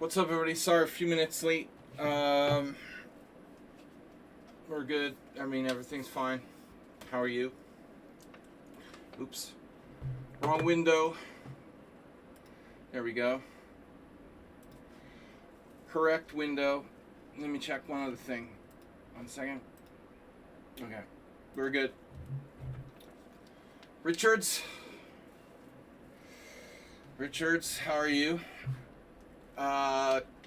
What's up, everybody? Sorry, a few minutes late. We're good. I mean, everything's fine. How are you? Oops. Wrong window. There we go. Correct window. Let me check one other thing. 1 second. Okay. We're good. Richards, how are you?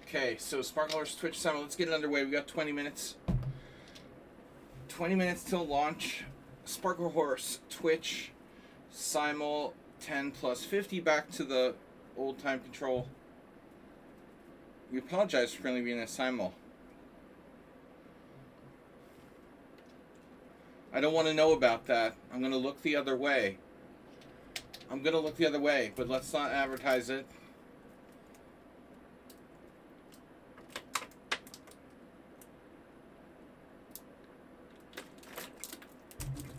Okay, so Sparkler's Twitch Simul. Let's get it underway. We got 20 minutes. 20 minutes till launch. Sparkle Horse, Twitch, Simul, 10 plus 50. Back to the old time control. We apologize for currently being a Simul. I don't want to know about that. I'm going to look the other way. But let's not advertise it.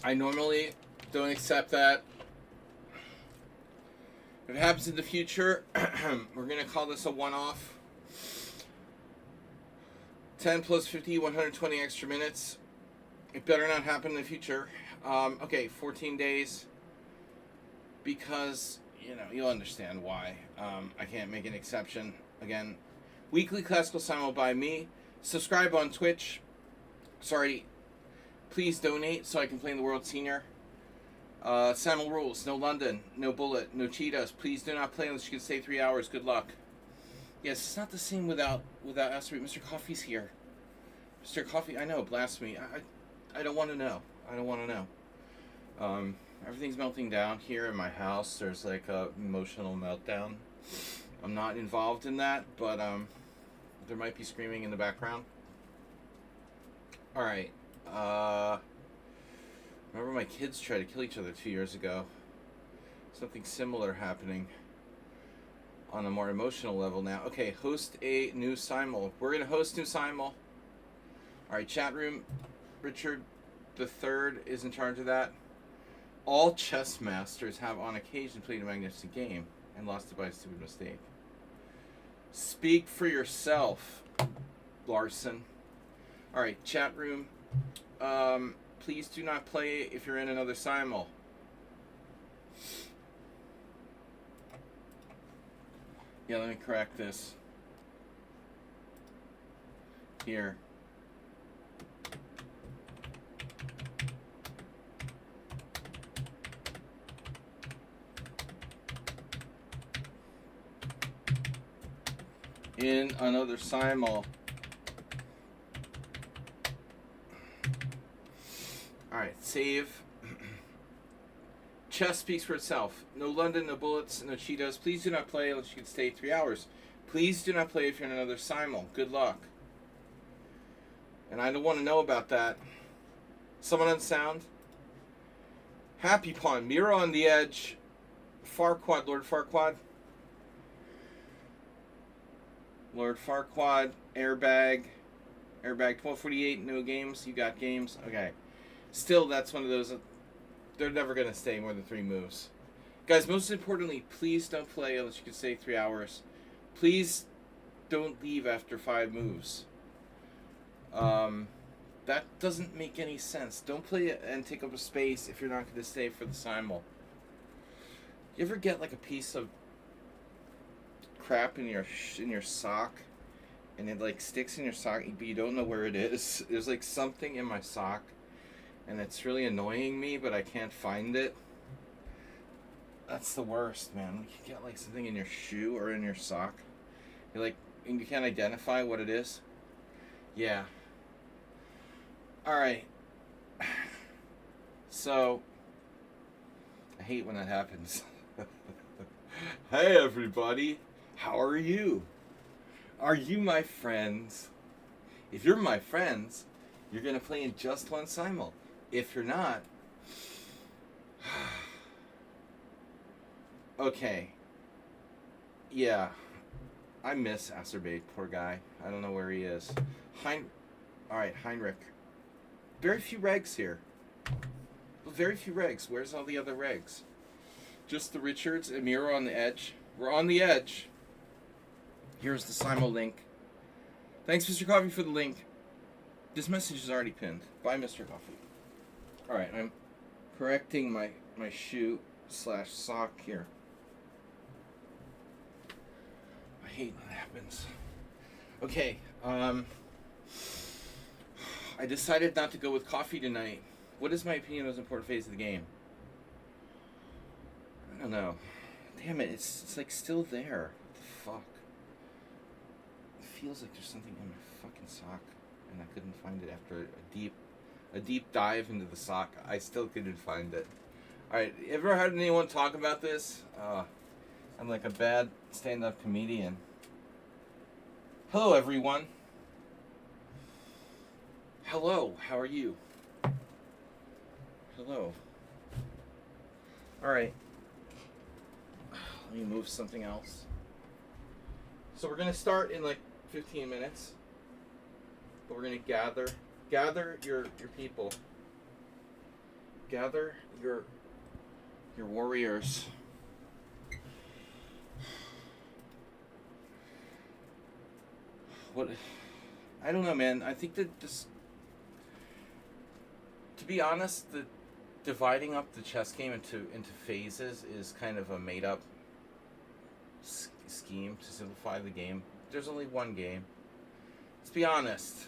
I normally don't accept that. If it happens in the future, we're going to call this a one-off. 10 plus 50, 120 extra minutes. It better not happen in the future. Okay, 14 days. Because, you'll understand why. I can't make an exception. Again, weekly Classical Simul by me. Subscribe on Twitch. Sorry. Please donate so I can play in the World Senior. Simul rules. No London. No Bullet. No Cheetos. Please do not play unless you can stay 3 hours. Good luck. Yes, it's not the same without Asteroid. Mr. Coffee's here. Mr. Coffee, I know, blasphemy. I don't want to know. Everything's melting down here in my house. There's like a emotional meltdown. I'm not involved in that, but there might be screaming in the background. All right. Remember my kids tried to kill each other 2 years ago. Something similar happening on a more emotional level now. Okay, host a new Simul. We're going to host new Simul. All right, chat room. Richard the Third is in charge of that. All chess masters have on occasion played a magnificent game and lost it by a stupid mistake. Speak for yourself, Larson. All right, chat room. Please do not play if you're in another Simul. Yeah, let me correct this. Here. In another Simul. Alright, save. Chess speaks for itself. No London, no bullets, no Cheetos. Please do not play unless you can stay 3 hours. Please do not play if you're in another Simul. Good luck. And I don't want to know about that. Someone on sound. Happy Pawn. Mirror on the edge. Farquad. Lord Farquad. Lord Farquad. Airbag. Airbag 1248. No games. You got games. Okay. Still, that's one of those. They're never going to stay more than 3 moves. Guys, most importantly, please don't play unless you can stay 3 hours. Please don't leave after 5 moves. That doesn't make any sense. Don't play and take up a space if you're not going to stay for the Simul. You ever get like a piece of crap in your sock and it like sticks in your sock but you don't know where it is? There's like something in my sock and it's really annoying me, but I can't find it. That's the worst, man. You get like something in your shoe or in your sock. You're like, and you can't identify what it is. Yeah. Alright. So, I hate when that happens. Hey everybody, how are you? Are you my friends? If you're my friends, you're going to play in just one Simul. If you're not, okay. Yeah, I miss Acerbate, poor guy. I don't know where he is. Alright, Heinrich. Very few regs here. Very few regs. Where's all the other regs? Just the Richards and Miro on the edge. We're on the edge. Here's the Simul link. Thanks, Mr. Coffee, for the link. This message is already pinned. Bye, Mr. Coffee. Alright, I'm correcting my shoe / sock here. I hate when that happens. Okay, I decided not to go with coffee tonight. What is my opinion of the most important phase of the game? I don't know. Damn it, it's like still there. What the fuck? It feels like there's something in my fucking sock, and I couldn't find it after a deep dive into the sock. I still couldn't find it. Alright, ever heard anyone talk about this? I'm like a bad stand-up comedian. Hello, everyone. Hello, how are you? Hello. Alright. Let me move something else. So we're going to start in like 15 minutes. But we're going to gather your people. Gather your warriors. What? I don't know, man. I think that this, to be honest, the dividing up the chess game into phases is kind of a made up scheme to simplify the game. There's only one game. Let's be honest.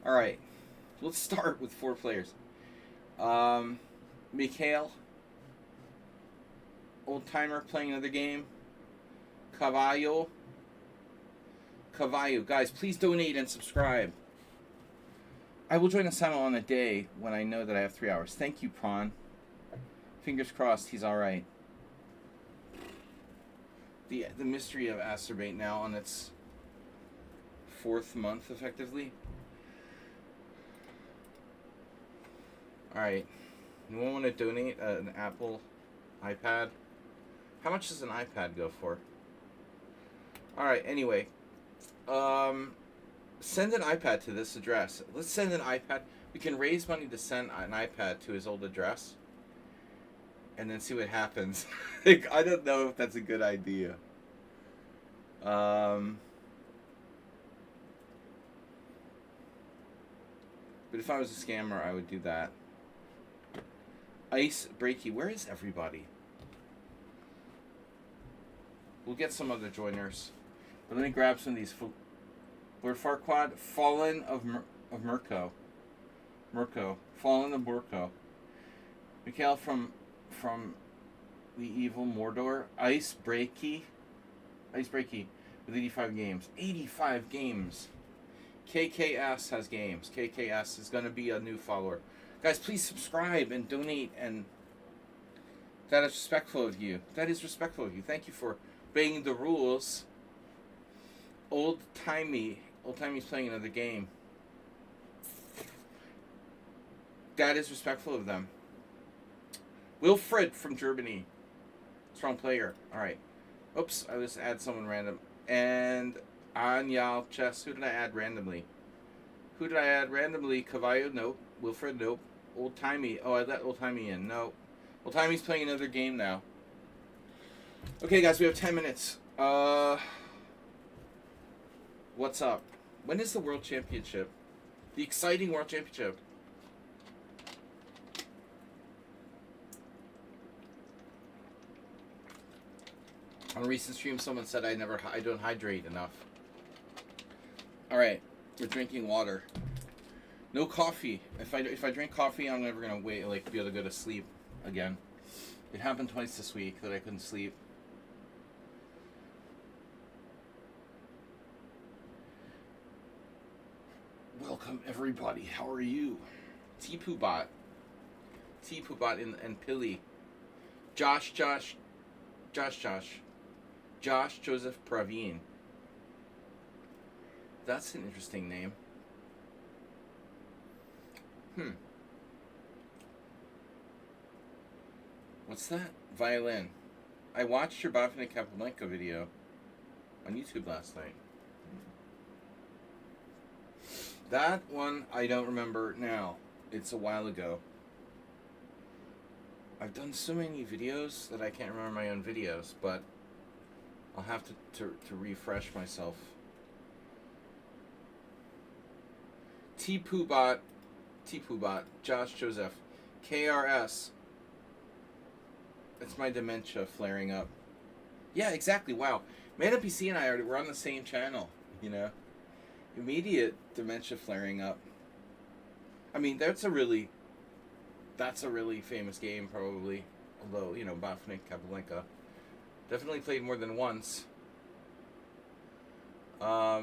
All right, let's start with 4 players. Mikhail, old timer playing another game. Cavallo, guys, please donate and subscribe. I will join the Simul on a day when I know that I have 3 hours. Thank you, Prawn. Fingers crossed he's alright. The mystery of Acerbate now on its 4th month, effectively. Alright. Anyone want to donate an Apple iPad? How much does an iPad go for? Alright, anyway. Send an iPad to this address. Let's send an iPad. We can raise money to send an iPad to his old address. And then see what happens. Like, I don't know if that's a good idea. But if I was a scammer, I would do that. Ice Breaky, where is everybody? We'll get some other joiners. But let me grab some of these. Lord Farquaad, Fallen of Mirko. Fallen of Mirko. Mikhail from the evil Mordor. Ice Breaky with 85 games. 85 games. KKS has games. KKS is going to be a new follower. Guys, please subscribe and donate, and that is respectful of you. That is respectful of you. Thank you for obeying the rules. Old Timey's playing another game. That is respectful of them. Wilfred from Germany. Strong player. Alright. Oops, I just add someone random. And Anyal Chess. Who did I add randomly? Cavallo? Nope. Wilfred? Nope. Old Timey. Oh, I let Old Timey in. No. Old Timey's playing another game now. Okay, guys, we have 10 minutes. What's up? When is the World Championship? The exciting World Championship. On a recent stream, someone said I don't hydrate enough. All right, we're drinking water. No coffee. If I drink coffee, I'm never gonna be able to go to sleep again. It happened twice this week that I couldn't sleep. Welcome everybody. How are you? T-Poo-Bot and Pilly. Josh Joseph Praveen. That's an interesting name. What's that? Violin. I watched your Bafina Kapelenko video on YouTube last night. That one I don't remember now. It's a while ago. I've done so many videos that I can't remember my own videos, but I'll have to refresh myself. T-Poobot, Josh Joseph, KRS. It's my dementia flaring up. Yeah, exactly. Wow. Man PC and I were on the same channel, you know. Immediate dementia flaring up. I mean, that's a really famous game, probably. Although, you know, Bafnik, Capablanca. Definitely played more than once. I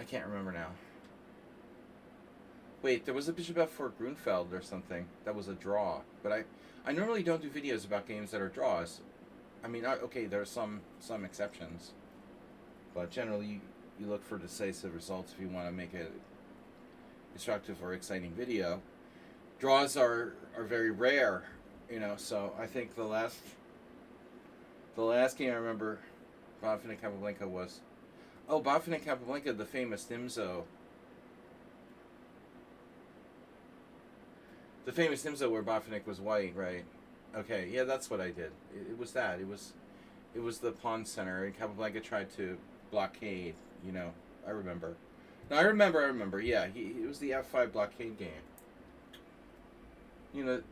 can't remember now. Wait, there was a Bishop F4 Grunfeld or something. That was a draw. But I normally don't do videos about games that are draws. I mean, okay, there are some exceptions. But generally, you look for decisive results if you want to make a instructive or exciting video. Draws are very rare, you know, so I think the last game I remember Bafnik Capablanca was... Oh, Bafnik Capablanca, the famous Nimzo. The famous Nimzo where Bafnik was white, right? Okay, yeah, that's what I did. It was that. It was the pawn center, and Capablanca tried to blockade, you know. I remember. No, I remember, yeah. It was the F5 blockade game. You know...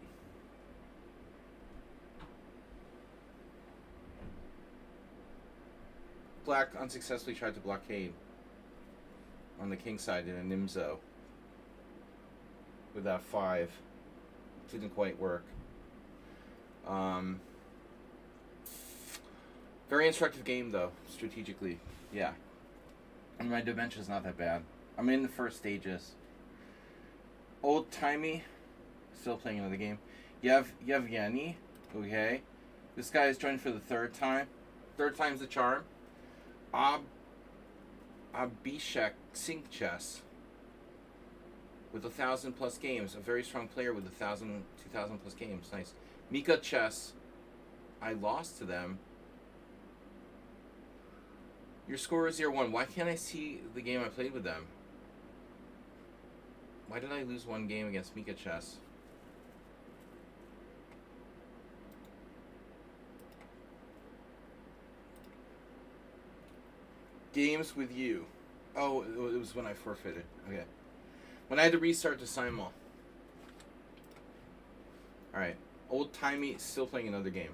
Black unsuccessfully tried to blockade on the king side in a Nimzo with F5. Didn't quite work. Very instructive game, though, strategically. Yeah. And my dementia's not that bad. I'm in the first stages. Old-timey. Still playing another game. Yevgeny. Okay. This guy is joined for the third time. Third time's the charm. Abhishek Sink Chess. With 1,000+ games. A very strong player with 2,000+ games. Nice. Mika Chess. I lost to them. Your score is 0-1. Why can't I see the game I played with them? Why did I lose one game against Mika Chess? Games with you. Oh, it was when I forfeited. Okay. When I had to restart to Simul. Alright. Old-timey, still playing another game.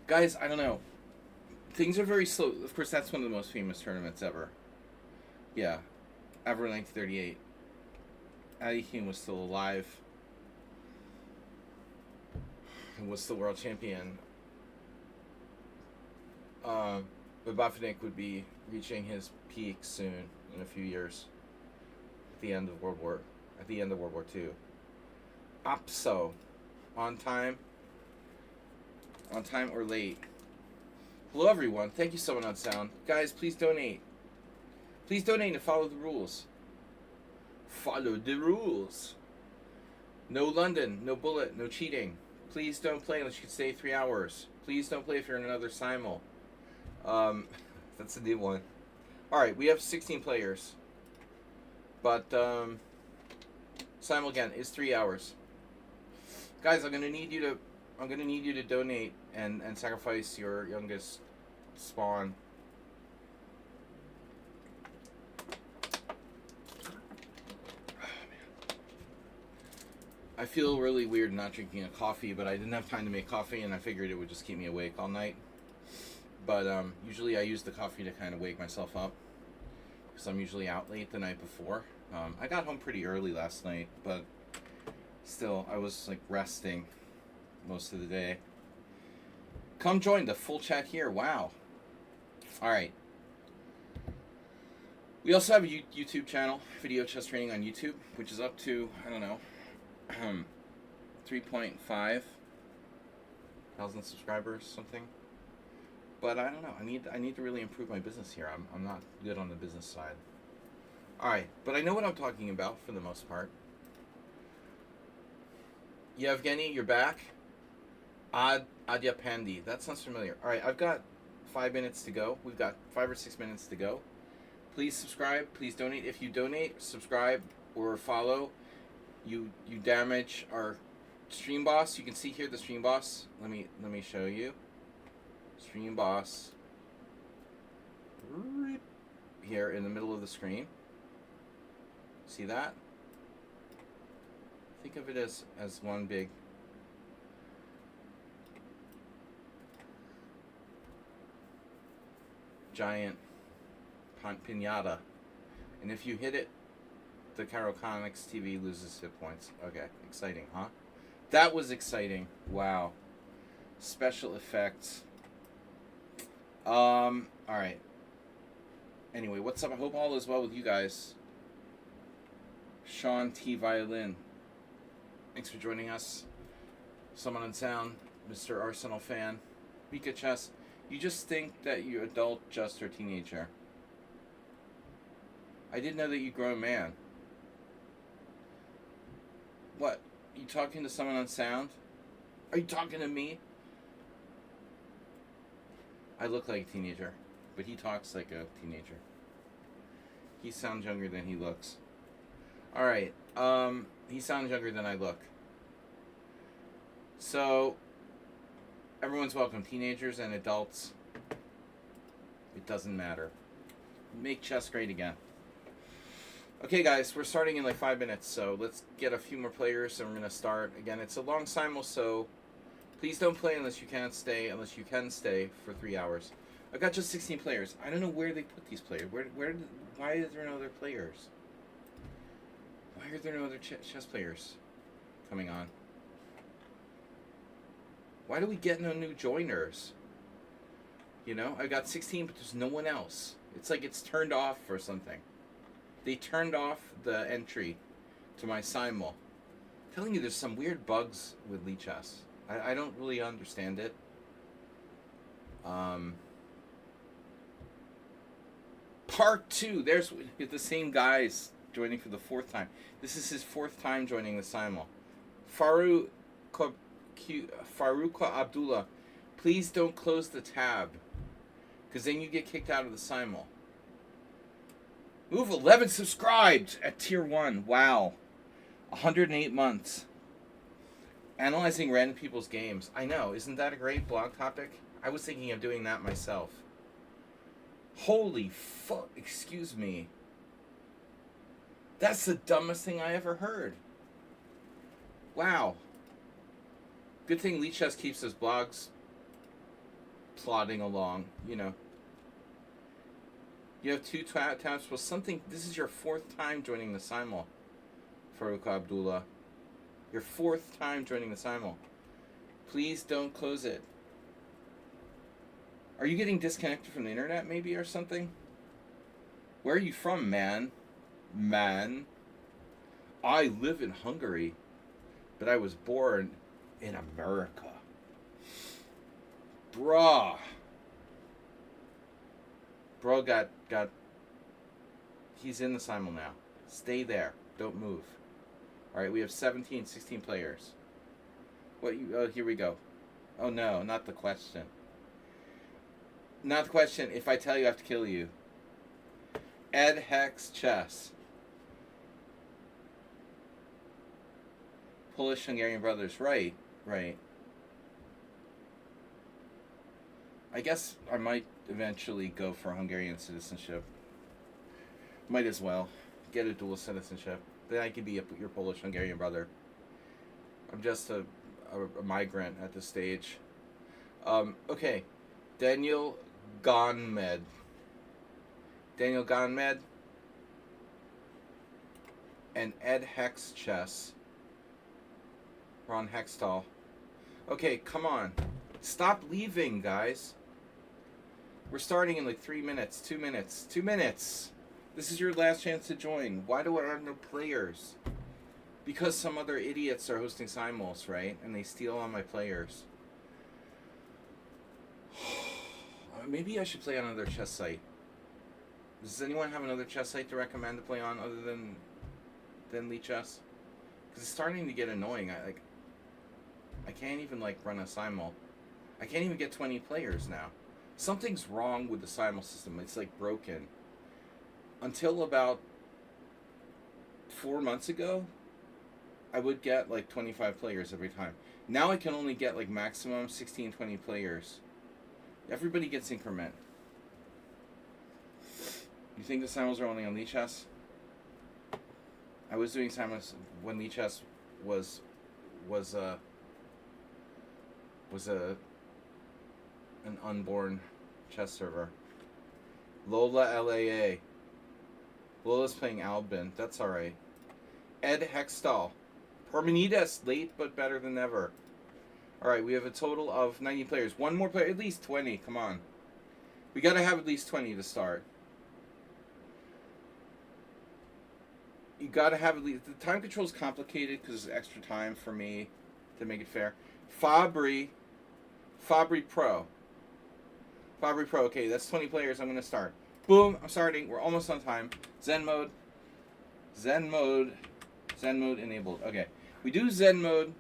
Guys, I don't know. Things are very slow. Of course, that's one of the most famous tournaments ever. Yeah. Ever 1938. Adi Hume was still alive. And was the world champion. But Bafnik would be reaching his peak soon, in a few years. At the end of World War II. Opso. On time or late. Hello everyone. Thank you, Someone on Sound. Guys, please donate. Please donate and follow the rules. Follow the rules. No London, no bullet, no cheating. Please don't play unless you can stay 3 hours. Please don't play if you're in another Simul. That's a new one. Alright, we have 16 players. But, Simul again is 3 hours. Guys, I'm gonna need you to donate and sacrifice your youngest spawn. I feel really weird not drinking a coffee, but I didn't have time to make coffee, and I figured it would just keep me awake all night. But usually I use the coffee to kind of wake myself up, because I'm usually out late the night before. I got home pretty early last night, but still, I was like resting most of the day. Come join the full chat here. Wow. Alright. We also have a YouTube channel, Video Chess Training on YouTube, which is up to, I don't know, 3.5 thousand subscribers, something. But I don't know. I need to really improve my business here. I'm not good on the business side. Alright, but I know what I'm talking about for the most part. Yevgeny, you're back. Adya Pandi. That sounds familiar. Alright, I've got 5 minutes to go. We've got 5 or 6 minutes to go. Please subscribe. Please donate. If you donate, subscribe, or follow, you damage our Stream Boss, you can see here the Stream Boss. Let me show you. Stream Boss. Here in the middle of the screen. See that? Think of it as one big giant pinata. And if you hit it, the Conics TV loses hit points. Okay, exciting, huh? That was exciting. Wow. Special effects. Alright. Anyway, what's up? I hope all is well with you guys. Sean T. Violin. Thanks for joining us. Someone on sound. Mr. Arsenal fan. Mika Chess. You just think that you adult, just, or teenager. I didn't know that you grown man. What? You talking to someone on sound? Are you talking to me? I look like a teenager, but he talks like a teenager. He sounds younger than he looks. Alright, he sounds younger than I look. So, everyone's welcome, teenagers and adults. It doesn't matter. Make chess great again. Okay, guys, we're starting in like 5 minutes, so let's get a few more players and we're going to start. Again, it's a long simul, so please don't play unless you can stay for 3 hours. I've got just 16 players. I don't know where they put these players. Why are there no other players? Why are there no other chess players coming on? Why do we get no new joiners? You know, I got 16, but there's no one else. It's like it's turned off or something. They turned off the entry to my simul. I'm telling you, there's some weird bugs with Lichess. I don't really understand it. Part 2. There's the same guys joining for the 4th time. This is his 4th time joining the simul. Faruqa Abdullah, please don't close the tab, because then you get kicked out of the simul. Move 11 subscribed at tier 1. Wow. 108 months. Analyzing random people's games. I know. Isn't that a great blog topic? I was thinking of doing that myself. Holy fuck. Excuse me. That's the dumbest thing I ever heard. Wow. Good thing Lichess keeps his blogs plodding along, you know. You have 2 tabs. Well, something. This is your 4th time joining the simul, Faruq Abdullah. Your 4th time joining the simul. Please don't close it. Are you getting disconnected from the internet, maybe, or something? Where are you from, man? Man. I live in Hungary, but I was born in America. Bruh. Bro got he's in the simul now. Stay there. Don't move. Alright, we have 16 players. What you oh, here we go. Oh no, not the question. Not the question. If I tell you I have to kill you. Ed Hex Chess. Polish Hungarian brothers. Right. I guess I might eventually go for Hungarian citizenship. Might as well get a dual citizenship. Then I could be your Polish Hungarian brother. I'm just a migrant at this stage. Okay, Daniel Gonmed. And Ed Hex Chess. Ron Hextall. Okay, come on. Stop leaving, guys. We're starting in like 3 minutes, 2 minutes, 2 minutes. This is your last chance to join. Why do I have no players? Because some other idiots are hosting simuls, right? And they steal all my players. Maybe I should play on another chess site. Does anyone have another chess site to recommend to play on other than Lichess? Because it's starting to get annoying. I can't even like run a simul. I can't even get 20 players now. Something's wrong with the simul system. It's like broken. Until about 4 months ago, I would get like 25 players every time. Now I can only get like maximum 16, 20 players. Everybody gets increment. You think the simuls are only on Lichess? I was doing simuls when Lichess was an unborn chess server. Lola LAA. Lola's playing Albin. That's alright. Ed Hextall. Parmenides, late but better than ever. Alright, we have a total of 90 players. One more player, at least 20. Come on. We gotta have at least 20 to start. You gotta have at least... The time control is complicated because it's extra time for me to make it fair. Fabry Pro. Fabry Pro. Okay, that's 20 players. I'm gonna start. Boom, I'm starting. We're almost on time. Zen mode enabled. Okay, we do Zen mode.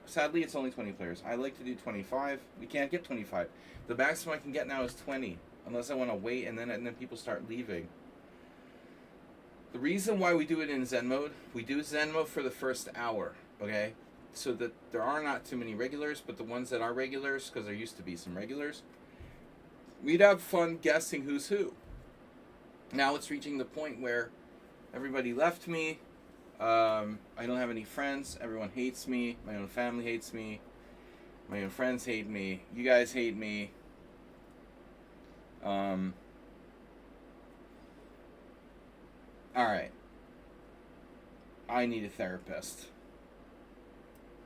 Sadly, it's only 20 players. I like to do 25. We can't get 25. The maximum I can get now is 20, unless I want to wait and then people start leaving. The reason why we do it in Zen mode, we do Zen mode for the first hour, okay? So that there are not too many regulars, but the ones that are regulars, because there used to be some regulars, we'd have fun guessing who's who. Now it's reaching the point where everybody left me. I don't have any friends. Everyone hates me. My own family hates me. My own friends hate me. You guys hate me. Alright. I need a therapist.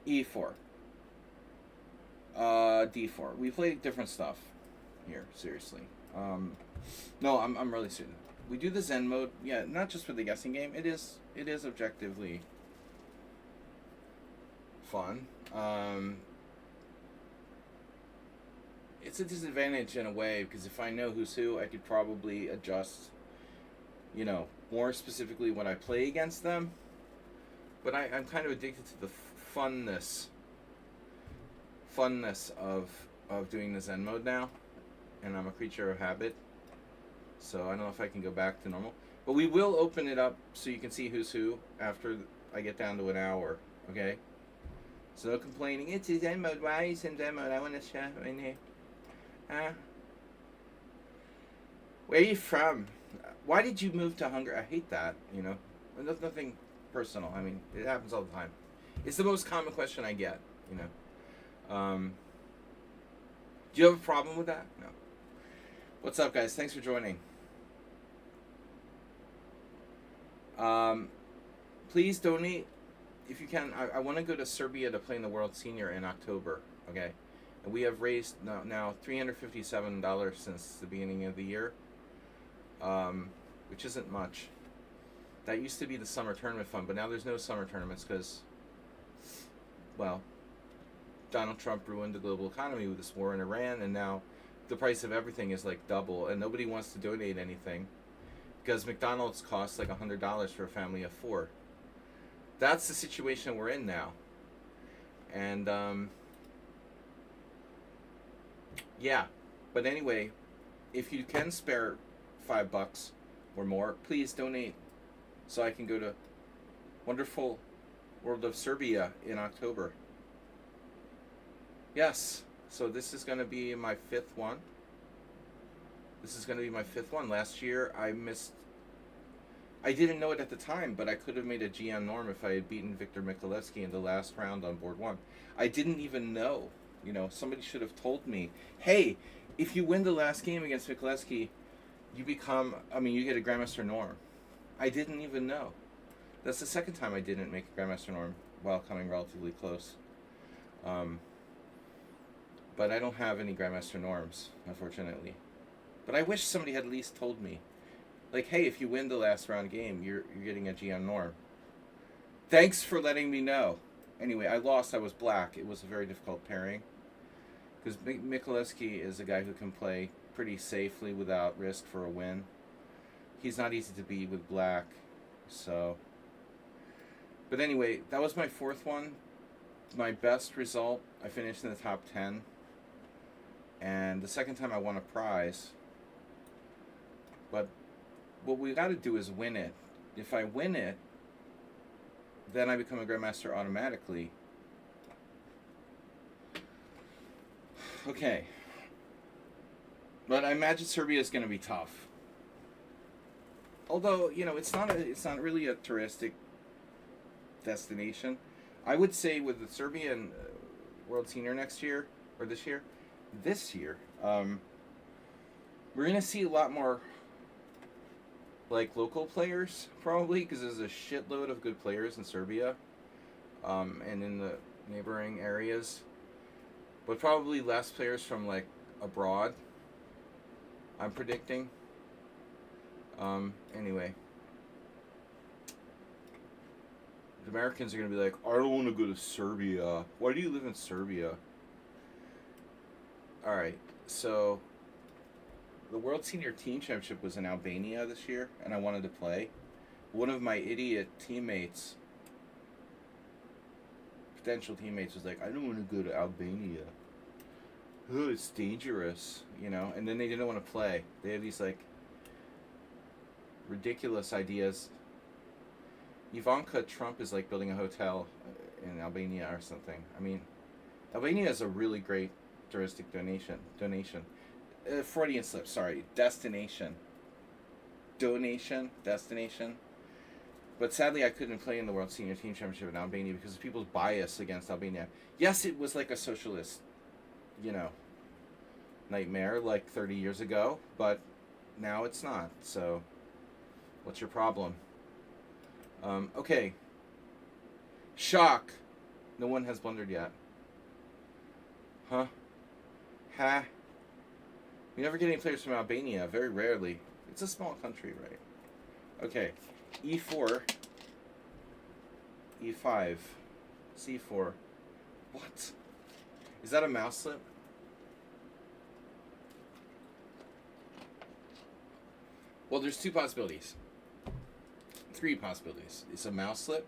E4. D4. We played different stuff here, seriously. No, I'm really serious. We do the Zen mode, yeah, not just for the guessing game. It is objectively fun. It's a disadvantage in a way because if I know who's who, I could probably adjust, more specifically when I play against them. But I'm kind of addicted to the funness of doing the Zen mode now, and I'm a creature of habit. So I don't know if I can go back to normal. But we will open it up so you can see who's who after I get down to an hour, okay? So no complaining, it's a Zen mode, why is it Zen mode? I want to show my name. Where are you from? Why did you move to Hungary? I hate that, There's nothing personal. I mean, it happens all the time. It's the most common question I get, Do you have a problem with that? No. What's up, guys? Thanks for joining. Please donate if you can. I want to go to Serbia to play in the World Senior in October, okay? And we have raised now $357 since the beginning of the year, which isn't much. That used to be the summer tournament fund, but now there's no summer tournaments because, well, Donald Trump ruined the global economy with this war in Iran, and now the price of everything is like double, and nobody wants to donate anything because McDonald's costs like $100 for a family of 4. That's the situation we're in now. And yeah, but anyway, if you can spare $5 or more, please donate so I can go to wonderful World of Serbia in October. Yes, so this is going to be my 5th one. Last year I didn't know it at the time, but I could have made a GM norm if I had beaten Viktor Mikulewski in the last round on board 1. I didn't even know. Somebody should have told me, hey, if you win the last game against Mikulewski, you get a Grandmaster norm. I didn't even know. That's the second time I didn't make a Grandmaster norm while coming relatively close. But I don't have any Grandmaster norms, unfortunately. But I wish somebody had at least told me. Like, hey, if you win the last round game, you're getting a GM norm. Thanks for letting me know. Anyway, I lost. I was black. It was a very difficult pairing. Because Mikulewski is a guy who can play pretty safely without risk for a win. He's not easy to beat with black. So. But anyway, that was my 4th one. My best result, I finished in the top 10. And the second time I won a prize. But what we got to do is win it. If I win it, then I become a grandmaster automatically. Okay. But I imagine Serbia is going to be tough. Although, it's not really a touristic destination. I would say with the Serbian World Senior next year, or this year, we're going to see a lot more like local players probably, because there's a shitload of good players in Serbia and in the neighboring areas, but probably less players from like abroad, I'm predicting. Anyway, the Americans are going to be like, I don't want to go to Serbia. Why do you live in Serbia? Alright, so the World Senior Team Championship was in Albania this year, and I wanted to play. One of my idiot teammates, potential teammates, was like, I don't want to go to Albania. Oh, it's dangerous, and then they didn't want to play. They have these, like, ridiculous ideas. Ivanka Trump is, like, building a hotel in Albania or something. I mean, Albania is a really great touristic donation. Freudian slip, sorry. Destination. Destination. But sadly, I couldn't play in the World Senior Team Championship in Albania because of people's bias against Albania. Yes, it was like a socialist, nightmare like 30 years ago, but now it's not. So, what's your problem? Okay. Shock. No one has blundered yet. Huh? Ha. We never get any players from Albania, very rarely. It's a small country, right? Okay. E4. E5. C4. What? Is that a mouse slip? Well, there's two possibilities. Three possibilities. It's a mouse slip.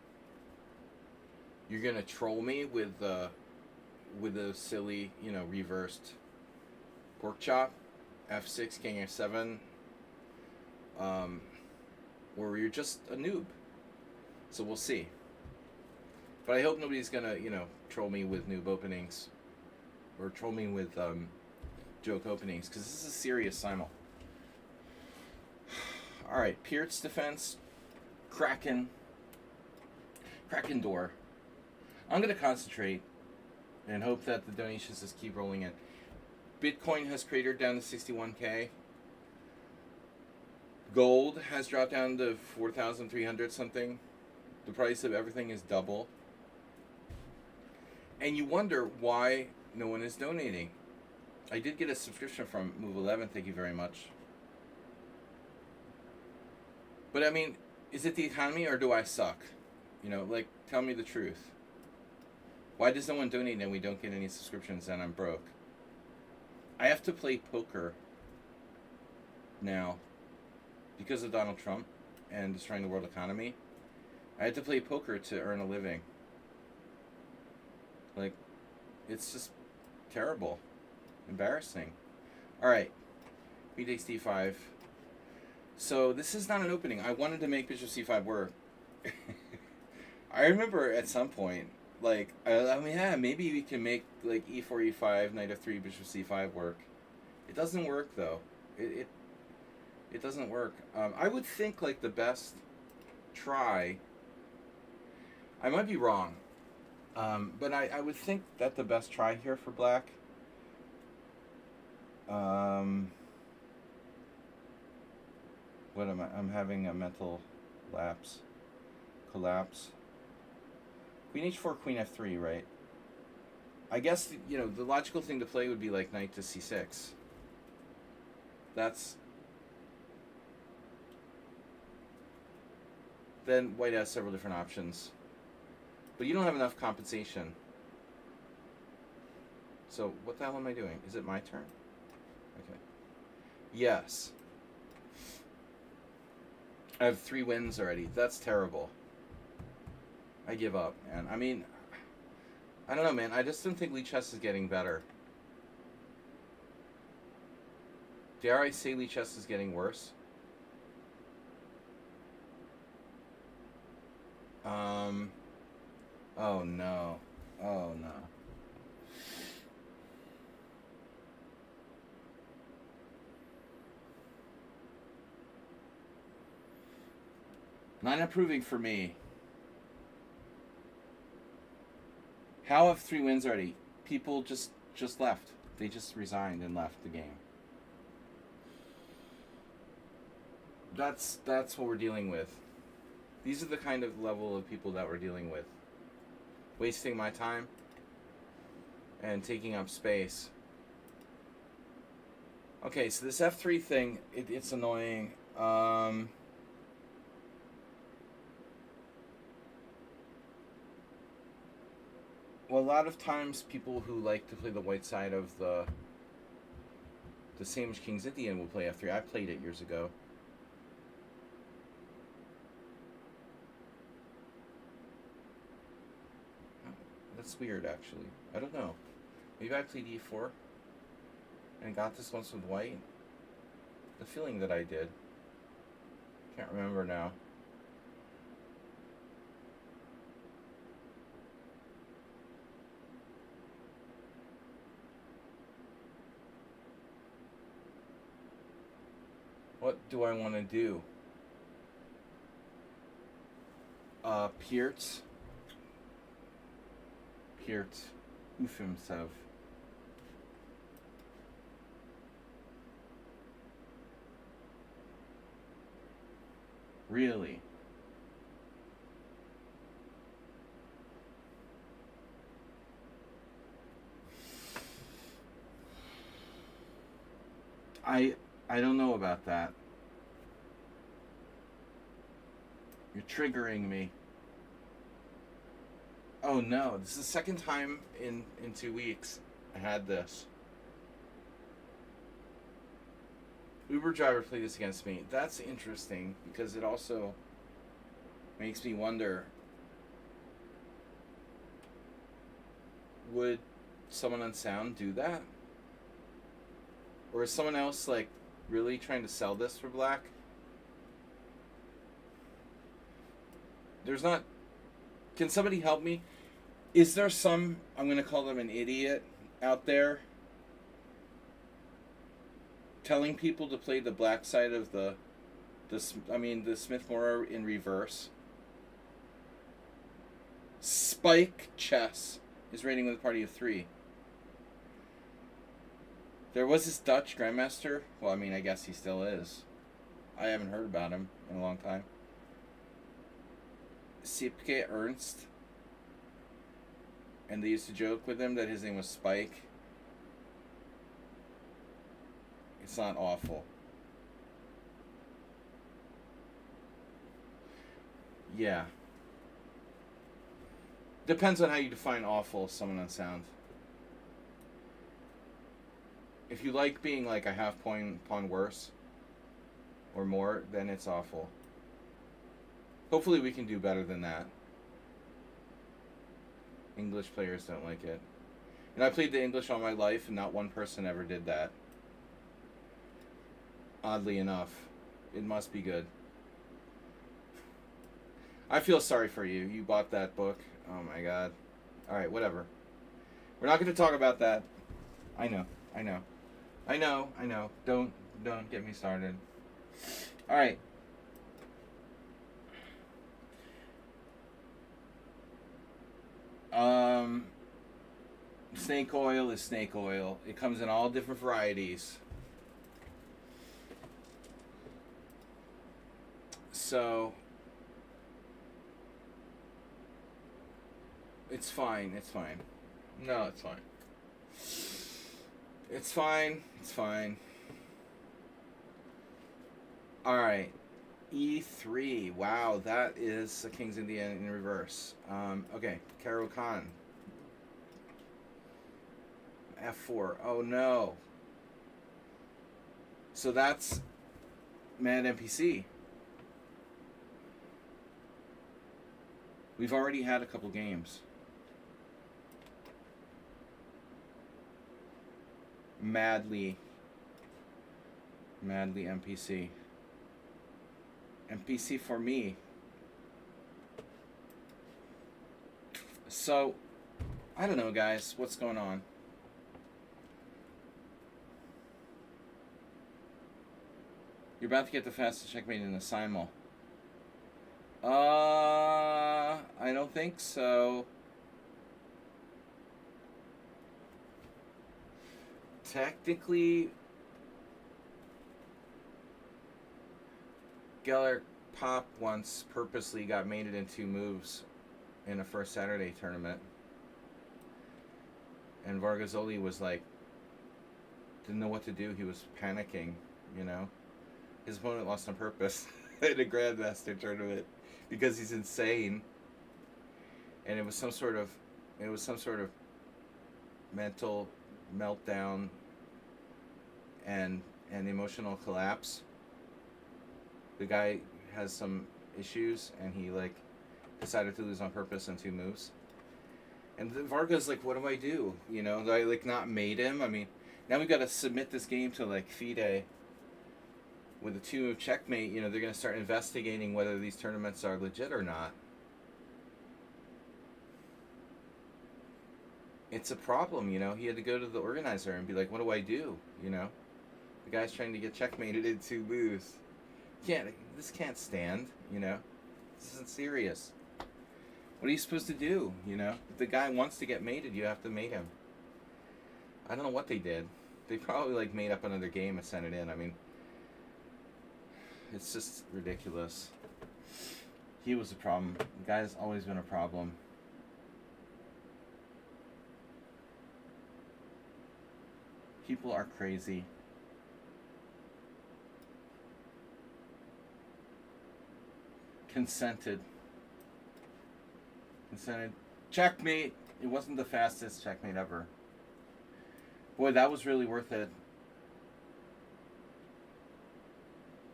You're gonna troll me with a silly, reversed pork chop, F6, King F7, or you're just a noob. So we'll see. But I hope nobody's gonna, troll me with noob openings, or troll me with joke openings, because this is a serious simul. All right, Peart's defense, Kraken door. I'm gonna concentrate and hope that the donations just keep rolling in. Bitcoin has cratered down to 61K. Gold has dropped down to 4,300 something. The price of everything is double. And you wonder why no one is donating. I did get a subscription from Move 11, thank you very much. But I mean, is it the economy or do I suck? Tell me the truth. Why does no one donate and we don't get any subscriptions and I'm broke? I have to play poker now because of Donald Trump and destroying the world economy. I had to play poker to earn a living. Like, it's just terrible. Embarrassing. Alright. B takes D5. So, this is not an opening. I wanted to make Bishop C5 work. I remember at some point, maybe we can make, E4, E5, Knight F3, Bishop C5 work. It doesn't work, though. It doesn't work. I would think, the best try... I might be wrong. But I would think that the best try here for black... What am I? I'm having a mental lapse. Collapse. Queen H4, Queen F3, right? I guess, the logical thing to play would be Knight to C6. Then white has several different options. But you don't have enough compensation. So, what the hell am I doing? Is it my turn? Okay. Yes. I have 3 wins already. That's terrible. I give up, man. I mean, I don't know, man. I just don't think Lee chess is getting better. Dare I say Lee chess is getting worse? Oh no. Oh no. Not improving for me. How have 3 wins already? People just left. They just resigned and left the game. That's what we're dealing with. These are the kind of level of people that we're dealing with. Wasting my time and taking up space. Okay, so this F3 thing, it's annoying. Well, a lot of times people who like to play the white side of the same as King's Indian will play F3. I played it years ago. That's weird, actually. I don't know. Maybe I played E4 and got this once with white. The feeling that I did. Can't remember now. What do I want to do? Piert. Ufimsev. Really? I don't know about that. You're triggering me. Oh no, this is the second time in 2 weeks I had this. Uber driver played this against me. That's interesting because it also makes me wonder, would someone on sound do that? Or is someone else like really trying to sell this for black? There's not. Can somebody help me? Is there some, I'm going to call them an idiot out there, telling people to play the black side of the Smith-Morrow in reverse? Spike Chess is rating with a party of 3. There was this Dutch Grandmaster. Well, I mean, I guess he still is. I haven't heard about him in a long time. Sipke Ernst. And they used to joke with him that his name was Spike. It's not awful. Yeah. Depends on how you define awful, someone on sound. If you like being like a half pawn worse or more, then it's awful. Hopefully we can do better than that. English players don't like it. And I played the English all my life, and not one person ever did that. Oddly enough. It must be good. I feel sorry for you. You bought that book. Oh my god. Alright, whatever. We're not going to talk about that. I know. Don't get me started. Alright. Snake oil is snake oil. It comes in all different varieties. So it's fine. No, it's fine. It's fine. Alright. E3. Wow, that is a King's Indian in reverse. Okay, Karo Khan. F4. Oh no. So that's Mad NPC. We've already had a couple games. Madly NPC. NPC for me. So, I don't know, guys. What's going on? You're about to get the fastest checkmate in the Simul. I don't think so. Technically, Geller Pop once purposely got mated in 2 moves in a first Saturday tournament. And Vargasoli was like, didn't know what to do. He was panicking, you know. His opponent lost on purpose in a Grandmaster tournament because he's insane. And it was some sort of mental meltdown and emotional collapse. The guy has some issues, and he like decided to lose on purpose in 2 moves. And Varga's like, what do I do? You know, do I like not mate him? I mean, now we've got to submit this game to like FIDE with a 2-move checkmate. You know, they're going to start investigating whether these tournaments are legit or not. It's a problem, you know. He had to go to the organizer and be like, what do I do? You know, the guy's trying to get checkmated in 2 moves. This can't stand, you know. This isn't serious. What are you supposed to do, you know? If the guy wants to get mated, you have to mate him. I don't know what they did. They probably like made up another game and sent it in. I mean, it's just ridiculous. He was a problem. The guy's always been a problem. People are crazy. Consented. Checkmate. It wasn't the fastest checkmate ever. Boy, that was really worth it.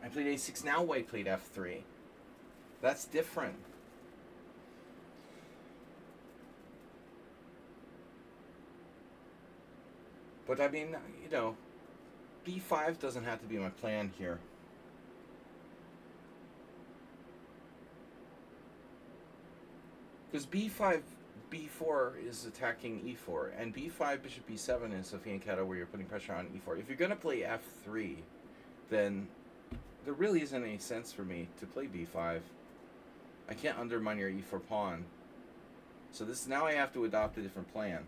I played a6. Now white played f3. That's different. But I mean, you know, b5 doesn't have to be my plan here. Because b5, b4 is attacking e4, and b5, bishop b7 in Sofia and Keto where you're putting pressure on e4. If you're going to play f3, then there really isn't any sense for me to play b5. I can't undermine your e4 pawn. So now I have to adopt a different plan.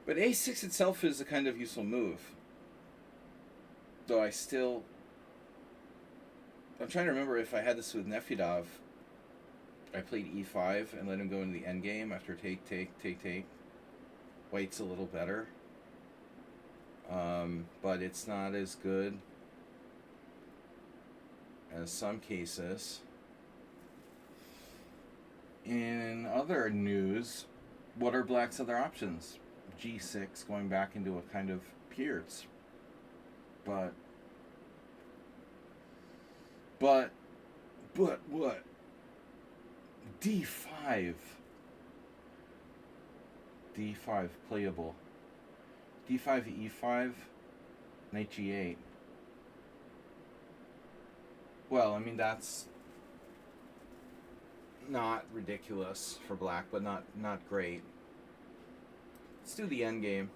But a6 itself is a kind of useful move. Though I'm trying to remember if I had this with Nefedov. I played e5 and let him go into the endgame after take. White's a little better. But it's not as good as some cases. In other news, what are Black's other options? G6 going back into a kind of Pierce. But what? D5 playable. D5 E5, knight G8. Well, I mean that's not ridiculous for Black, but not great. Let's do the end game.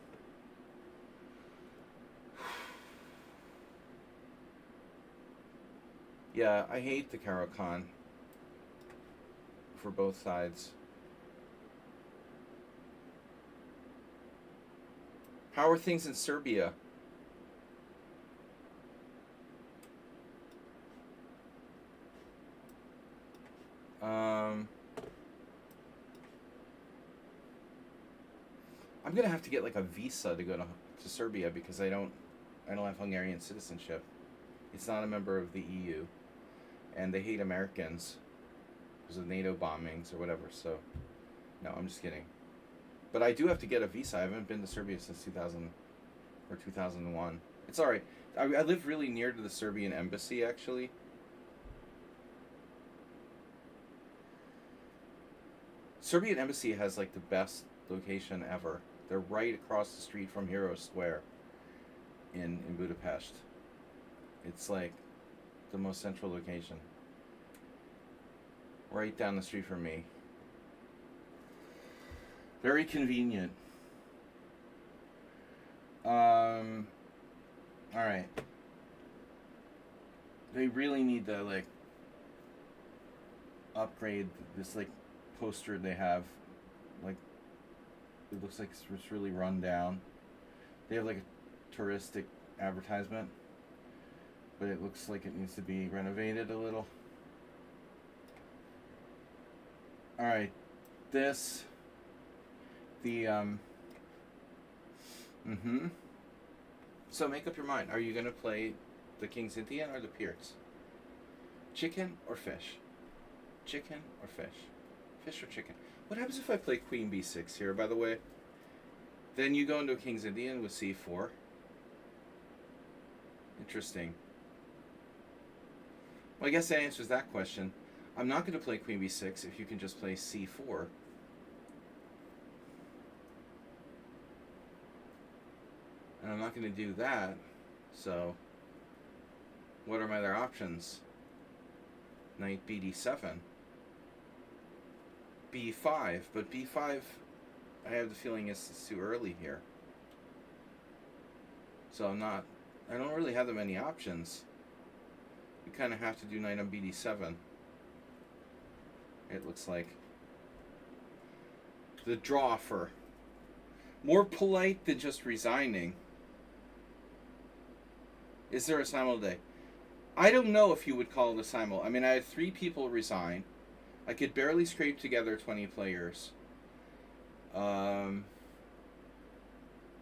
Yeah, I hate the Caro-Kann for both sides. How are things in Serbia? I'm gonna have to get like a visa to go to Serbia because I don't have Hungarian citizenship. It's not a member of the EU, and they hate Americans because of NATO bombings or whatever. So, no, I'm just kidding. But I do have to get a visa. I haven't been to Serbia since 2000 or 2001. It's all right. I live really near to the Serbian embassy, actually. Serbian embassy has like the best location ever. They're right across the street from Hero Square in Budapest. It's like the most central location. Right down the street from me. Very convenient. Alright. They really need to, like, upgrade this, like, poster they have. Like, it looks like it's really run down. They have, like, a touristic advertisement, but it looks like it needs to be renovated a little. Alright. This... So make up your mind. Are you going to play the King's Indian or the Pierce? Chicken or fish? Chicken or fish? Fish or chicken? What happens if I play Queen B6 here, by the way? Then you go into a King's Indian with C4. Interesting. Well, I guess that answers that question. I'm not going to play Queen B6 if you can just play C4. And I'm not going to do that, so what are my other options? Knight BD7. B5, but B5, I have the feeling it's too early here. So I don't really have that many options. You kind of have to do knight on BD7. It looks like. The draw for more polite than just resigning. Is there a simul today? I don't know if you would call it a simul. I mean, I had 3 people resign. I could barely scrape together 20 players.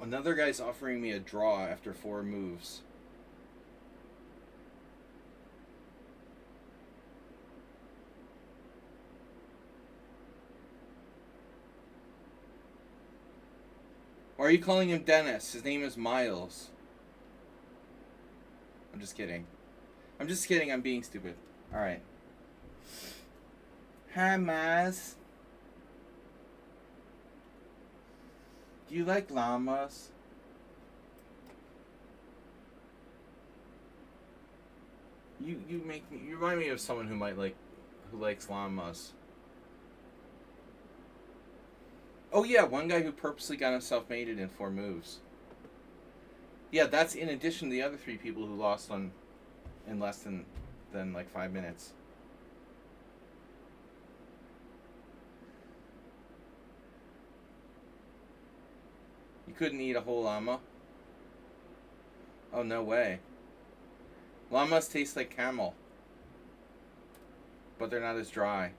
Another guy's offering me a draw after 4 moves. Why are you calling him Dennis? His name is Miles. I'm just kidding. I'm just kidding. I'm being stupid. Alright. Hi, Maz. Do you like llamas? You remind me of someone who likes llamas. Oh yeah, one guy who purposely got himself mated in 4 moves. Yeah, that's in addition to the other 3 people who lost in less than like 5 minutes. You couldn't eat a whole llama? Oh, no way. Llamas taste like camel, but they're not as dry.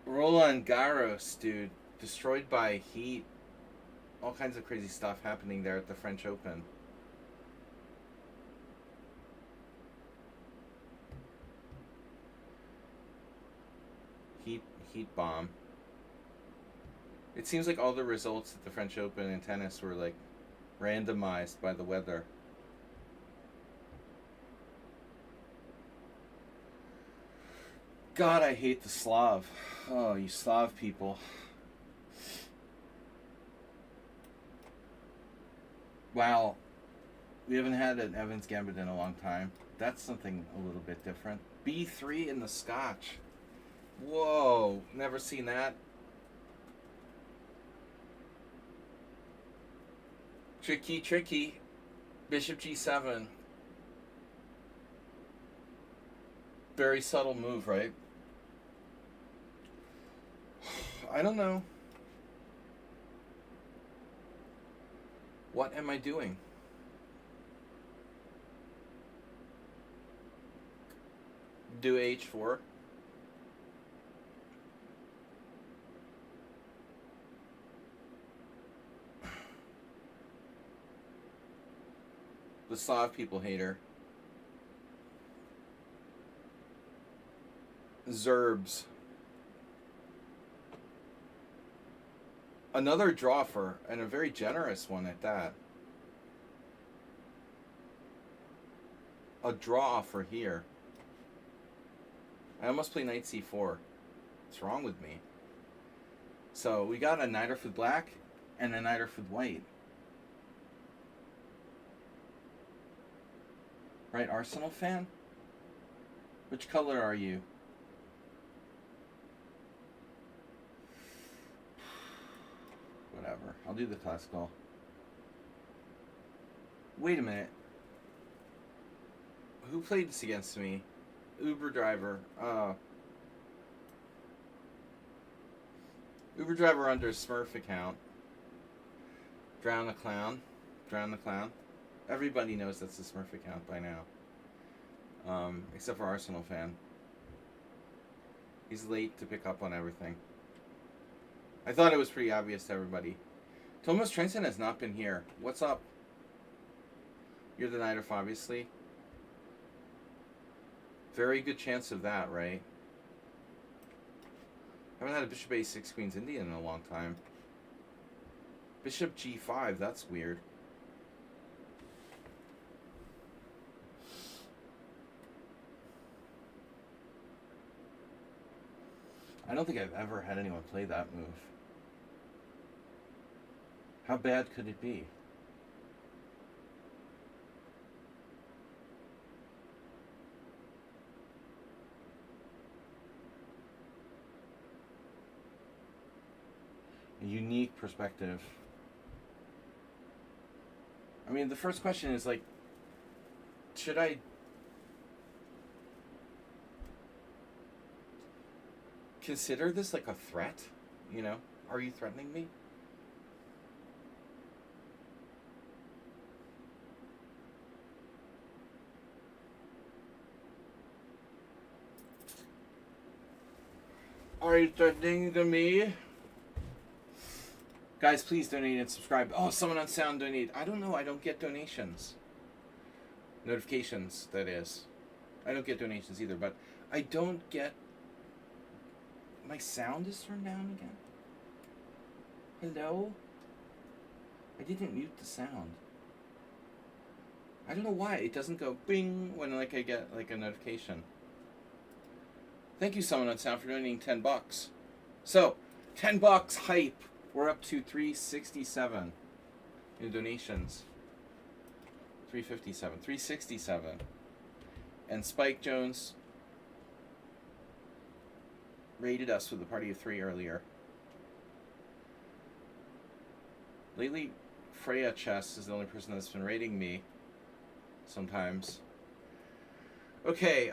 Roland Garros, dude. Destroyed by heat. All kinds of crazy stuff happening there at the French Open. Heat bomb. It seems like all the results at the French Open in tennis were like randomized by the weather. God, I hate the Slav. Oh, you Slav people. Wow. We haven't had an Evans Gambit in a long time. That's something a little bit different. B3 in the Scotch. Whoa, never seen that. Tricky, tricky. Bishop G7. Very subtle move, right? I don't know. What am I doing? Do H4. The Slav people hate her. Zerbs. Another draw for, and a very generous one at that. A draw for here. I almost play knight c4. What's wrong with me? So we got a knight with black and a knight with white. Right, Arsenal fan? Which color are you? Whatever. I'll do the classical. Wait a minute. Who played this against me? Uber driver. Uber driver under Smurf account. Drown the clown. Drown the clown. Everybody knows that's the Smurf account by now. Except for Arsenal fan. He's late to pick up on everything. I thought it was pretty obvious to everybody. Thomas Trenson has not been here. What's up? You're the Night of, obviously. Very good chance of that, right? Haven't had a Bishop A6 Queen's Indian in a long time. Bishop G5, that's weird. I don't think I've ever had anyone play that move. How bad could it be? A unique perspective. I mean, the first question is like, should I consider this like a threat? You know, are you threatening me? Are you threatening to me? Guys, please donate and subscribe. Oh, someone on sound donate. I don't know. I don't get donations. Notifications, that is. I don't get donations either, but I don't get... My sound is turned down again? Hello? I didn't mute the sound. I don't know why. It doesn't go bing when like I get like a notification. Thank you, someone on sound, for donating $10. So, $10 hype. We're up to 367 in donations. 357, 367. And Spike Jones raided us with a party of 3 earlier. Lately, Freya Chess is the only person that's been raiding me. Sometimes. Okay,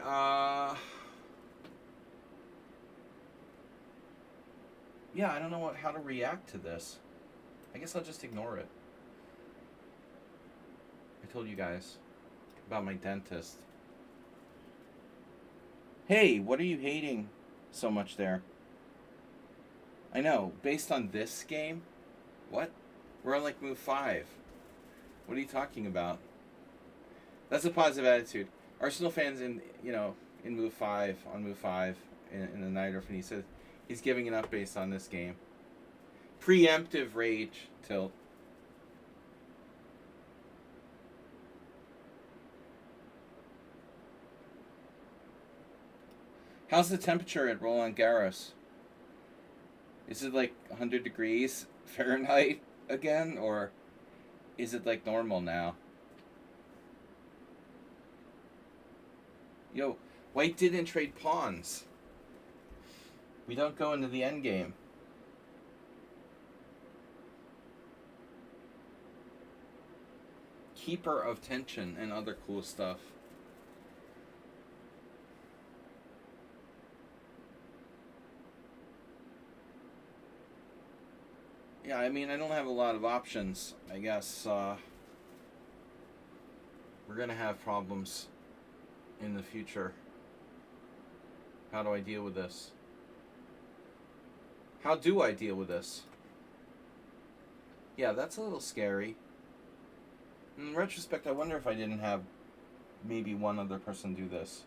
yeah, I don't know how to react to this. I guess I'll just ignore it. I told you guys about my dentist. Hey, what are you hating so much there? I know, based on this game? What? We're on like move 5. What are you talking about? That's a positive attitude. Arsenal fans in move 5, on move 5 in the night, and he said he's giving it up based on this game. Preemptive rage tilt. How's the temperature at Roland Garros? Is it like 100 degrees Fahrenheit again, or is it like normal now? Yo, white didn't trade pawns. We don't go into the end game. Keeper of tension and other cool stuff. Yeah, I mean, I don't have a lot of options. I guess we're gonna have problems in the future. How do I deal with this? How do I deal with this? Yeah, that's a little scary. In retrospect, I wonder if I didn't have maybe one other person do this.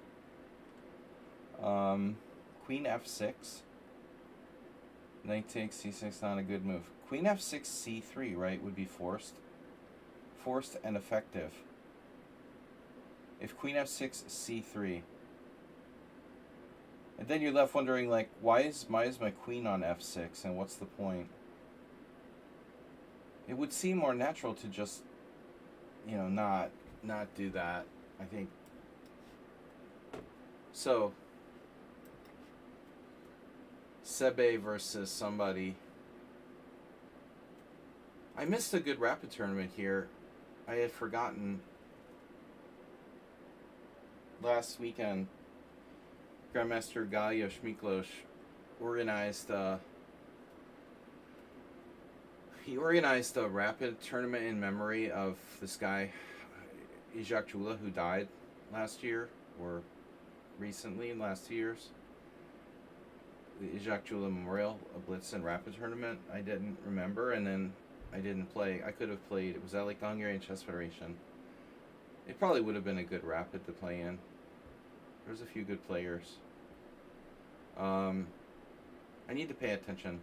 Queen f6. Knight takes c6, not a good move. Queen f6, c3, right, would be forced. Forced and effective. If queen f6, c3. And then you're left wondering, like, why is my queen on f6, and what's the point? It would seem more natural to just, not do that. I think So, Sebe versus somebody. I missed a good rapid tournament here. I had forgotten last weekend. Grandmaster Galya Shmiklos organized. He organized a rapid tournament in memory of this guy, Izak Chula, who died last year or recently in the last 2 years. The Izak Chula Memorial, a Blitz and Rapid tournament. I didn't remember, and then I didn't play. I could have played. It was at like the Hungarian Chess Federation. It probably would have been a good rapid to play in. There's a few good players. I need to pay attention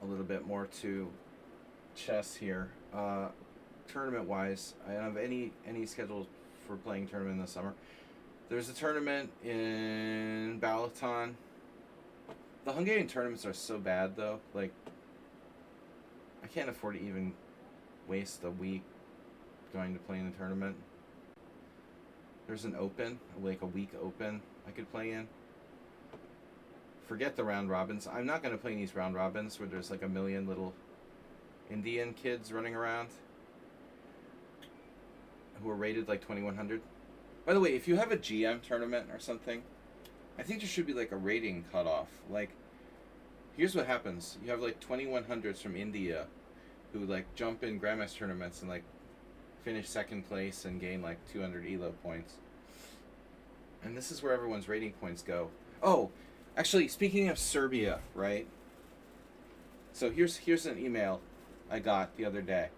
a little bit more to chess here. Tournament-wise, I don't have any schedule for playing tournament in the summer. There's a tournament in Balaton. The Hungarian tournaments are so bad, though. Like, I can't afford to even waste a week going to play in the tournament. There's an open, like a week open I could play in. Forget the round robins. I'm not going to play in these round robins where there's like a million little Indian kids running around who are rated like 2100. By the way, if you have a GM tournament or something, I think there should be like a rating cutoff. Like, here's what happens. You have like 2100s from India who like jump in Grandmaster tournaments and like finish second place and gain like 200 ELO points. And this is where everyone's rating points go. Oh, actually, speaking of Serbia, right? So here's an email I got the other day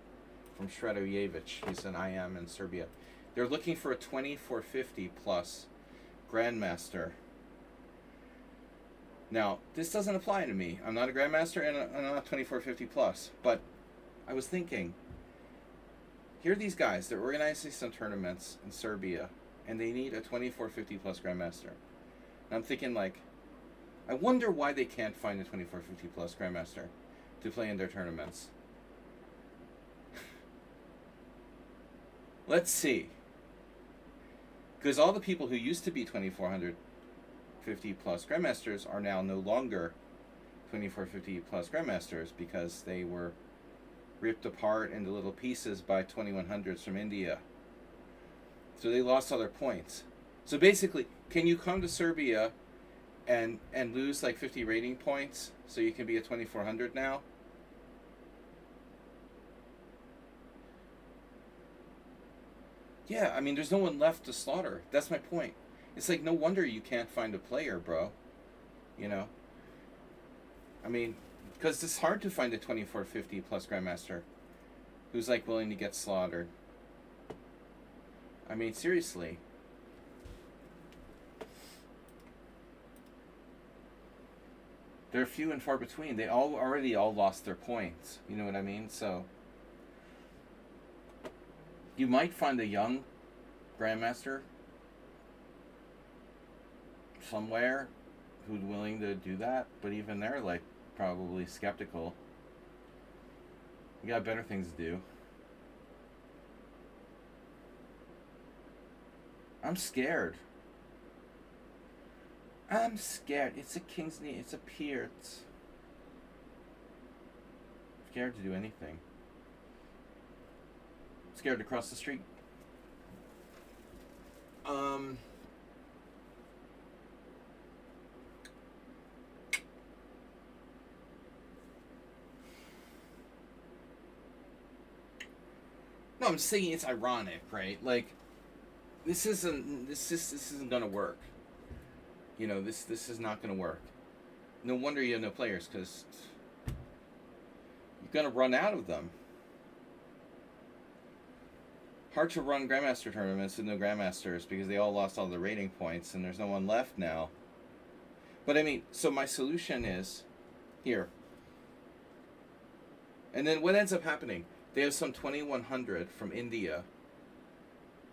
from Shredojevic. He's an IM in Serbia. They're looking for a 2450 plus Grandmaster. Now, this doesn't apply to me. I'm not a Grandmaster and I'm not 2450 plus. But I was thinking, here are these guys. They're organizing some tournaments in Serbia, and they need a 2450 plus Grandmaster. And I'm thinking, like, I wonder why they can't find a 2450 plus Grandmaster to play in their tournaments. Let's see. Because all the people who used to be 2450 plus Grandmasters are now no longer 2450 plus Grandmasters because they were ripped apart into little pieces by 2100s from India. So they lost all their points. So basically, can you come to Serbia and lose like 50 rating points so you can be a 2400 now? Yeah, I mean, there's no one left to slaughter. That's my point. It's like, no wonder you can't find a player, bro. You know? I mean, because it's hard to find a 2450 plus Grandmaster who's like willing to get slaughtered. I mean, seriously. They're few and far between. They already all lost their points. You know what I mean? So you might find a young Grandmaster somewhere who's willing to do that, but even they're like probably skeptical. You got better things to do. I'm scared. I'm scared. It's a king's knee. It's a peer. It's scared to do anything. Scared to cross the street. No, I'm just saying it's ironic, right? Like, this isn't gonna work. You know, this is not gonna work. No wonder you have no players, because you're gonna run out of them. Hard to run Grandmaster tournaments with no Grandmasters because they all lost all the rating points and there's no one left now. But I mean, so my solution is here. And then what ends up happening? They have some 2100 from India.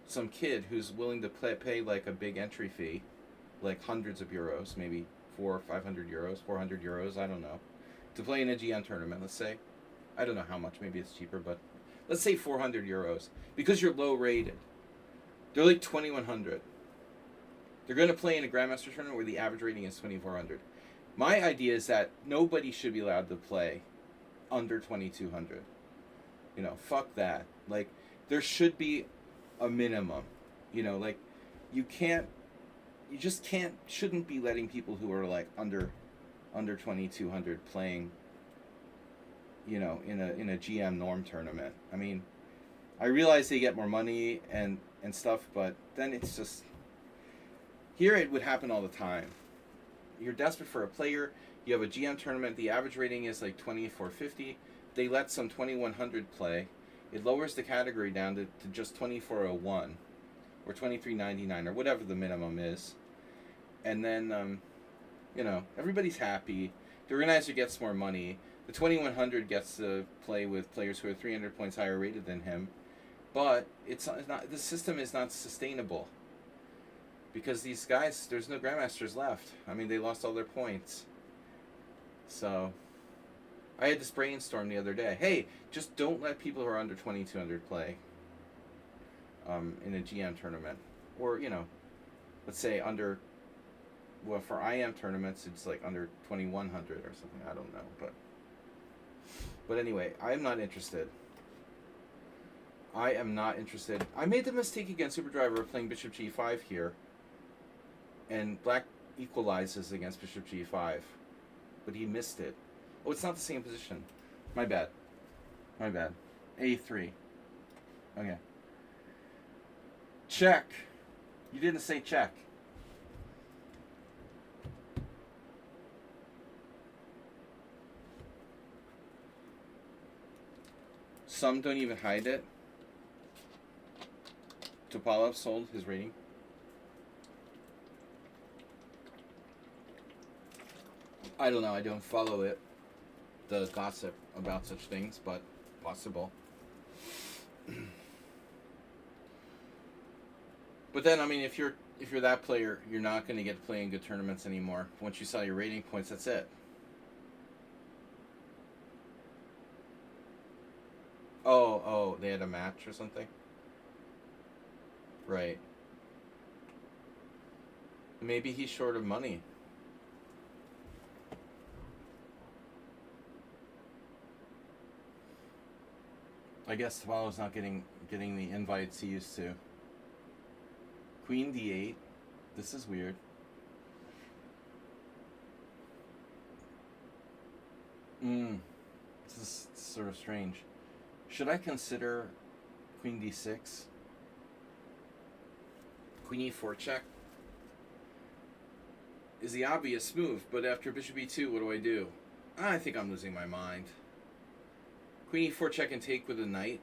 Some kid who's willing to pay like a big entry fee, like hundreds of euros, maybe 400 or 500 euros, 400 euros, I don't know, to play in a GM tournament, let's say. I don't know how much, maybe it's cheaper, but let's say 400 euros, because you're low rated. They're like 2100. They're going to play in a Grandmaster tournament where the average rating is 2400. My idea is that nobody should be allowed to play under 2200. You know, fuck that. Like, there should be a minimum. You know, like, you just shouldn't be letting people who are like under 2200 playing, you know, in a GM norm tournament. I mean, I realize they get more money and stuff, but then it's just, here it would happen all the time. You're desperate for a player, you have a GM tournament, the average rating is like 2450, they let some 2100 play, it lowers the category down to just 2401 or 2399 or whatever the minimum is, and then you know, everybody's happy, the organizer gets more money, the 2100 gets to play with players who are 300 points higher rated than him, but it's not, the system is not sustainable. Because these guys, there's no Grandmasters left. I mean, they lost all their points. So, I had this brainstorm the other day. Hey, just don't let people who are under 2200 play in a GM tournament. Or, you know, let's say under, well, for IM tournaments, it's like under 2100 or something. I don't know. But anyway, I am not interested. I am not interested. I made the mistake against Superdriver of playing Bishop G5 here. And black equalizes against Bishop G5. But he missed it. Oh, it's not the same position. My bad. My bad. A3. Okay. Check. You didn't say check. Some don't even hide it. Topalov sold his rating. I don't know, I don't follow it, the gossip about such things, but possible. But then, I mean, if you're that player, you're not going to get to play in good tournaments anymore. Once you sell your rating points, that's it. Oh, they had a match or something? Right. Maybe he's short of money. I guess Tavalo's not getting the invites he used to. Queen D8. This is weird. This is sort of strange. Should I consider Queen D6? Queen E4 check is the obvious move, but after Bishop E2, what do I do? I think I'm losing my mind. Queen E4 check and take with a knight.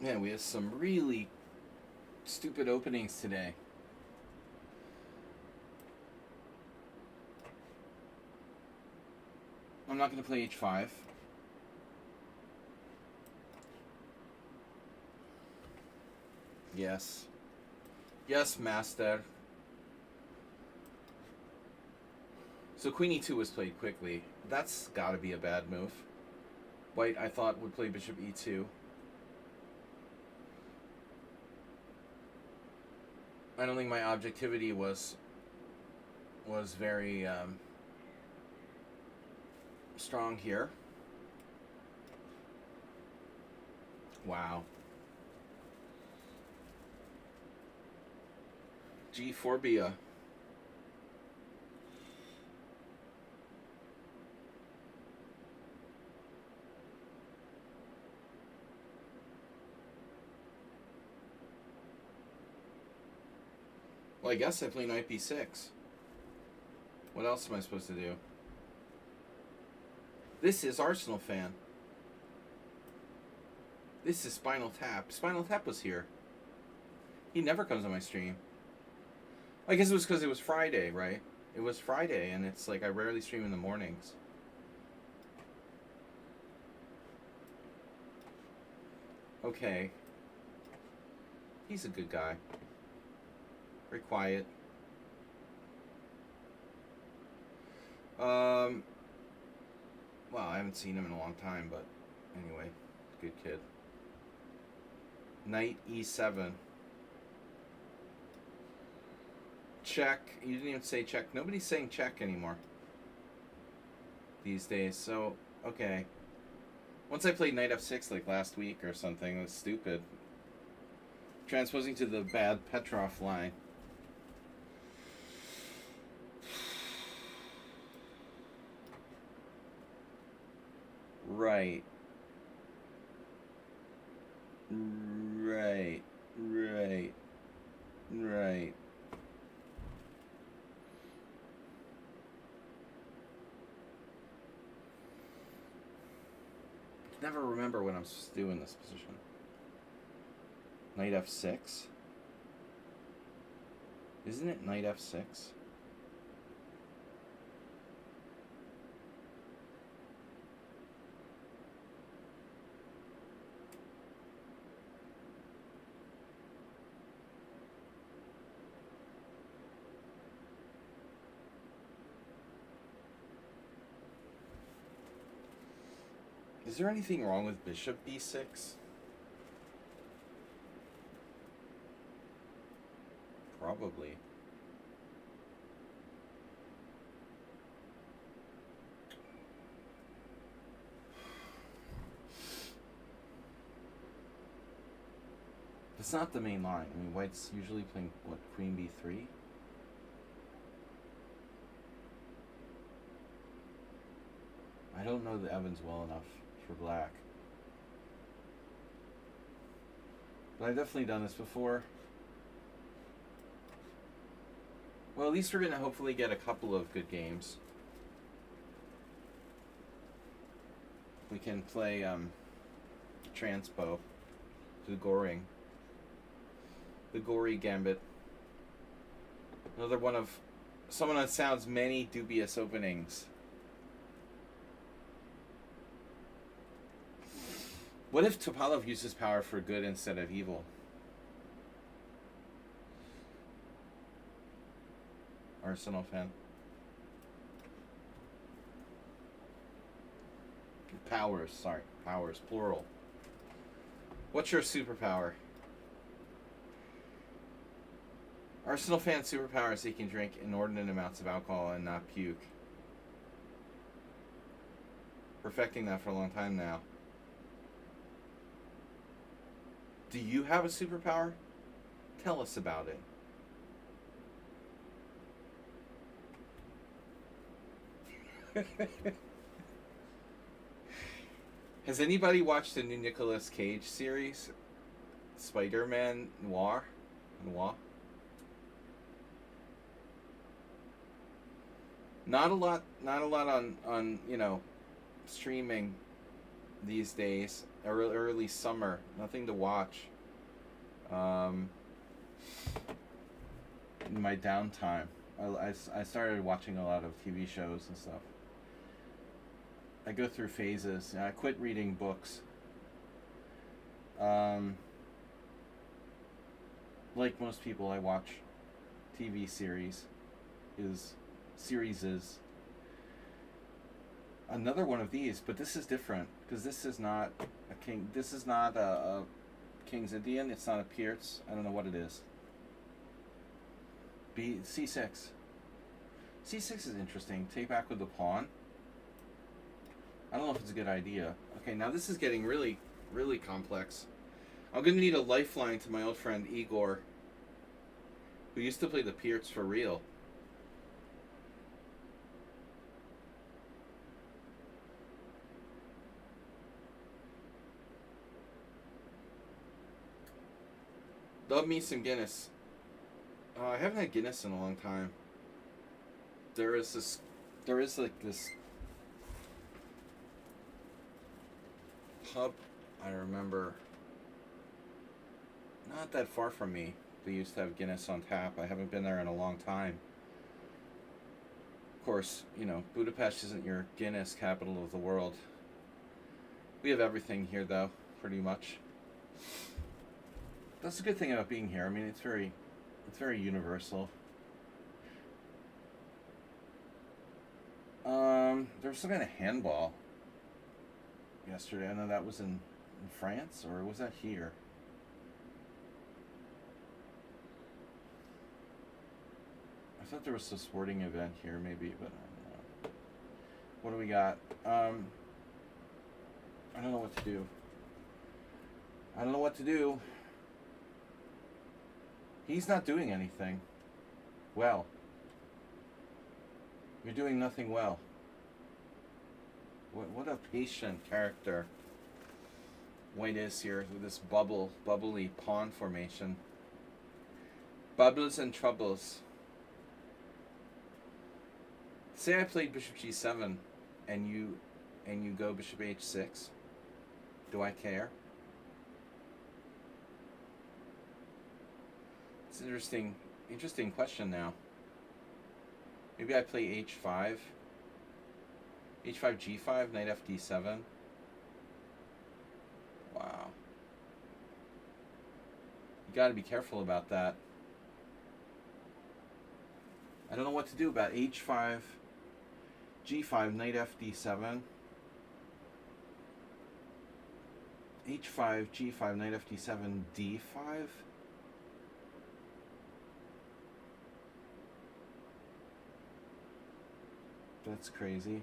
Man, we have some really stupid openings today. I'm not going to play H5. Yes. Yes, master. So Queen E2 was played quickly. That's got to be a bad move. White, I thought, would play Bishop E2. I don't think my objectivity was very strong here. Wow. G4 Bia. Well, I guess I play knight b6. What else am I supposed to do? This is Arsenal fan. This is Spinal Tap. Spinal Tap was here. He never comes on my stream. I guess it was because it was Friday, right? It was Friday, and it's like I rarely stream in the mornings. Okay. He's a good guy. Very quiet. Well, haven't seen him in a long time, but anyway, good kid. Knight e7. Check. You didn't even say check. Nobody's saying check anymore these days. So, okay. Once I played knight f6 like last week or something, it was stupid. Transposing to the bad Petrov line. Right. Right. Right. Right. Never remember when I'm doing this position. Knight f6. Isn't it knight f6? Is there anything wrong with bishop b6? Probably. It's not the main line. I mean, white's usually playing, what, queen b3? I don't know the Evans well enough for black. But I've definitely done this before. Well, at least we're going to hopefully get a couple of good games. We can play transpo to the Goring. The Gory Gambit. Another one of someone that sounds many dubious openings. What if Topalov uses power for good instead of evil? Arsenal fan. Powers, sorry. Powers, plural. What's your superpower? Arsenal fan superpower is he can drink inordinate amounts of alcohol and not puke. Perfecting that for a long time now. Do you have a superpower? Tell us about it. Has anybody watched the new Nicolas Cage series? Spider-Man Noir? Not a lot on streaming these days. Early summer, nothing to watch. In my downtime, I started watching a lot of TV shows and stuff. I go through phases. I quit reading books. Like most people, I watch TV series. Another one of these, but this is different because this is not a king. This is not a King's Indian. It's not a Pierce. I don't know what it is. C6. C6 is interesting. Take back with the pawn. I don't know if it's a good idea. Okay, now this is getting really, really complex. I'm gonna need a lifeline to my old friend Igor, who used to play the Pierce for real. Love me some Guinness. I haven't had Guinness in a long time. There is this pub I remember not that far from me. They used to have Guinness on tap. I haven't been there in a long time. Of course, Budapest isn't your Guinness capital of the world. We have everything here though, pretty much. That's a good thing about being here. I mean, it's very universal. There was some kind of handball. yesterday. I know that was in France, or was that here? I thought there was a sporting event here, maybe, but I don't know. What do we got? I don't know what to do. I don't know what to do. He's not doing anything well. You're doing nothing well. What a patient character White is here with this bubbly pawn formation. Bubbles and troubles. Say I played bishop g7 and you go bishop h6. Do I care? It's an interesting question now. Maybe I play h5. h5, g5, knight fd7. Wow. You gotta be careful about that. I don't know what to do about h5, g5, knight fd7. h5, g5, knight fd7, d5. That's crazy.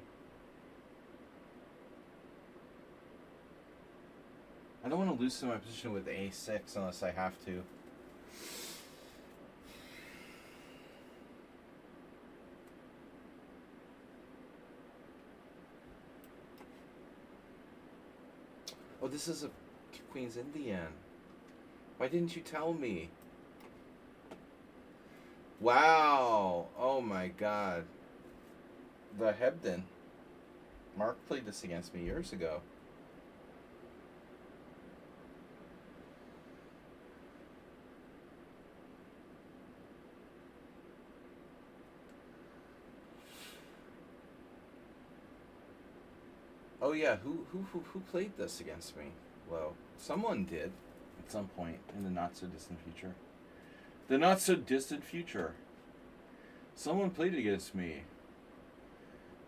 I don't want to lose my position with a6 unless I have to. Oh, this is a Queen's Indian. Why didn't you tell me? Wow. Oh my god. The Hebden. Mark played this against me years ago. Oh yeah, who played this against me? Well, someone did at some point in the not so distant future. The not so distant future. Someone played against me.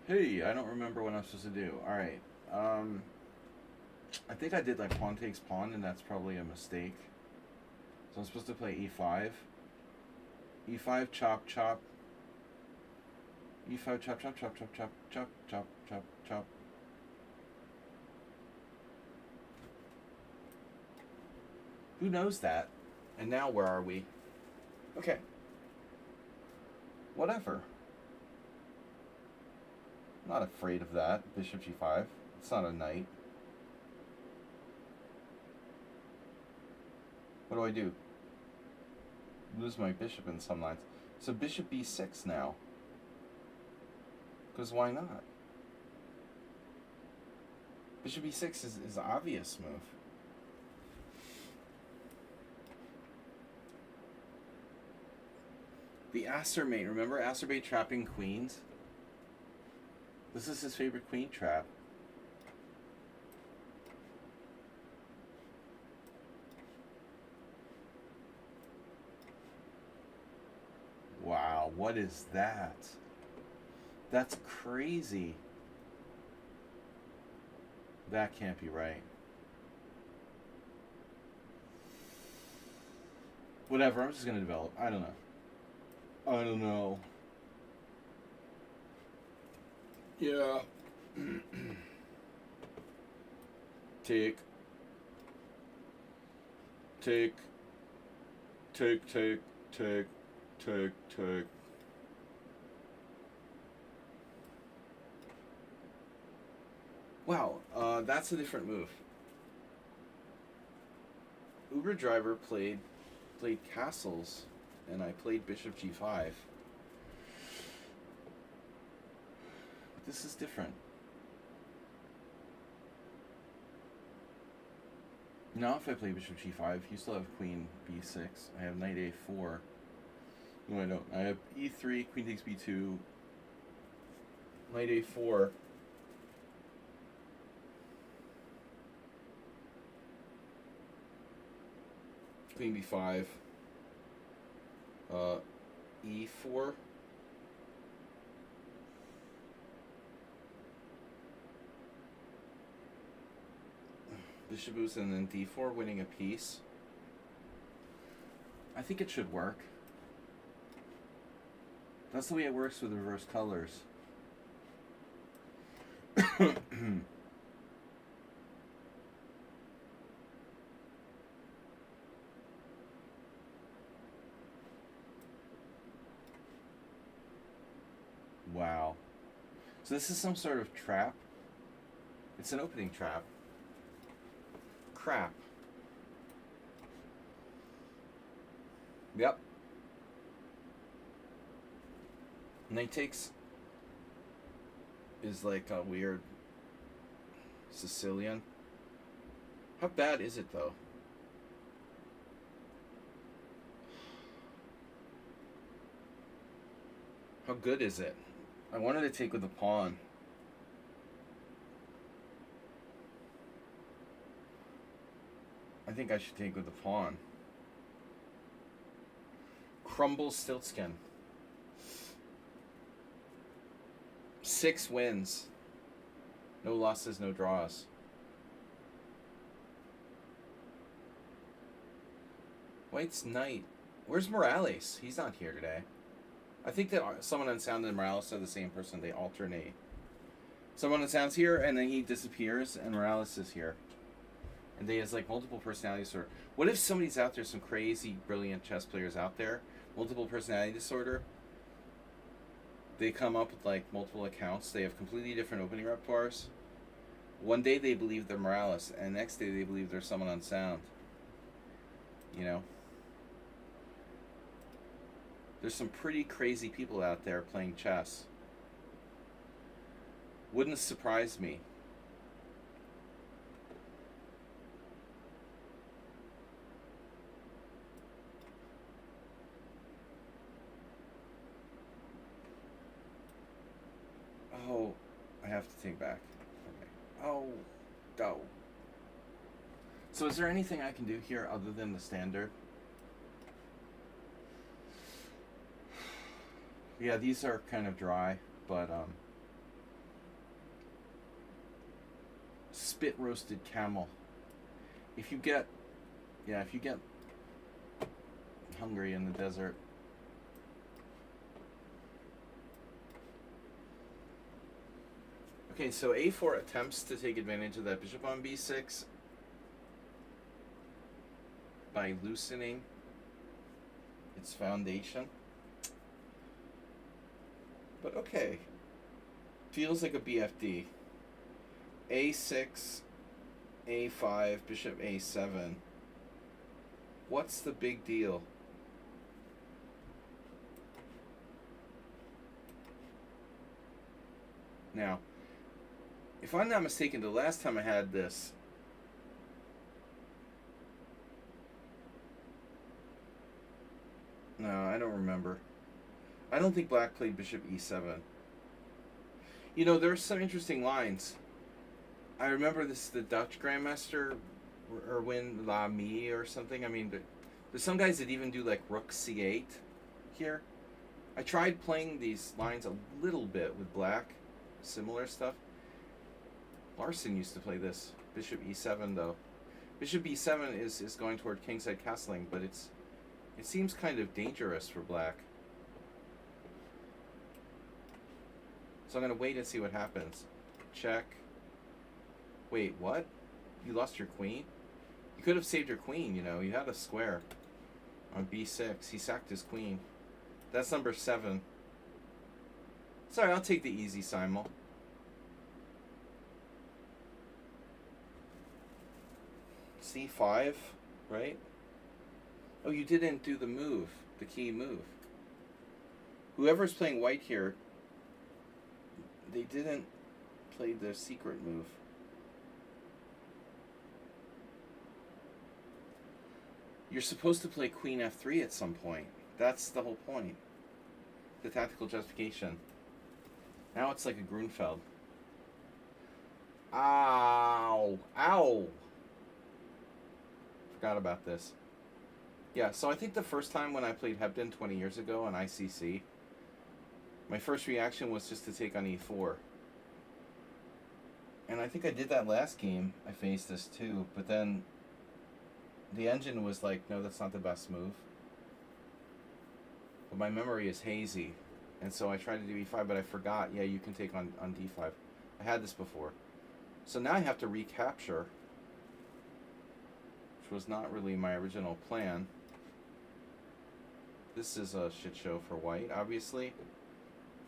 Hey, I don't remember what I'm supposed to do. Alright. I think I did like pawn takes pawn, and that's probably a mistake. So I'm supposed to play e5. e5, chop, chop. e5, chop, chop, chop, chop, chop, chop, chop, chop, chop. Who knows that? And now where are we? Okay. Whatever. I'm not afraid of that. Bishop g5. It's not a knight. What do I do? Lose my bishop in some lines. So bishop b6 now. Because why not? Bishop e6 is an obvious move. The Acermate, remember Acermate trapping queens? This is his favorite queen trap. Wow, what is that? That's crazy. That can't be right. Whatever, I'm just going to develop. I don't know. I don't know. Yeah. Take. Take. Take, take, take, take, take. Wow, that's a different move. Uber driver played castles, and I played bishop g5. This is different. Now if I play bishop g5, you still have queen b6. I have knight a4. No, I don't. I have e3, queen takes b2, knight a4. Queen b5. E4. bishop moves, and then d4, winning a piece. I think it should work. That's the way it works with reverse colors. Wow. So this is some sort of trap. It's an opening trap. Crap. Yep. Knight takes is like a weird Sicilian. How bad is it though? How good is it? I wanted to take with the pawn. I think I should take with the pawn. Crumble Stiltskin. 6 wins. No losses, no draws. White's knight. Where's Morales? He's not here today. I think that someone on Sound and Morales are the same person. They alternate. Someone on Sound's here, and then he disappears, and Morales is here. And they has like multiple personality disorder. What if somebody's out there, some crazy, brilliant chess players out there, multiple personality disorder? They come up with like multiple accounts. They have completely different opening repertoires. One day they believe they're Morales, and next day they believe they're someone on Sound. You know? There's some pretty crazy people out there playing chess. Wouldn't surprise me. Oh, I have to take back. Okay. Oh, go. So is there anything I can do here other than the standard? Yeah, these are kind of dry, but spit roasted camel. If you get hungry in the desert. Okay, so a4 attempts to take advantage of that bishop on b6 by loosening its foundation. But okay, feels like a BFD. a6, a5, bishop a7. What's the big deal? Now, if I'm not mistaken, the last time I had this, no, I don't remember. I don't think black played bishop e7. You know, there's some interesting lines. I remember this, the Dutch Grandmaster, Erwin Lamy or something. I mean, there's some guys that even do like rook c8 here. I tried playing these lines a little bit with black, similar stuff. Larson used to play this. Bishop e7 though. Bishop e7 is going toward kingside castling, but it seems kind of dangerous for black. So I'm going to wait and see what happens. Check. Wait, what? You lost your queen? You could have saved your queen, you know. You had a square on b6. He sacked his queen. That's number 7. Sorry, I'll take the easy simul. c5, right? Oh, you didn't do the move, the key move. Whoever's playing white here, they didn't play their secret move. You're supposed to play queen f3 at some point. That's the whole point. The tactical justification. Now it's like a Grunfeld. Ow! Ow! Forgot about this. Yeah, so I think the first time when I played Hebden 20 years ago on ICC, my first reaction was just to take on e4. And And I think I did that last game. I faced this too, but then the engine was like, no, that's not the best move. But my memory is hazy, and so I tried to do e5, but I forgot. Yeah, you can take on d5. I had this before. So now I have to recapture, which was not really my original plan. This is a shit show for white, obviously.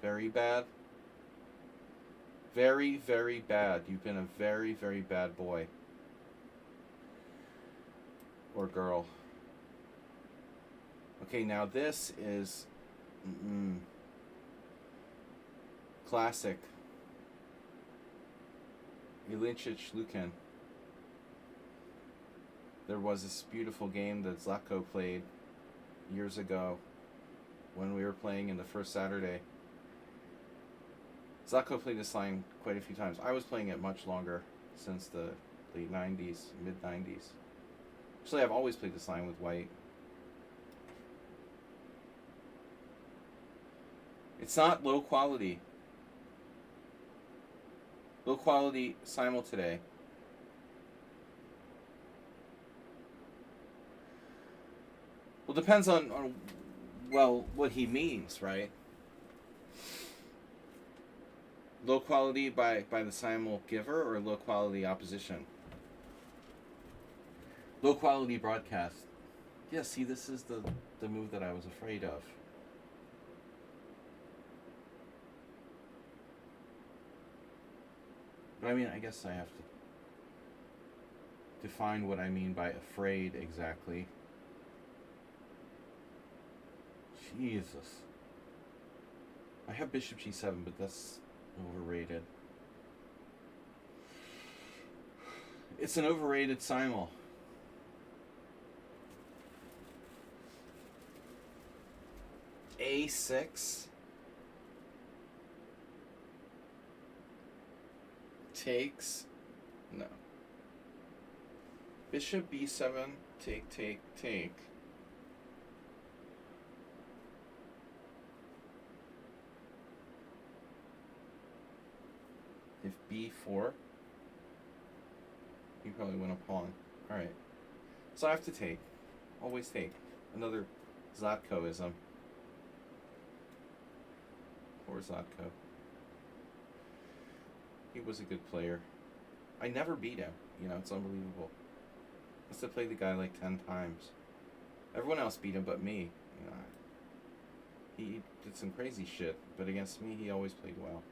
Very bad. Very, very bad. You've been a very, very bad boy. Or girl. Okay, now this is classic. Ilinchich Lukin. There was this beautiful game that Zlatko played years ago when we were playing in the first Saturday. Zlatko played this line quite a few times. I was playing it much longer, since the late 90s, mid 90s. Actually, I've always played this line with white. It's not low quality. Low quality Simul today. Well, depends on well, what he means, right? Low quality by the Simul giver, or low quality opposition? Low quality broadcast. Yeah, see, this is the move that I was afraid of. But I mean, I guess I have to define what I mean by afraid exactly. Jesus. I have bishop g7, but that's overrated. It's an overrated Simul. A6. Takes. No. Bishop b7. Take, take, take. If b4, you probably win a pawn. Alright. So I have to take. Always take. Another Zlatkoism. Poor Zlatko. He was a good player. I never beat him. You know, it's unbelievable. I must have played the guy like 10 times. Everyone else beat him but me. You know, he did some crazy shit, but against me, he always played well.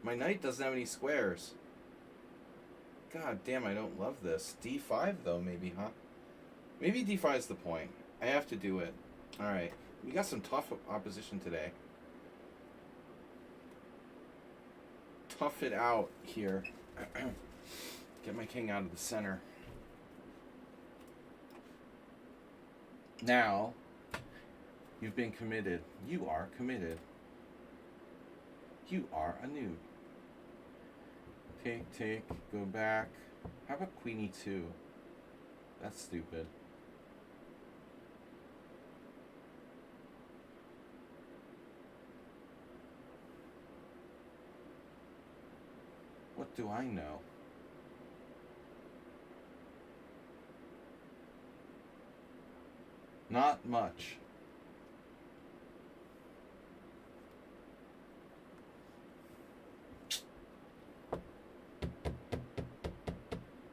My knight doesn't have any squares. God damn, I don't love this. d5 though, maybe, huh? Maybe d5 is the point. I have to do it. Alright. We got some tough opposition today. Tough it out here. Get my king out of the center. Now, you've been committed. You are committed. You are a noob. Take, take, go back. How about queen e2? That's stupid. What do I know? Not much.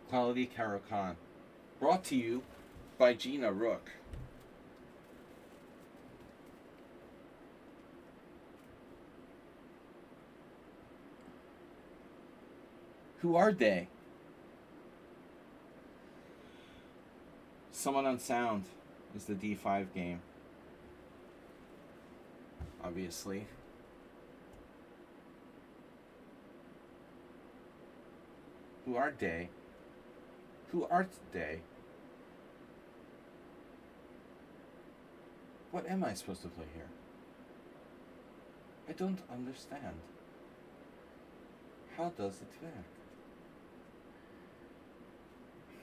Quality Caro-Kann. Brought to you by Gina Rook. Who are they? Someone Unsound is the d5 game. Obviously. Who are they? Who art they? What am I supposed to play here? I don't understand. How does it work?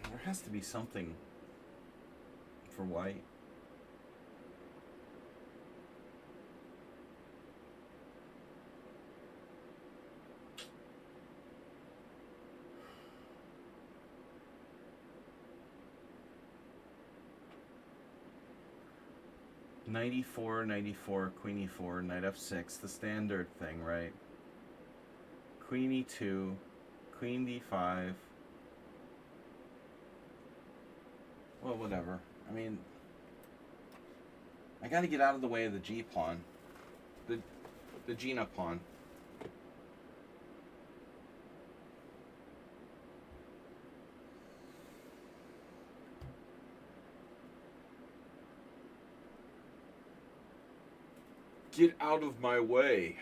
There has to be something for white. Knight e4, knight e4, queen e4, knight f6, the standard thing, right? Queen e2, queen d5. Well, whatever. I mean, I gotta get out of the way of the g pawn. The Gina pawn. Get out of my way.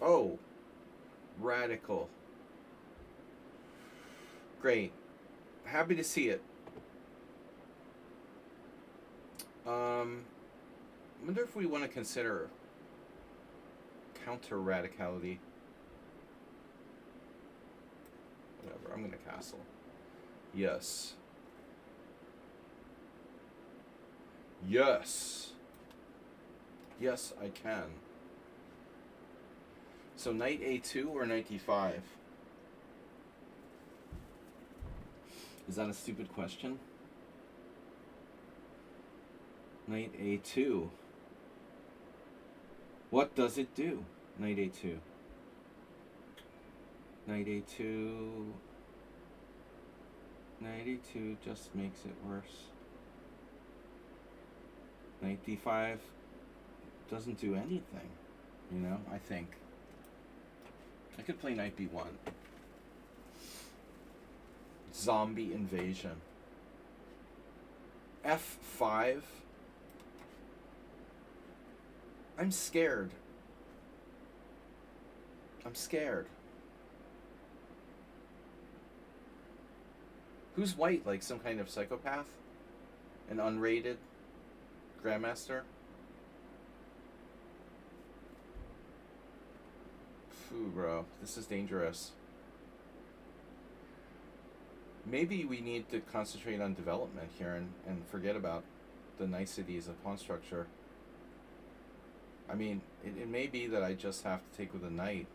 Oh, radical. Great. Happy to see it. I wonder if we want to consider counter radicality. Whatever, I'm going to castle. Yes. Yes. Yes, I can. So knight a2 or knight d5? Is that a stupid question? Knight a2. What does it do? Knight a2. Knight a2. Knight a2 just makes it worse. Knight d5 doesn't do anything, you know, I think. I could play knight b1. Zombie invasion. f5. I'm scared. I'm scared. Who's white? Like some kind of psychopath? An unrated grandmaster? Phew, bro. This is dangerous. Maybe we need to concentrate on development here and forget about the niceties of pawn structure. I mean, it may be that I just have to take with a knight.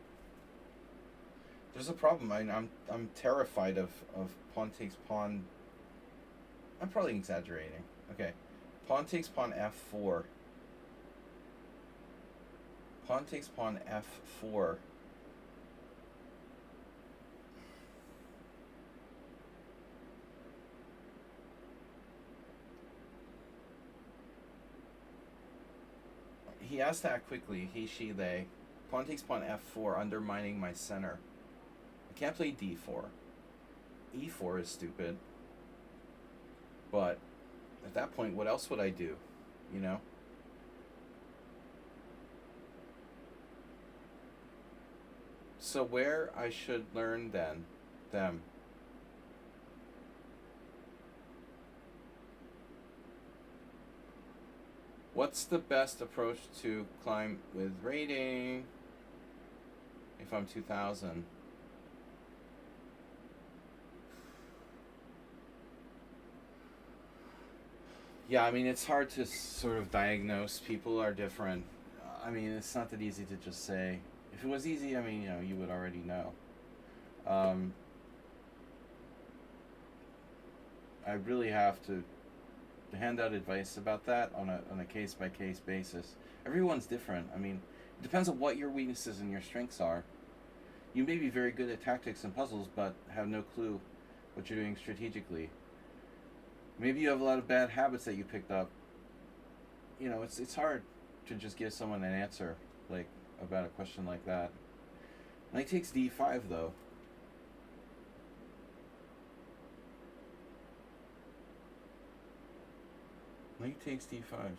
There's a problem. I'm terrified of pawn takes pawn. I'm probably exaggerating. Okay. Pawn takes pawn f4. Pawn takes pawn f4. He has to act quickly. He, she, they. Pawn takes pawn f4, undermining my center. I can't play d4. e4 is stupid. But at that point, what else would I do? You know? So where I should learn then, them. What's the best approach to climb with rating if I'm 2000? Yeah, I mean, it's hard to sort of diagnose. People are different. I mean, it's not that easy to just say. If it was easy, I mean, you know, you would already know. I really have to hand out advice about that on a case-by-case basis. Everyone's different. I mean, it depends on what your weaknesses and your strengths are. You may be very good at tactics and puzzles, but have no clue what you're doing strategically. Maybe you have a lot of bad habits that you picked up. You know, it's hard to just give someone an answer, like, about a question like that. Knight takes d5, though. Knight takes d5.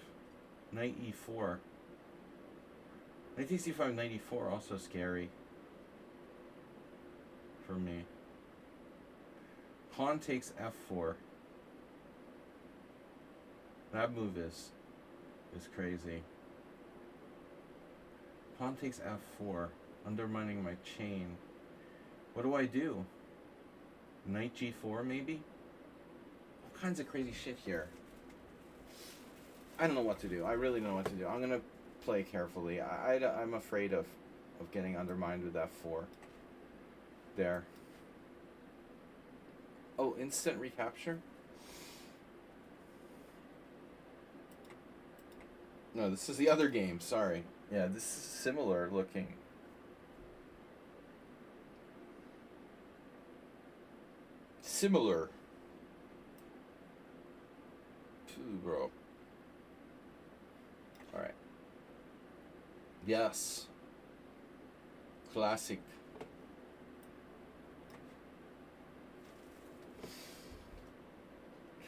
Knight e4. Knight takes d5, knight e4, also scary for me. Pawn takes f4. That move is crazy. Pawn takes f4, undermining my chain. What do I do? Knight g4, maybe? All kinds of crazy shit here. I don't know what to do. I really don't know what to do. I'm going to play carefully. I'm afraid of getting undermined with f4. There. Oh, instant recapture? No, this is the other game. Sorry. Yeah, this is similar looking. Similar. Phew, bro. Alright. Yes. Classic.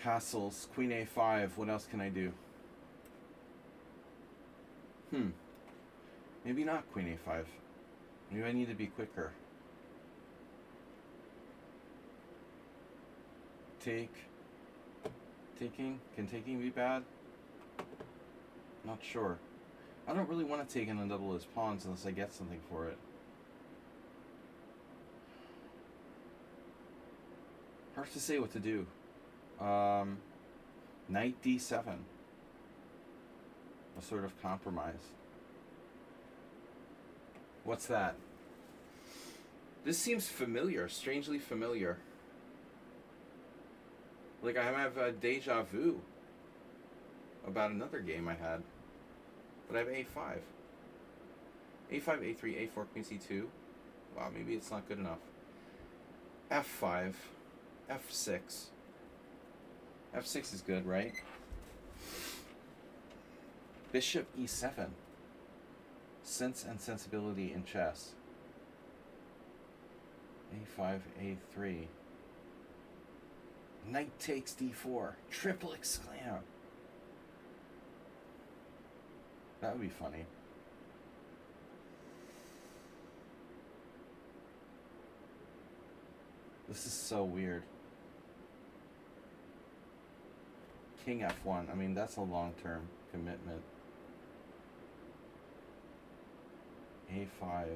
Castles. Queen A5. What else can I do? Maybe not Queen A5. Maybe I need to be quicker. Take. Taking? Can taking be bad? Not sure. I don't really want to take in and double his pawns unless I get something for it. Hard to say what to do. Knight D7. A sort of compromise. What's that? This seems familiar, strangely familiar. Like I have a deja vu about another game I had. But I have A5. A5, A3, A4, Queen C2. Wow, maybe it's not good enough. F5. F6. F6 is good, right? Bishop E7. Sense and sensibility in chess. A5, A3. Knight takes D4. Triple exclam. That would be funny. This is so weird. King F1. I mean, that's a long-term commitment. A5,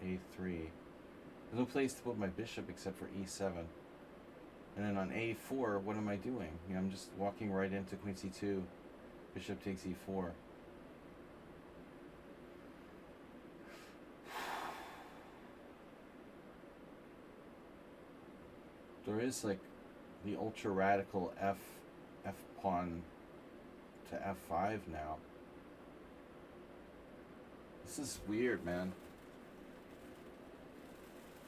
A3. There's no place to put my bishop except for E7. And then on A4, what am I doing? You know, I'm just walking right into Queen C2. Bishop takes E4. There is like the ultra radical F pawn to F5 now. This is weird, man.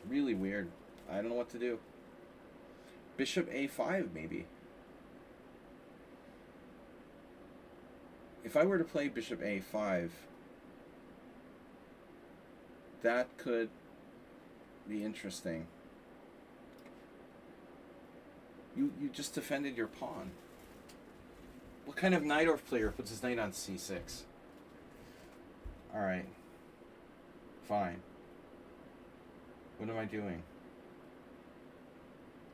Really weird. I don't know what to do. Bishop A5 maybe. If I were to play Bishop A5, that could be interesting. You just defended your pawn. What kind of Najdorf player puts his knight on C6? Alright. Fine. What am I doing?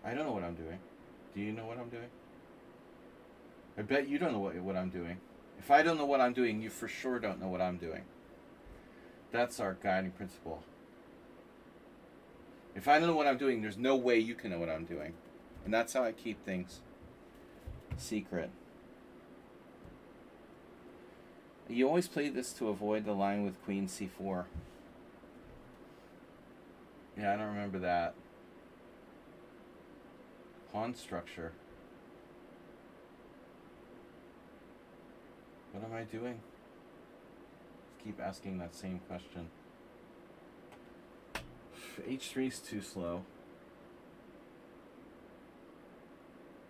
I don't know what I'm doing. Do you know what I'm doing? I bet you don't know what I'm doing. If I don't know what I'm doing, you for sure don't know what I'm doing. That's our guiding principle. If I don't know what I'm doing, there's no way you can know what I'm doing. And that's how I keep things secret. You always play this to avoid the line with Queen C4. Yeah, I don't remember that. Pawn structure. What am I doing? Let's keep asking that same question. H3 is too slow.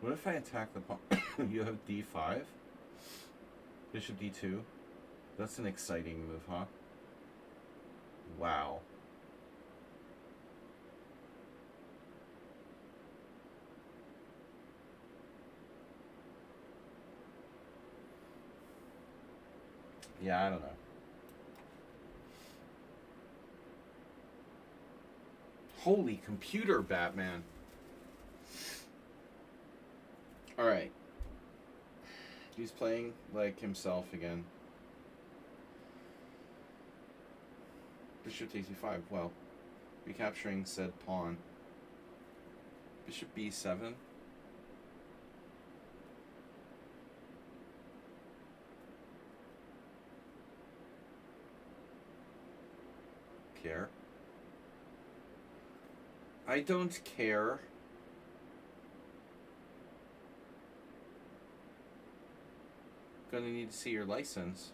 What if I attack the pawn? You have D5? Bishop D2? That's an exciting move, huh? Wow. Yeah, I don't know. Holy computer, Batman. Alright. He's playing like himself again. Bishop takes E5. Well, recapturing said pawn. Bishop B7. Care. I don't care. Gonna need to see your license.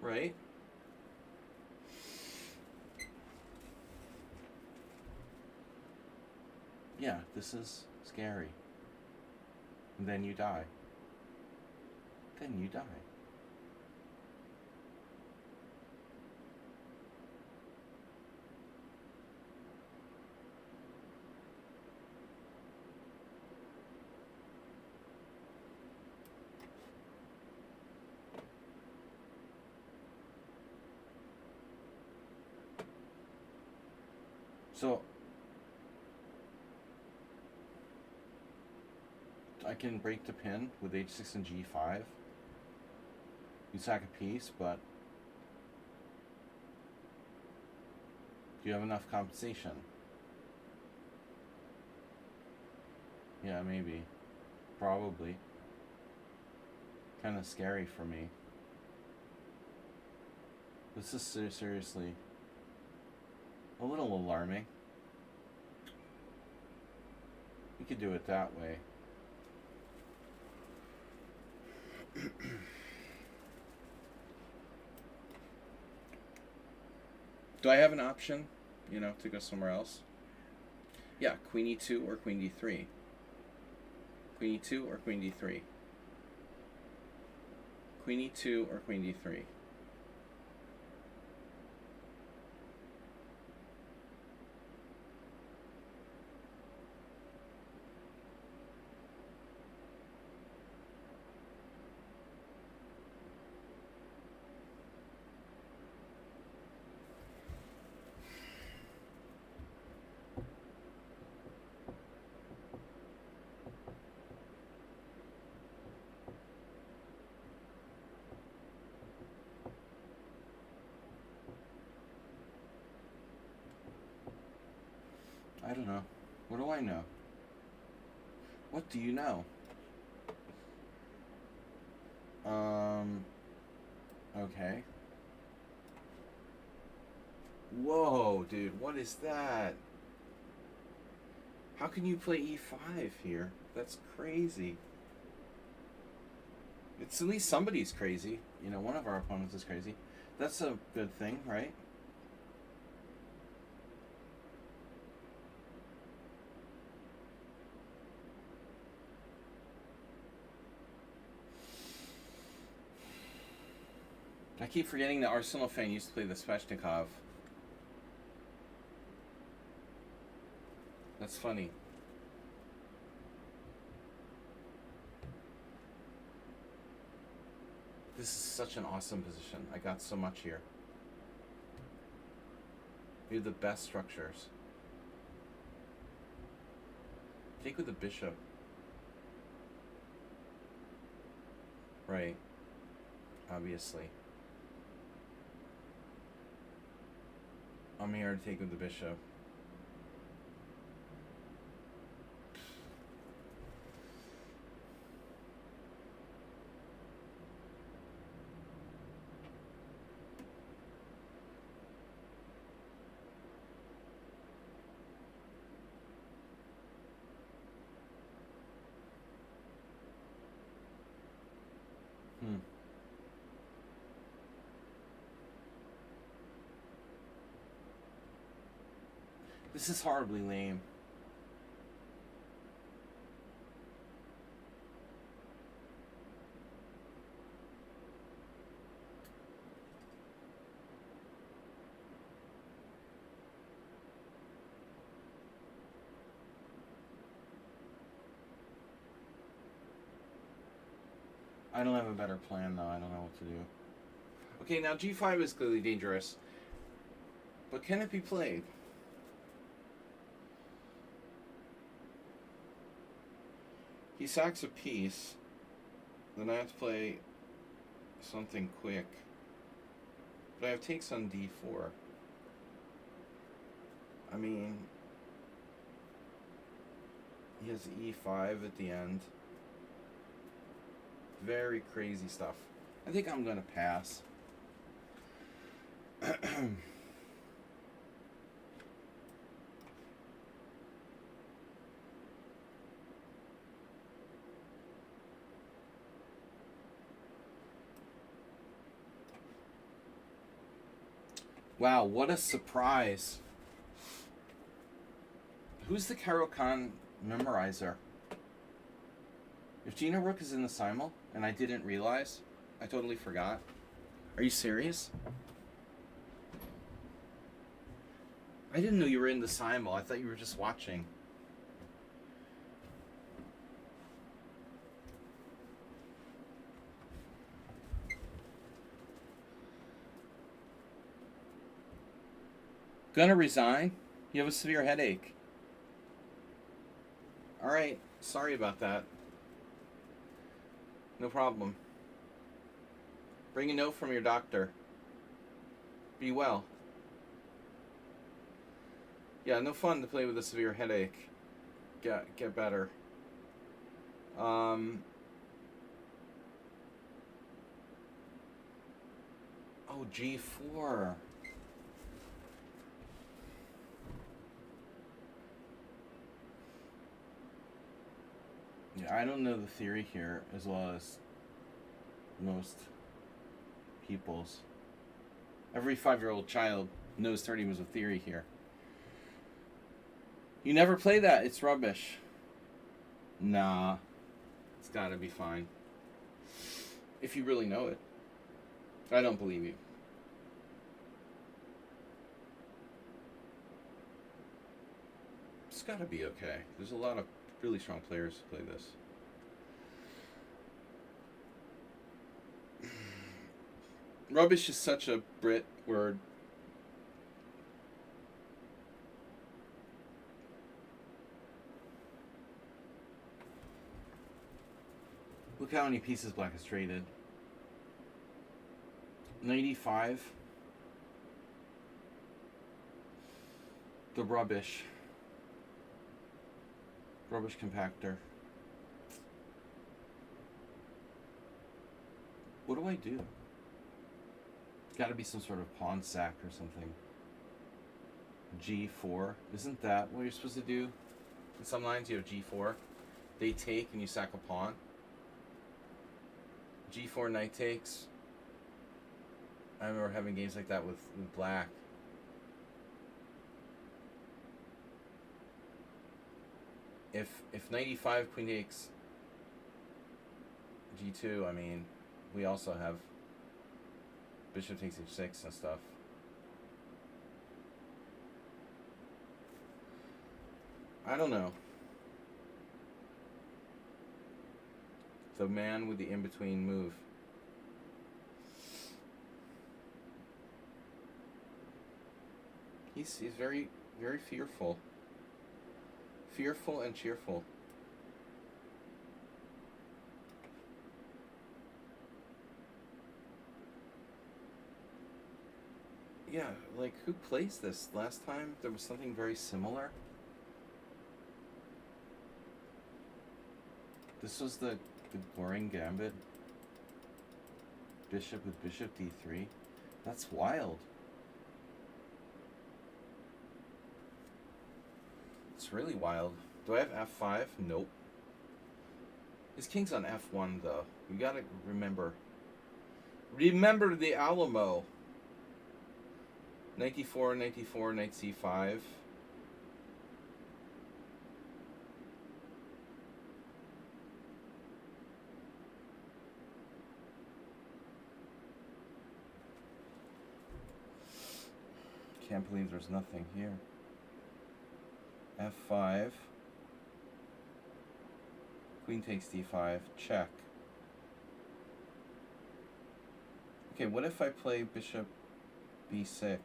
right? Yeah, this is scary. And then you die. Then you die. So I can break the pin with h6 and g5. You sack a piece, but do you have enough compensation? Yeah, maybe. Probably. Kind of scary for me. This is seriously a little alarming. You could do it that way. Do I have an option, to go somewhere else? Yeah, queen e2 or queen d3. Queen e2 or queen d3. Queen e2 or queen d3. I don't know. What do I know? What do you know? Okay. Whoa, dude, what is that? How can you play e5 here? That's crazy. It's at least somebody's crazy. One of our opponents is crazy. That's a good thing, right? I keep forgetting that Arsenal fan used to play the Sveshnikov. That's funny. This is such an awesome position. I got so much here. We have the best structures. Take with the bishop. Right. Obviously. I'm here to take with the bishop. This is horribly lame. I don't have a better plan though. I don't know what to do. Okay, now g5 is clearly dangerous. But can it be played? He sacks a piece. Then I have to play something quick. But I have takes on d4. I mean, he has e5 at the end. Very crazy stuff. I think I'm going to pass. Wow, what a surprise. Who's the Caro-Kann memorizer? If Gina Rook is in the Simul, and I didn't realize, I totally forgot. Are you serious? I didn't know you were in the Simul. I thought you were just watching. Gonna resign? You have a severe headache. Alright, sorry about that. No problem. Bring a note from your doctor. Be well. Yeah, no fun to play with a severe headache. Get better. Oh, G4. Yeah, I don't know the theory here as well as most people's. Every 5-year-old child knows 30 moves of theory here. You never play that. It's rubbish. Nah. It's gotta be fine. If you really know it. I don't believe you. It's gotta be okay. There's a lot of really strong players who play this. Rubbish is such a Brit word. Look how many pieces black has traded. 95. The rubbish. Rubbish compactor. What do I do? It's got to be some sort of pawn sack or something. G4. Isn't that what you're supposed to do? In some lines you have G4. They take and you sack a pawn. G4 knight takes. I remember having games like that with black. If knight e5, queen takes G2, I mean, we also have bishop takes H6 and stuff. I don't know. The man with the in-between move. He's very, very fearful. Fearful and cheerful. Yeah, like, who plays this? Last time there was something very similar. This was the boring gambit. Bishop with bishop d3. That's wild. It's really wild. Do I have f5? Nope. His king's on f1 though. You gotta remember. Remember the Alamo. Knight d4, knight d4, knight c5. Can't believe there's nothing here. f5. Queen takes d5. Check. Okay, what if I play bishop b6?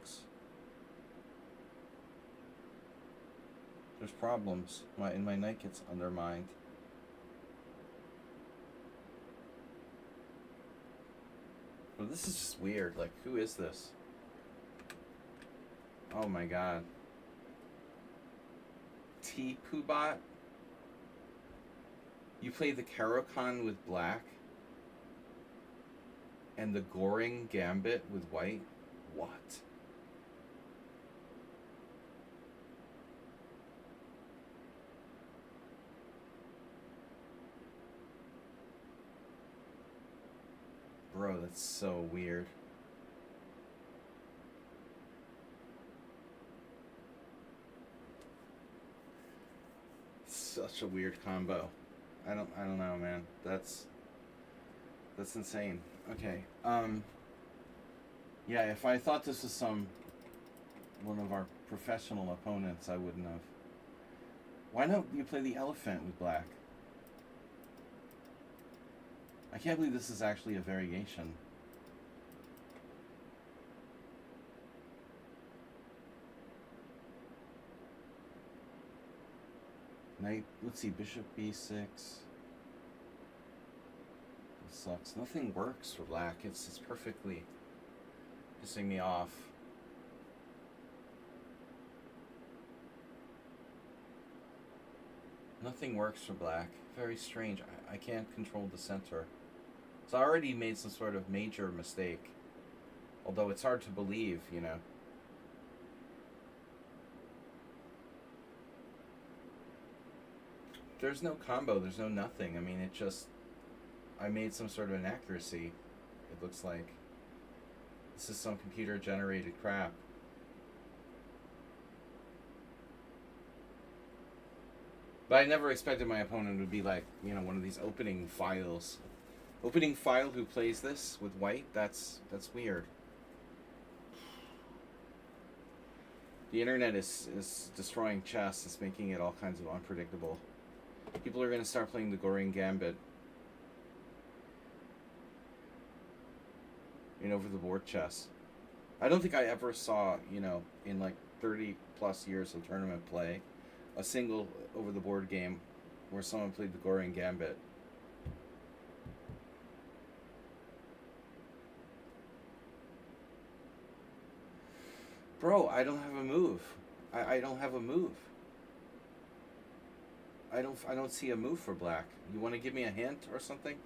There's problems. My knight gets undermined. Well, this is just weird. Like, who is this? Oh my god. T. Pubat? You play the Caro-Kann with black? And the Goring Gambit with white? What? Bro, that's so weird. such a weird combo. I don't know, man. That's insane. Okay. Yeah, if I thought this was one of our professional opponents, I wouldn't have. Why don't you play the elephant with black? I can't believe this is actually a variation. Knight, let's see, bishop b6. This sucks. Nothing works for black. It's perfectly pissing me off. Nothing works for black. Very strange. I can't control the center. So I already made some sort of major mistake. Although it's hard to believe, you know. There's no combo. There's no nothing. I mean, it just... I made some sort of inaccuracy. It looks like. This is some computer-generated crap. But I never expected my opponent would be like, you know, one of these opening files. Opening file who plays this with white? That's weird. The internet is destroying chess. It's making it all kinds of unpredictable. People are going to start playing the Goring Gambit in over-the-board chess. I don't think I ever saw, you know, in like 30 plus years of tournament play, a single over-the-board game where someone played the Goring Gambit. Bro, I don't have a move. I don't have a move. I don't see a move for black. You want to give me a hint or something?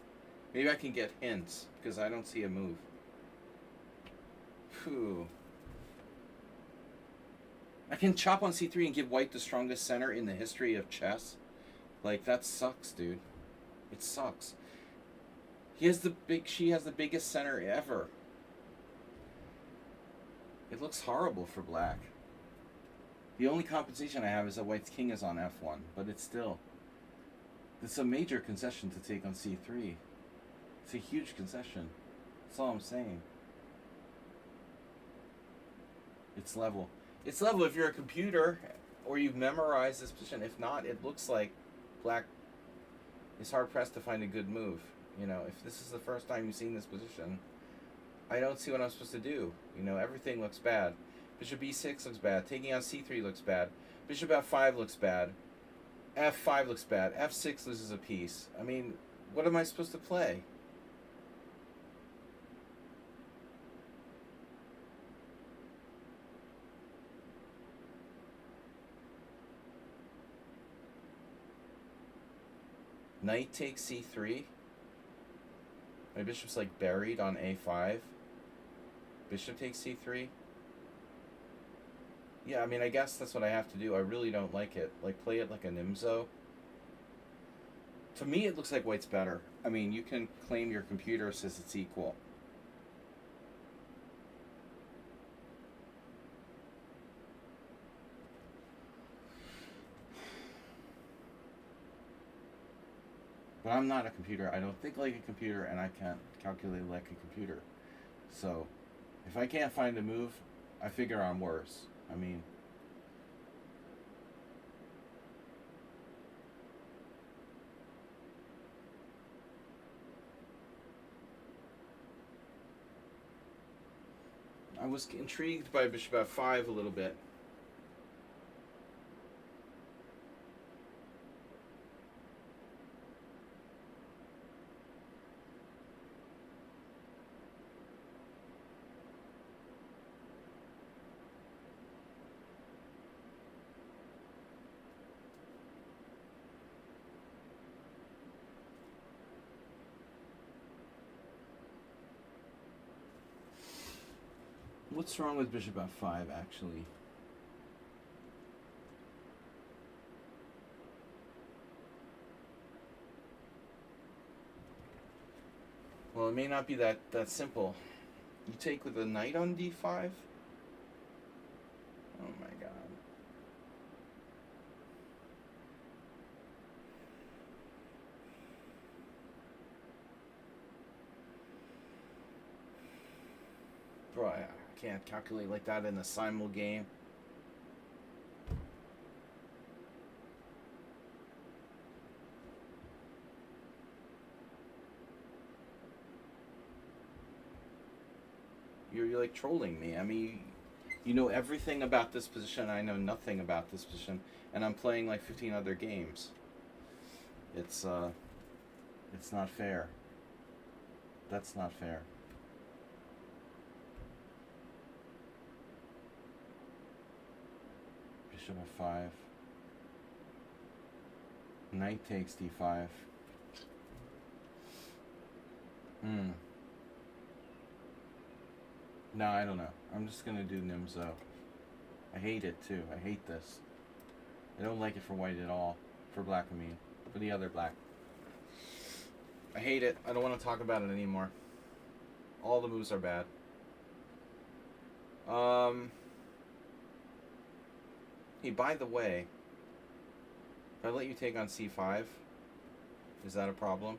Maybe I can get hints, because I don't see a move. Phew. I can chop on c3 and give white the strongest center in the history of chess. Like, that sucks, dude. It sucks. She has the biggest center ever. It looks horrible for black. The only compensation I have is that white's king is on f1, but it's a major concession to take on c3. It's a huge concession. That's all I'm saying. It's level. It's level if you're a computer or you've memorized this position. If not, it looks like black is hard-pressed to find a good move. You know, if this is the first time you've seen this position, I don't see what I'm supposed to do. You know, everything looks bad. Bishop e6 looks bad. Taking out c3 looks bad. Bishop f5 looks bad. f5 looks bad. f6 loses a piece. I mean, what am I supposed to play? Knight takes c3. My bishop's like buried on a5. Bishop takes c3. Yeah, I mean, I guess that's what I have to do. I really don't like it. Like, play it like a Nimzo. To me, it looks like white's better. I mean, you can claim your computer says it's equal. But I'm not a computer. I don't think like a computer, and I can't calculate like a computer. So, if I can't find a move, I figure I'm worse. I mean... I was intrigued by bishop f5 a little bit. What's wrong with bishop f5, actually? Well, it may not be that simple. You take with a knight on d5? Oh my god. Bro, I can't calculate like that in a simul game. You're like trolling me. I mean, you know everything about this position. I know nothing about this position, and I'm playing like 15 other games. It's not fair. That's not fair. Bishop f5. Knight takes d5. No, I don't know. I'm just gonna do Nimzo. I hate it too. I hate this. I don't like it for white at all. For black, I mean. For the other black. I hate it. I don't want to talk about it anymore. All the moves are bad. Hey, by the way, if I let you take on c5, is that a problem?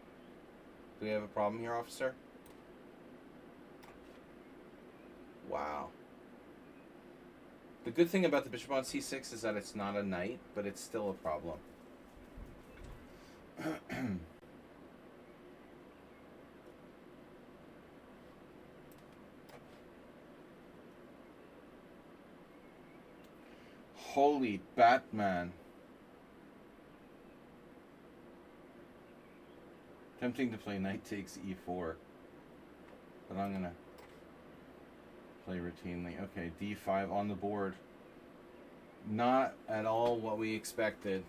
Do we have a problem here, officer? Wow. The good thing about the bishop on c6 is that it's not a knight, but it's still a problem. Holy Batman. Tempting to play knight takes e4. But I'm going to play routinely. Okay, d5 on the board. Not at all what we expected.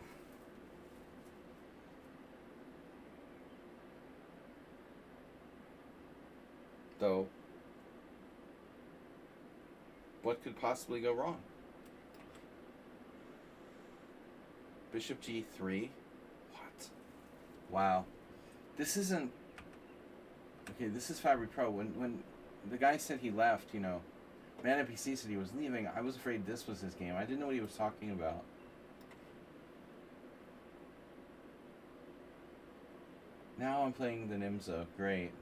Though, what could possibly go wrong? Bishop g3? What? Wow. This isn't... Okay, this is Fabry Pro. When the guy said he left, you know, Man NPC said he was leaving, I was afraid this was his game. I didn't know what he was talking about. Now I'm playing the Nimzo. Great.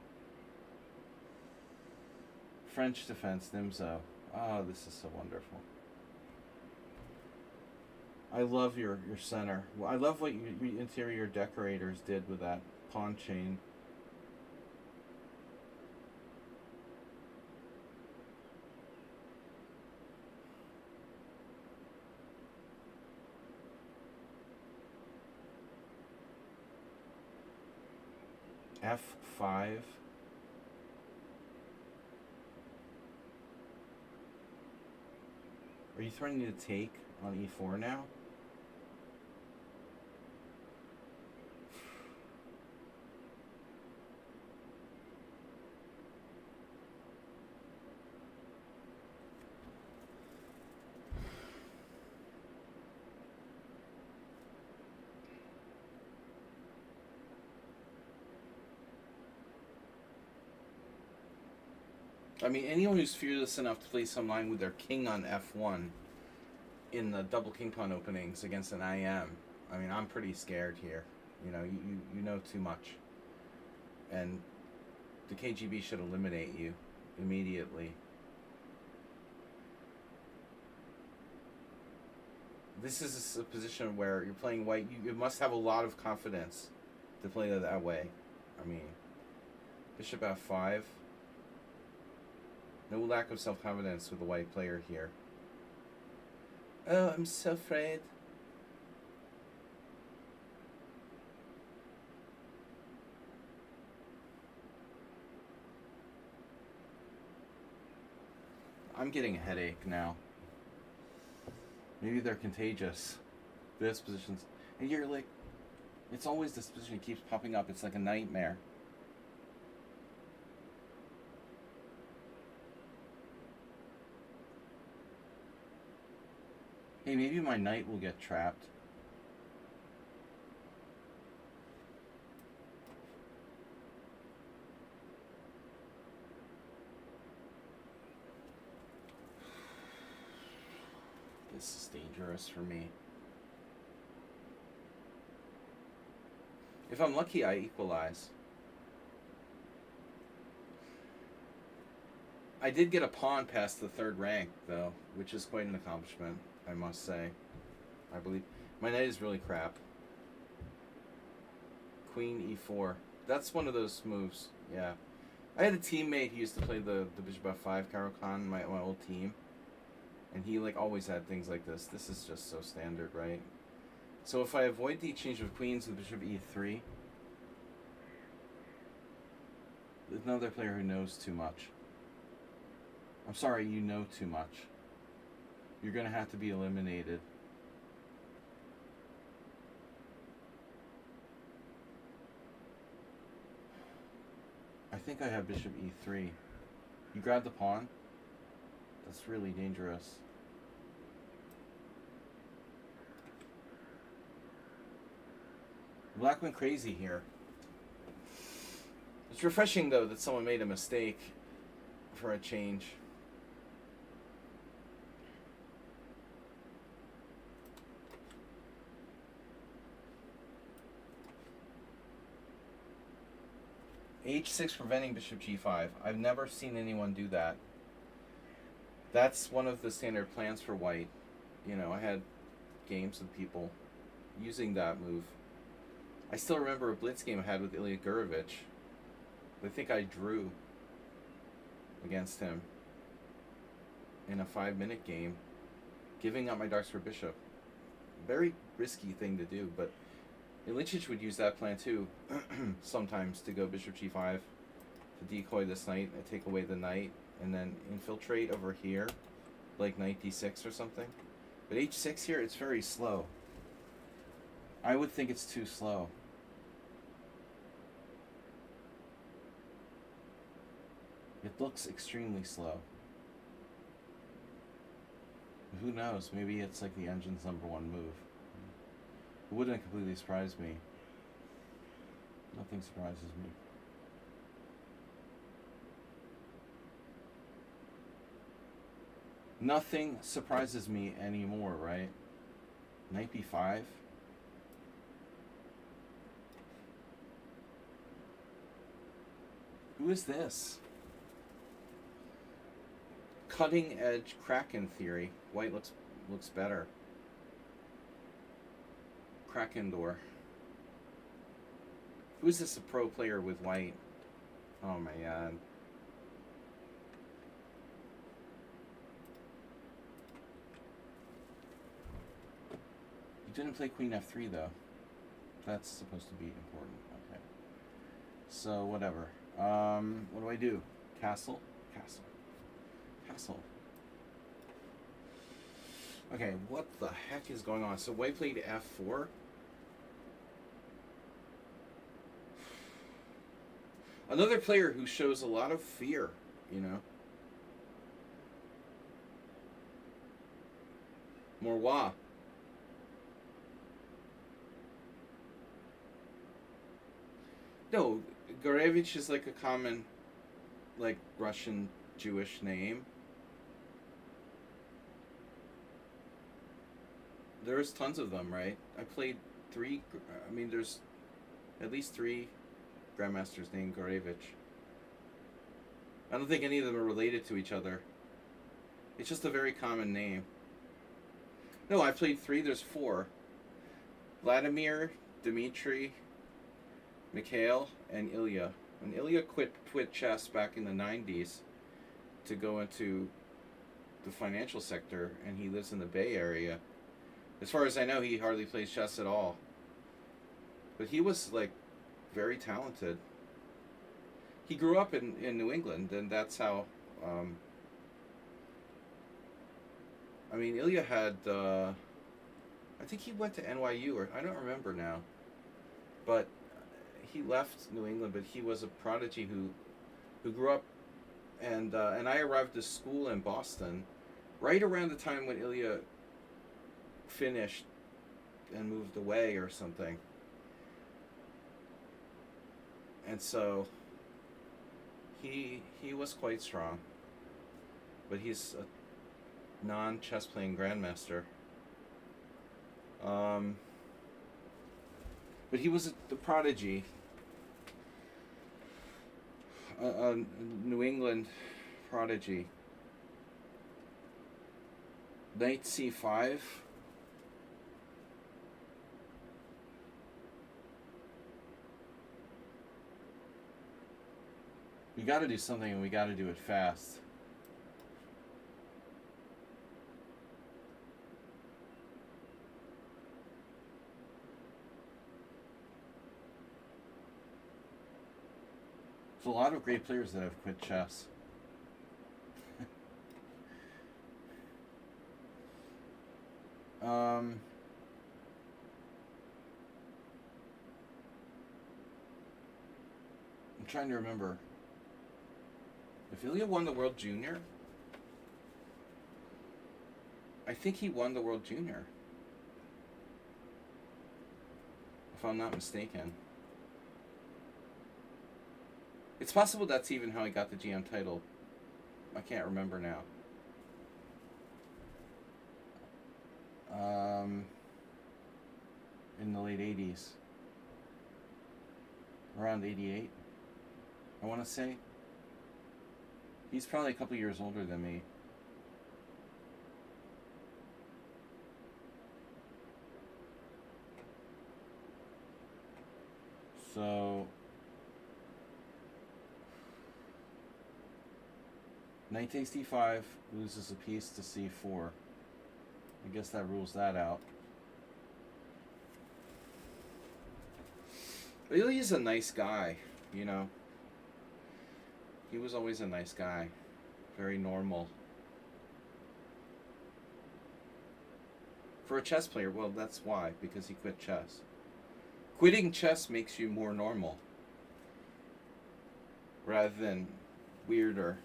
French defense, Nimzo. Oh, this is so wonderful. I love your center. I love what your interior decorators did with that pawn chain. F5. Are you threatening to take on e4 now? I mean, anyone who's fearless enough to play some line with their king on f1 in the double king pawn openings against an IM, I mean, I'm pretty scared here. You know, you know too much. And the KGB should eliminate you immediately. This is a position where you're playing white. You must have a lot of confidence to play it that way. I mean, bishop f5. No lack of self-confidence with the white player here. Oh, I'm so afraid. I'm getting a headache now. Maybe they're contagious. This position's... And you're like... It's always this position keeps popping up. It's like a nightmare. Hey, maybe my knight will get trapped. This is dangerous for me. If I'm lucky, I equalize. I did get a pawn past the third rank, though, which is quite an accomplishment, I must say. I believe. My knight is really crap. Queen e4. That's one of those moves, yeah. I had a teammate who used to play the bishop f5 Caro-Kann, my old team. And he like always had things like this. This is just so standard, right? So if I avoid the exchange of queens with bishop e3, there's another player who knows too much. I'm sorry, you know too much. You're going to have to be eliminated. I think I have bishop e3. You grab the pawn? That's really dangerous. Black went crazy here. It's refreshing, though, that someone made a mistake for a change. h6 preventing bishop g5. I've never seen anyone do that. That's one of the standard plans for white. You know, I had games with people using that move. I still remember a blitz game I had with Ilya Gurevich. I think I drew against him in a 5-minute game, giving up my darks for bishop. Very risky thing to do, but Ilicic would use that plan too, sometimes, to go bishop g5 to decoy this knight and take away the knight, and then infiltrate over here, like knight d6 or something. But h6 here, it's very slow. I would think it's too slow. It looks extremely slow. Who knows? Maybe it's like the engine's #1 move. It wouldn't completely surprise me. Nothing surprises me. Nothing surprises me anymore, right? Knight b5. Who is this? Cutting edge Kraken theory. White looks better. Kraken door. Who is this a pro player with white? Oh my god. You didn't play queen f3 though. That's supposed to be important. Okay. So whatever. What do I do? Castle? Castle. Castle. Okay, what the heck is going on? So white played f4. Another player who shows a lot of fear, you know. Morwa. No, Gurevich is like a common, like, Russian Jewish name. There's tons of them, right? I played 3, I mean, there's at least 3 grandmasters named Gurevich. I don't think any of them are related to each other. It's just a very common name. No, I played 3, there's 4. Vladimir, Dmitry, Mikhail, and Ilya. And Ilya quit chess back in the 90s to go into the financial sector, and he lives in the Bay Area. As far as I know, he hardly plays chess at all. But he was, like, very talented. He grew up in New England, and that's how... I mean, Ilya had... I think he went to NYU, or I don't remember now. But he left New England, but he was a prodigy who grew up... And I arrived to school in Boston right around the time when Ilya finished and moved away or something. And so he was quite strong, but he's a non-chess playing grandmaster. But he was the prodigy, a New England Prodigy. Knight c5. We got to do something, and we got to do it fast. There's a lot of great players that have quit chess. I'm trying to remember. If Ilya won the World Junior, I think he won the World Junior, if I'm not mistaken. It's possible that's even how he got the GM title. I can't remember now. In the late 80s. Around 88, I want to say. He's probably a couple years older than me. So, knight takes d5, loses a piece to c4. I guess that rules that out. Ilya's a nice guy, you know. He was always a nice guy. Very normal. For a chess player, well, that's why. Because he quit chess. Quitting chess makes you more normal. Rather than weirder.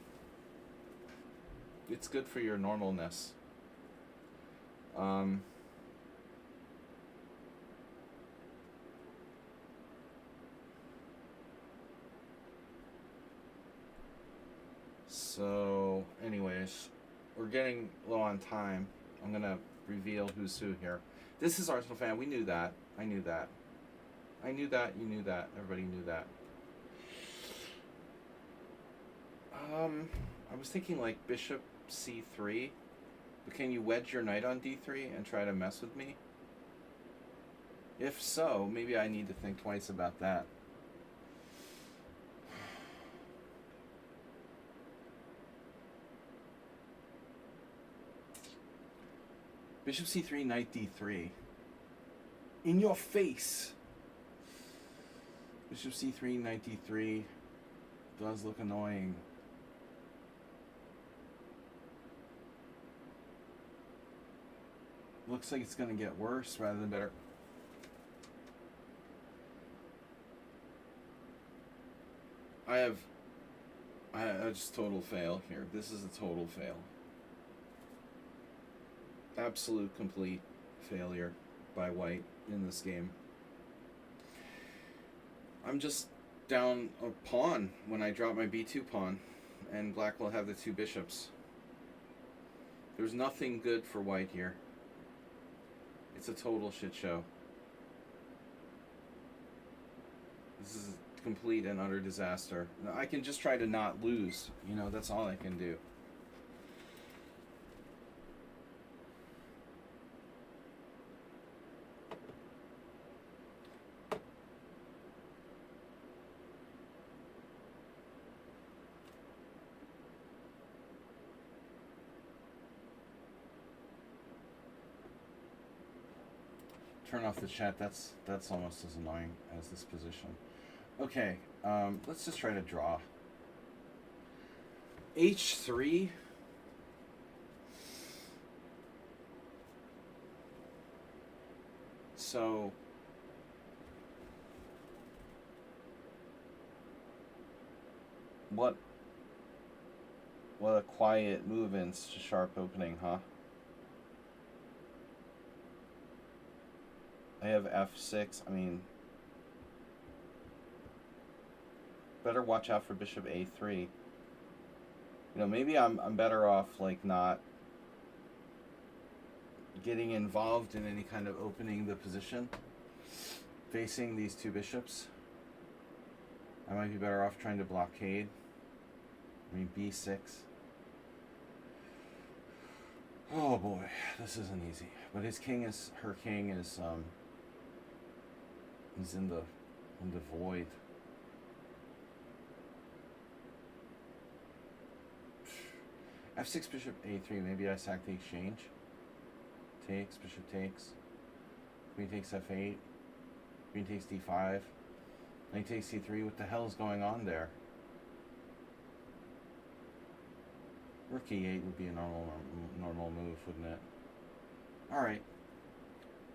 It's good for your normalness. So, anyways, we're getting low on time. I'm going to reveal who's who here. This is Arsenal fan. We knew that. I knew that. I knew that. You knew that. Everybody knew that. I was thinking like bishop c3. But can you wedge your knight on d3 and try to mess with me? If so, maybe I need to think twice about that. Bishop c3, knight d3. In your face! Bishop c3, knight d3 does look annoying. Looks like it's going to get worse rather than better. I just total fail here. This is a total fail. Absolute, complete failure by white in this game. I'm just down a pawn when I drop my b2 pawn, and black will have the two bishops. There's nothing good for white here. It's a total shit show. This is a complete and utter disaster. I can just try to not lose. You know, that's all I can do. Turn off the chat. That's almost as annoying as this position. Okay, let's just try to draw. H3. So what a quiet move in such a sharp opening, huh? I have f6. I mean, better watch out for bishop a3. You know, maybe I'm better off like not getting involved in any kind of opening the position facing these two bishops. I might be better off trying to blockade. I mean, b6. Oh boy, this isn't easy. But her king is he's in the void. F6 bishop a3. Maybe I sack the exchange. Takes, bishop takes. Queen takes f8. Queen takes d5. Knight takes c3. What the hell is going on there? Rook e8 would be a normal move, wouldn't it? Alright.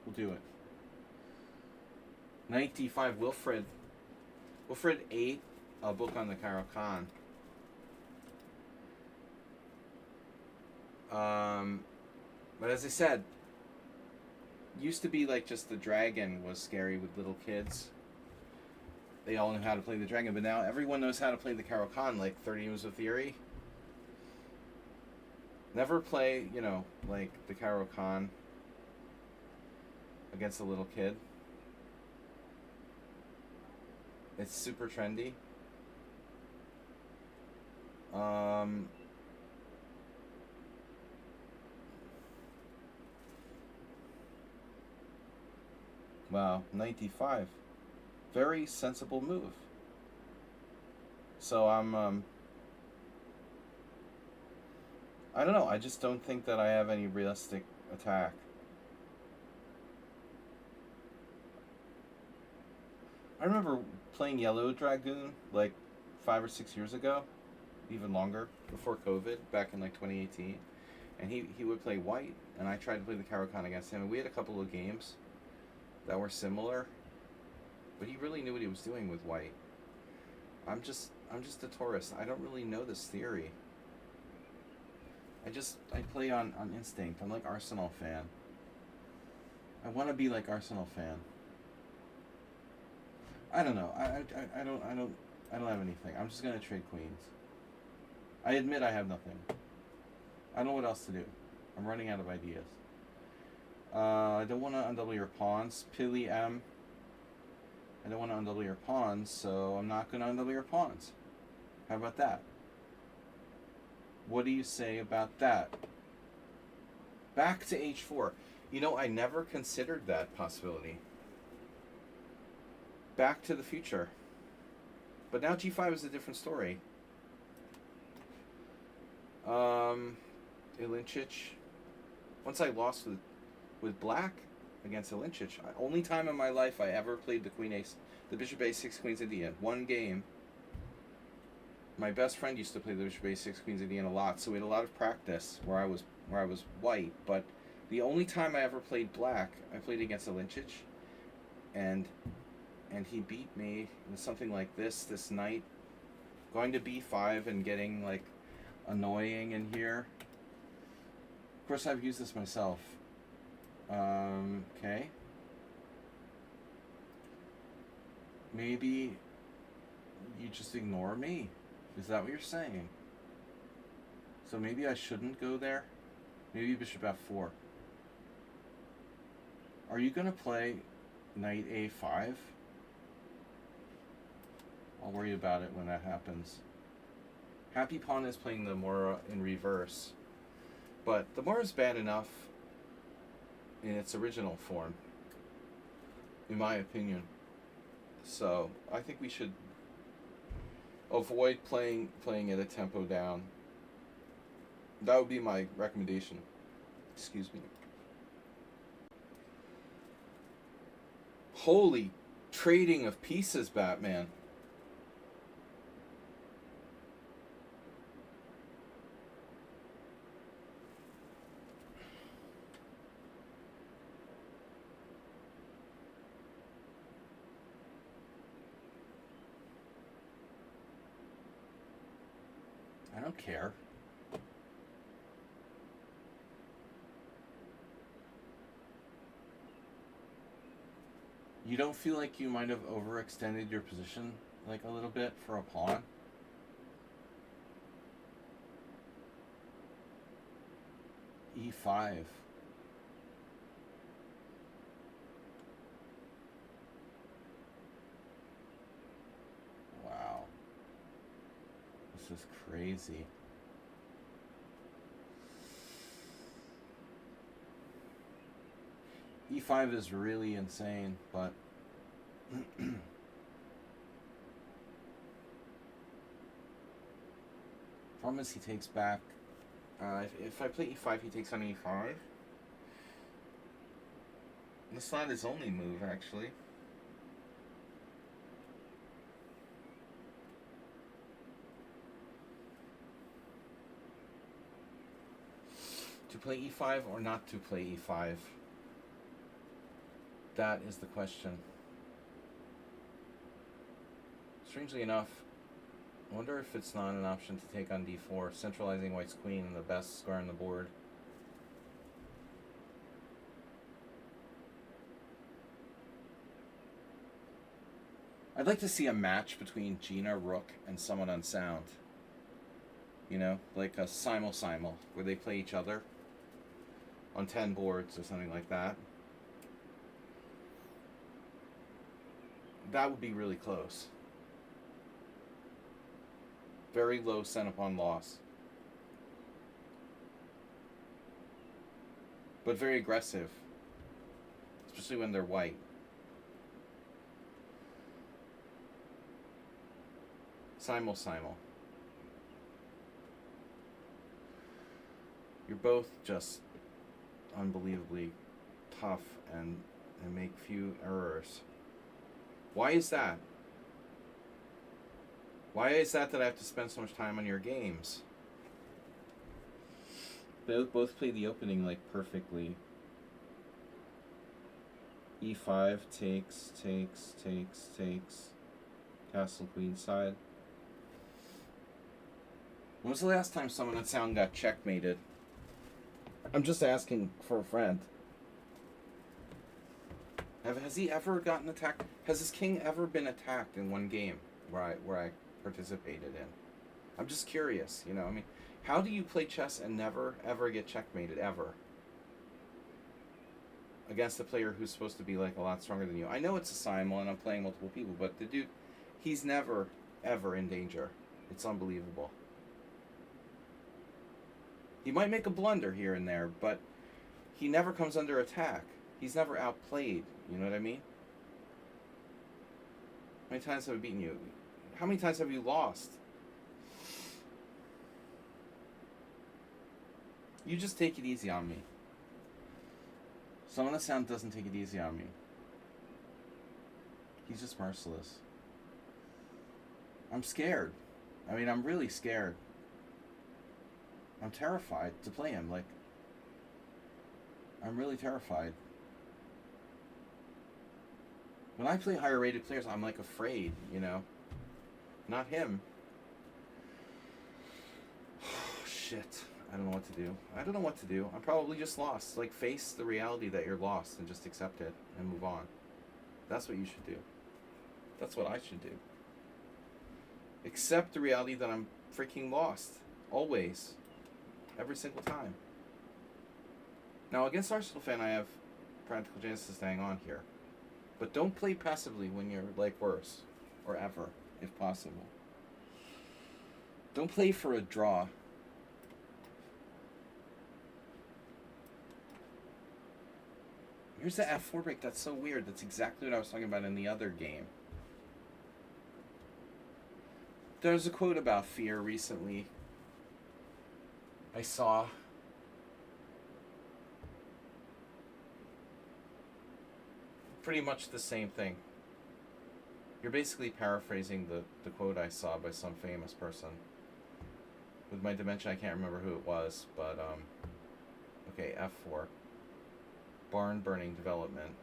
We'll do it. Knight d5. Wilfred 8. A book on the Caro-Kann. But as I said, used to be like just the dragon was scary with little kids. They all knew how to play the dragon, but now everyone knows how to play the Caro-Kann, like 30 Years of Theory. Never play, like the Caro-Kann against a little kid. It's super trendy. Wow, knight d5. Very sensible move. So I don't know, I just don't think that I have any realistic attack. I remember playing Yellow Dragoon like 5 or 6 years ago, even longer, before COVID, back in like 2018. And he would play white, and I tried to play the Caro-Kann against him, and we had a couple of games that were similar, but he really knew what he was doing with white. I'm just a tourist. I don't really know this theory. I play on instinct. I'm like Arsenal fan. I want to be like Arsenal fan. I don't know. I don't have anything. I'm just gonna trade queens. I admit I have nothing. I don't know what else to do. I'm running out of ideas. I don't want to undouble your pawns. Pili M. I don't want to undouble your pawns, so I'm not going to undouble your pawns. How about that? What do you say about that? Back to h4. I never considered that possibility. Back to the future. But now g5 is a different story. Ilincic. Once I lost with black against Ilincic, only time in my life I ever played the bishop a6 queens Indian. One game. My best friend used to play the bishop a6 queens Indian a lot, so we had a lot of practice where I was white. But the only time I ever played black, I played against Ilincic, and he beat me with something like this knight going to b5 and getting like annoying in here. Of course, I've used this myself. Okay. Maybe you just ignore me. Is that what you're saying? So maybe I shouldn't go there? Maybe bishop f4. Are you going to play knight a5? I'll worry about it when that happens. Happy Pawn is playing the Mora in reverse. But the Mora is bad enough in its original form, in my opinion. So I think we should avoid playing it a tempo down. That would be my recommendation. Excuse me. Holy trading of pieces, Batman. I don't care. You don't feel like you might have overextended your position like a little bit for a pawn? E5. Wow. This is crazy. E5 is really insane, but problem is he takes back. If I play E5, he takes on E5. That's not his only move, actually. To play E5 or not to play E5? That is the question. Strangely enough, I wonder if it's not an option to take on D4, centralizing white's queen and the best square on the board. I'd like to see a match between Gina, Rook, and someone unsound. You know, like a Simul, where they play each other on 10 boards or something like that. That would be really close. Very low cent upon loss. But very aggressive. Especially when they're white. Simul. You're both just unbelievably tough and make few errors. Why is that? Why is that I have to spend so much time on your games? They both play the opening like perfectly. E5 takes. Castle queen side. When was the last time someone at Sound got checkmated? I'm just asking for a friend. Has he ever gotten attacked? Has his king ever been attacked in one game where I participated in? I'm just curious, you know. I mean, how do you play chess and never ever get checkmated ever against a player who's supposed to be like a lot stronger than you? I know it's a Simul and I'm playing multiple people, but the dude, he's never ever in danger. It's unbelievable. He might make a blunder here and there, but he never comes under attack. He's never outplayed. You know what I mean? How many times have I beaten you? How many times have you lost? You just take it easy on me. Someone at Sound doesn't take it easy on me. He's just merciless. I'm scared. I mean, I'm really scared. I'm terrified to play him. Like, I'm really terrified. When I play higher rated players, I'm like afraid, you know? Not him. Shit. I don't know what to do. I'm probably just lost. Like, face the reality that you're lost and just accept it and move on. That's what you should do. That's what I should do. Accept the reality that I'm freaking lost. Always. Every single time. Now, against Arsenal fan, I have practical chances to hang on here. But don't play passively when you're, like, worse. Or ever, if possible. Don't play for a draw. Here's the F4 break. That's so weird. That's exactly what I was talking about in the other game. There was a quote about fear recently. I saw. Pretty much the same thing. You're basically paraphrasing the quote I saw by some famous person. With my dementia, I can't remember who it was, but, okay, F4. Barn burning development.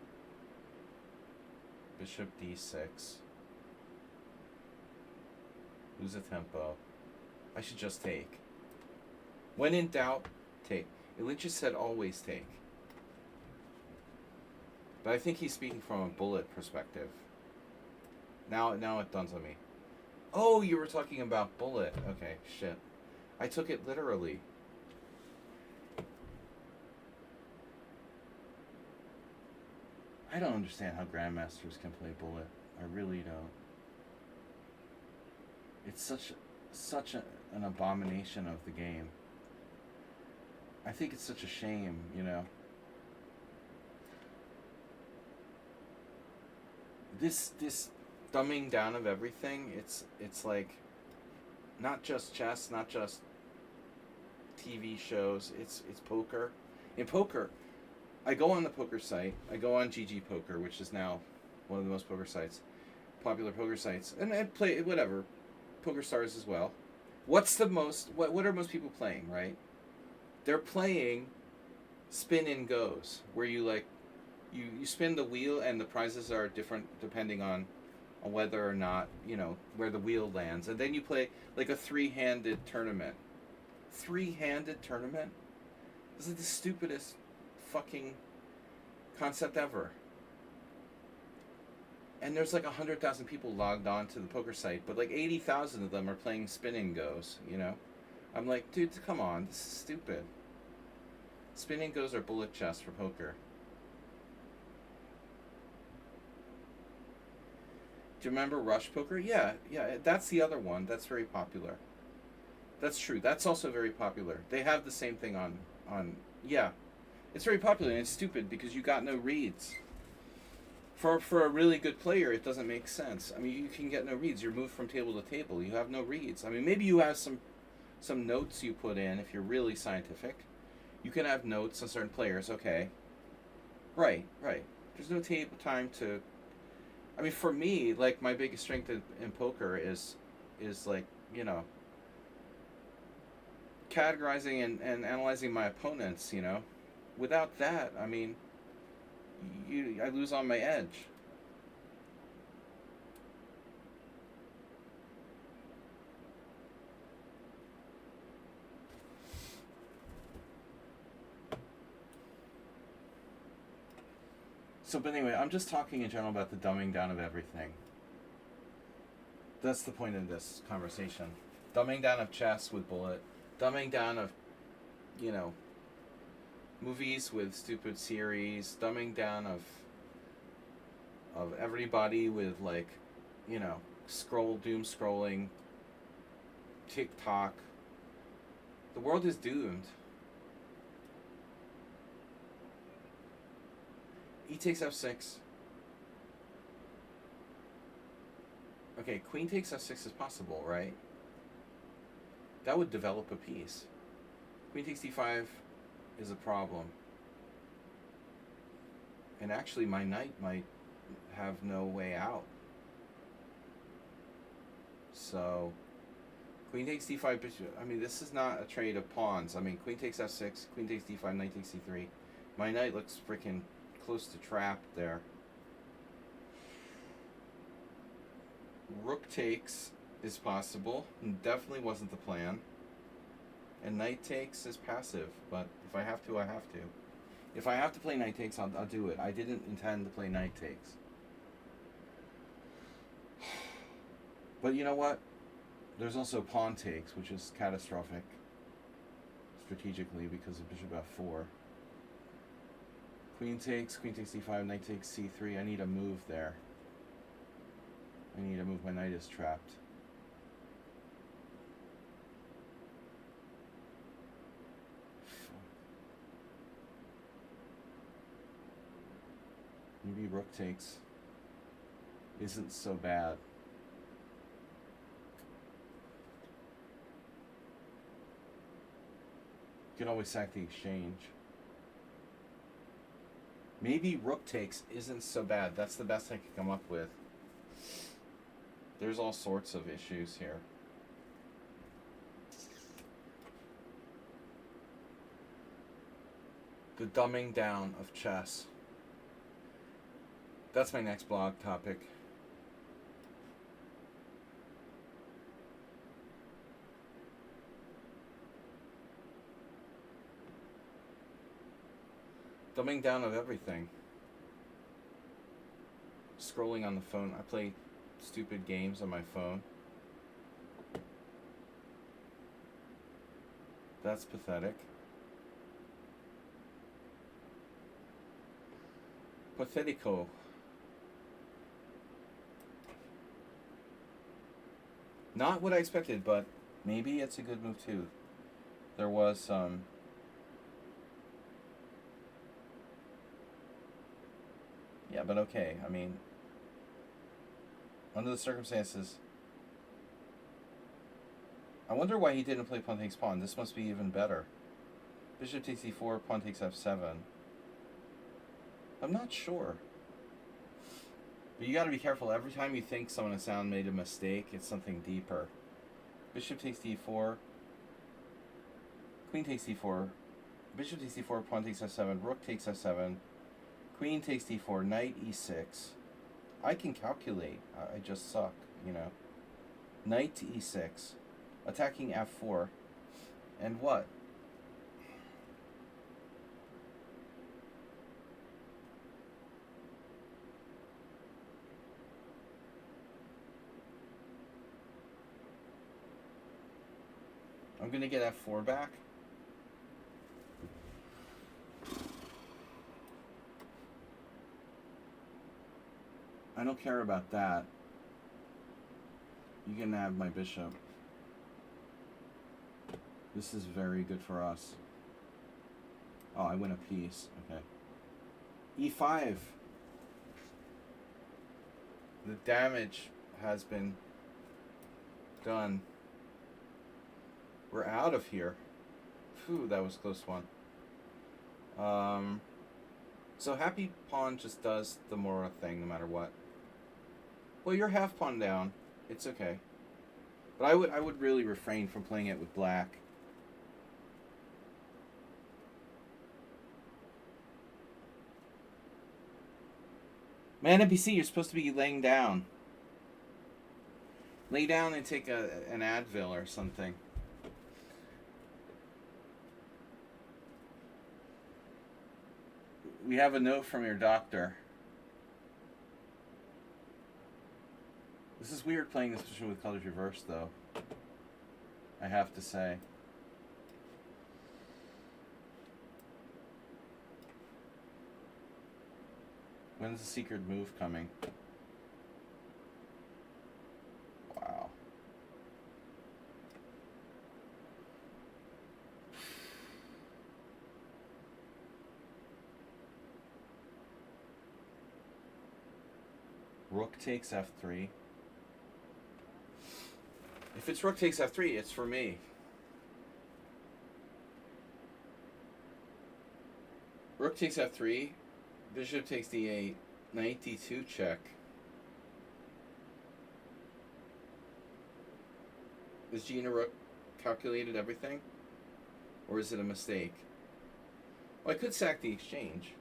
Bishop D6. Lose a tempo. I should just take. When in doubt, take. Elijah said always take. But I think he's speaking from a bullet perspective. Now it dawns on me. Oh, you were talking about bullet. Okay, shit. I took it literally. I don't understand how grandmasters can play bullet. I really don't. It's such an abomination of the game. I think it's such a shame, you know. this dumbing down of everything. It's like not just chess, not just TV shows. It's poker. In poker, I go on the poker site. I go on GG Poker, which is now one of the most popular poker sites, and I play whatever, Poker Stars as well. What are most people playing? Right, they're playing spin and goes, where you like you spin the wheel and the prizes are different depending on whether or not where the wheel lands, and then you play like a three-handed tournament. Three-handed tournament? This is the stupidest fucking concept ever. And there's like 100,000 people logged on to the poker site, but like 80,000 of them are playing spin and goes. I'm like, dude, come on, this is stupid. Spin and goes are bullet chess for poker. Do you remember Rush Poker? Yeah, that's the other one. That's very popular. That's true. That's also very popular. They have the same thing on yeah. It's very popular, and it's stupid because you got no reads. For a really good player, it doesn't make sense. I mean, you can get no reads. You're moved from table to table. You have no reads. I mean, maybe you have some notes you put in if you're really scientific. You can have notes on certain players. Okay. Right. There's no time to. I mean, for me, like my biggest strength in poker is like categorizing and analyzing my opponents. Without that, I mean, I lose on my edge. So, but anyway, I'm just talking in general about the dumbing down of everything. That's the point of this conversation. Dumbing down of chess with bullet. Dumbing down of, movies with stupid series. Dumbing down of everybody with like, doom scrolling, TikTok. The world is doomed. E takes f6. Okay, queen takes f6 is possible, right? That would develop a piece. Queen takes d5 is a problem. And actually my knight might have no way out. So, queen takes d5, bishop. I mean, this is not a trade of pawns. I mean, queen takes f6, queen takes d5, knight takes c3. My knight looks freaking close to trapped there. Rook takes is possible. Definitely wasn't the plan. And knight takes is passive, but if I have to, I have to. If I have to play knight takes, I'll do it. I didn't intend to play knight takes. But you know what? There's also pawn takes, which is catastrophic strategically because of bishop f4. Queen takes d5, knight takes c3. I need a move there. I need to move. My knight is trapped. Maybe rook takes isn't so bad. You can always sack the exchange. Maybe rook takes isn't so bad. That's the best I could come up with. There's all sorts of issues here. The dumbing down of chess. That's my next blog topic. Dumbing down of everything. Scrolling on the phone. I play stupid games on my phone. That's pathetic. Pathetico. Not what I expected, but maybe it's a good move too. There was some yeah, but okay. I mean, Under the circumstances. I wonder why he didn't play pawn takes pawn. This must be even better. Bishop takes e4, pawn takes f7. I'm not sure. But you gotta be careful. Every time you think someone in sound made a mistake, it's something deeper. Bishop takes d4. Queen takes d4. Bishop takes d4, pawn takes f7, rook takes f7. Queen takes d4, knight e6. I can calculate. I just suck, you know. Knight to e6. Attacking f4. And what? I'm going to get f4 back. I don't care about that. You can have my bishop. This is very good for us. Oh, I win a piece. Okay. e5. The damage has been done. We're out of here. Phew, that was a close one. So happy pawn just does the Mora thing no matter what. Well, you're half pawn down. It's okay. But I would really refrain from playing it with black. Man, NPC, you're supposed to be laying down. Lay down and take an Advil or something. We have a note from your doctor. This is weird playing this position with colors reversed, though. I have to say. When's the secret move coming? Wow. Rook takes f3. If it's rook takes f3, it's for me. Rook takes f3. Bishop takes d8. Knight d2 check. Has Gina Rook calculated everything? Or is it a mistake? Well, I could sack the exchange.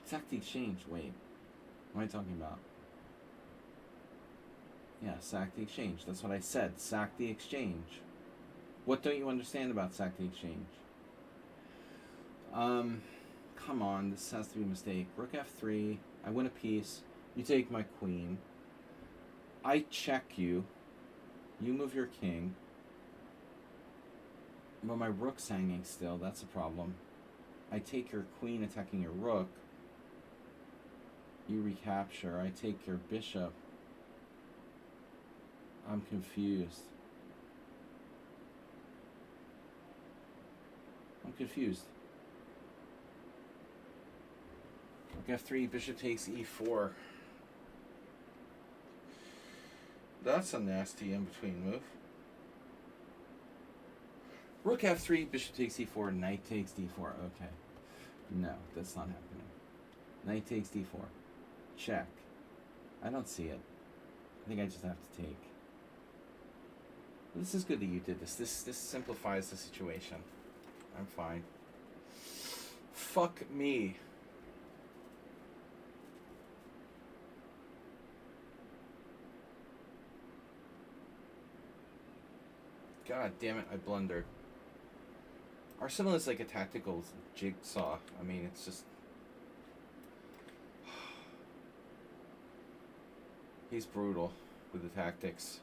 Sack the exchange. Wait. What am I talking about? Yeah, sack the exchange. That's what I said. Sack the exchange. What don't you understand about sack the exchange? Come on. This has to be a mistake. Rook f3. I win a piece. You take my queen. I check you. You move your king. But my rook's hanging still. That's a problem. I take your queen attacking your rook. You recapture. I take your bishop. I'm confused. I'm confused. Rook f3, bishop takes e4. That's a nasty in-between move. Rook f3, bishop takes e4, knight takes d4. Okay. No, that's not happening. Knight takes d4. Check. I don't see it. I think I just have to take. This is good that you did this. This simplifies the situation. I'm fine. Fuck me. God damn it, I blundered. Arsenal is like a tactical jigsaw. I mean, it's just... He's brutal with the tactics.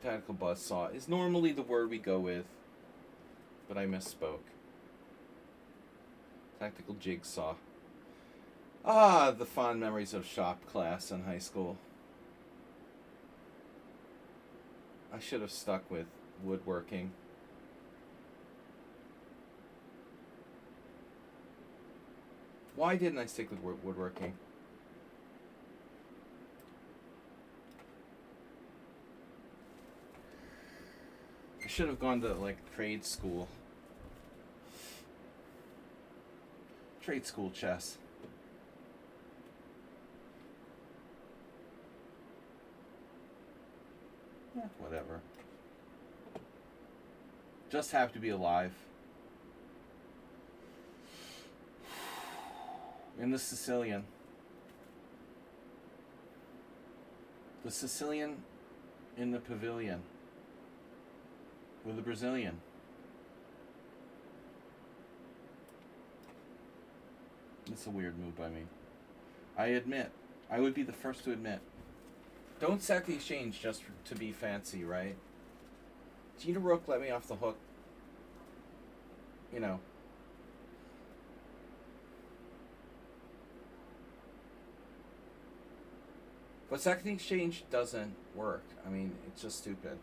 Tactical buzzsaw is normally the word we go with, but I misspoke. Tactical jigsaw. Ah, the fond memories of shop class in high school. I should have stuck with woodworking. Why didn't I stick with woodworking? I should have gone to, like, trade school. Trade school chess. Yeah, whatever. Just have to be alive. In the Sicilian. The Sicilian in the pavilion. With the Brazilian. It's a weird move by me. I admit. I would be the first to admit. Don't sack the exchange just to be fancy, right? Gina Rook let me off the hook. You know. But sacking the exchange doesn't work. I mean, it's just stupid.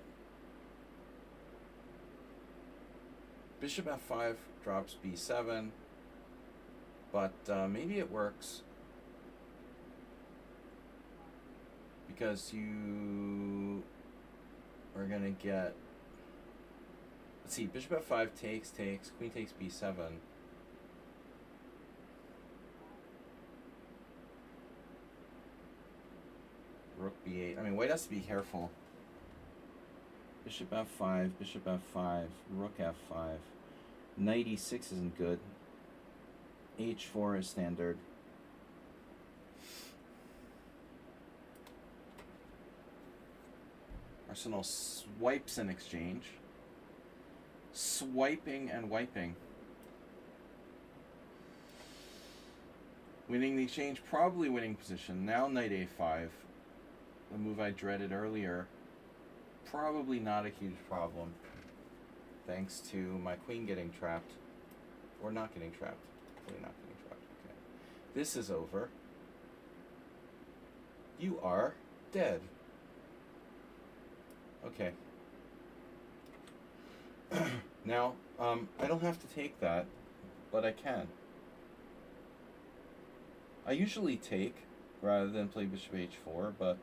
Bishop f5 drops b7. But maybe it works. Because you are going to get... Let's see, bishop f5 takes, queen takes b7. Rook b8. I mean, white has to be careful. Bishop f5, rook f5. Knight e6 isn't good. h4 is standard. Arsenal swipes in exchange. Swiping and wiping. Winning the exchange, probably winning position. Now knight a5. The move I dreaded earlier. Probably not a huge problem. Thanks to my queen getting trapped. Or not getting trapped. Hopefully not getting trapped. Okay. This is over. You are dead. Okay. Now, I don't have to take that, but I can. I usually take rather than play bishop h4, but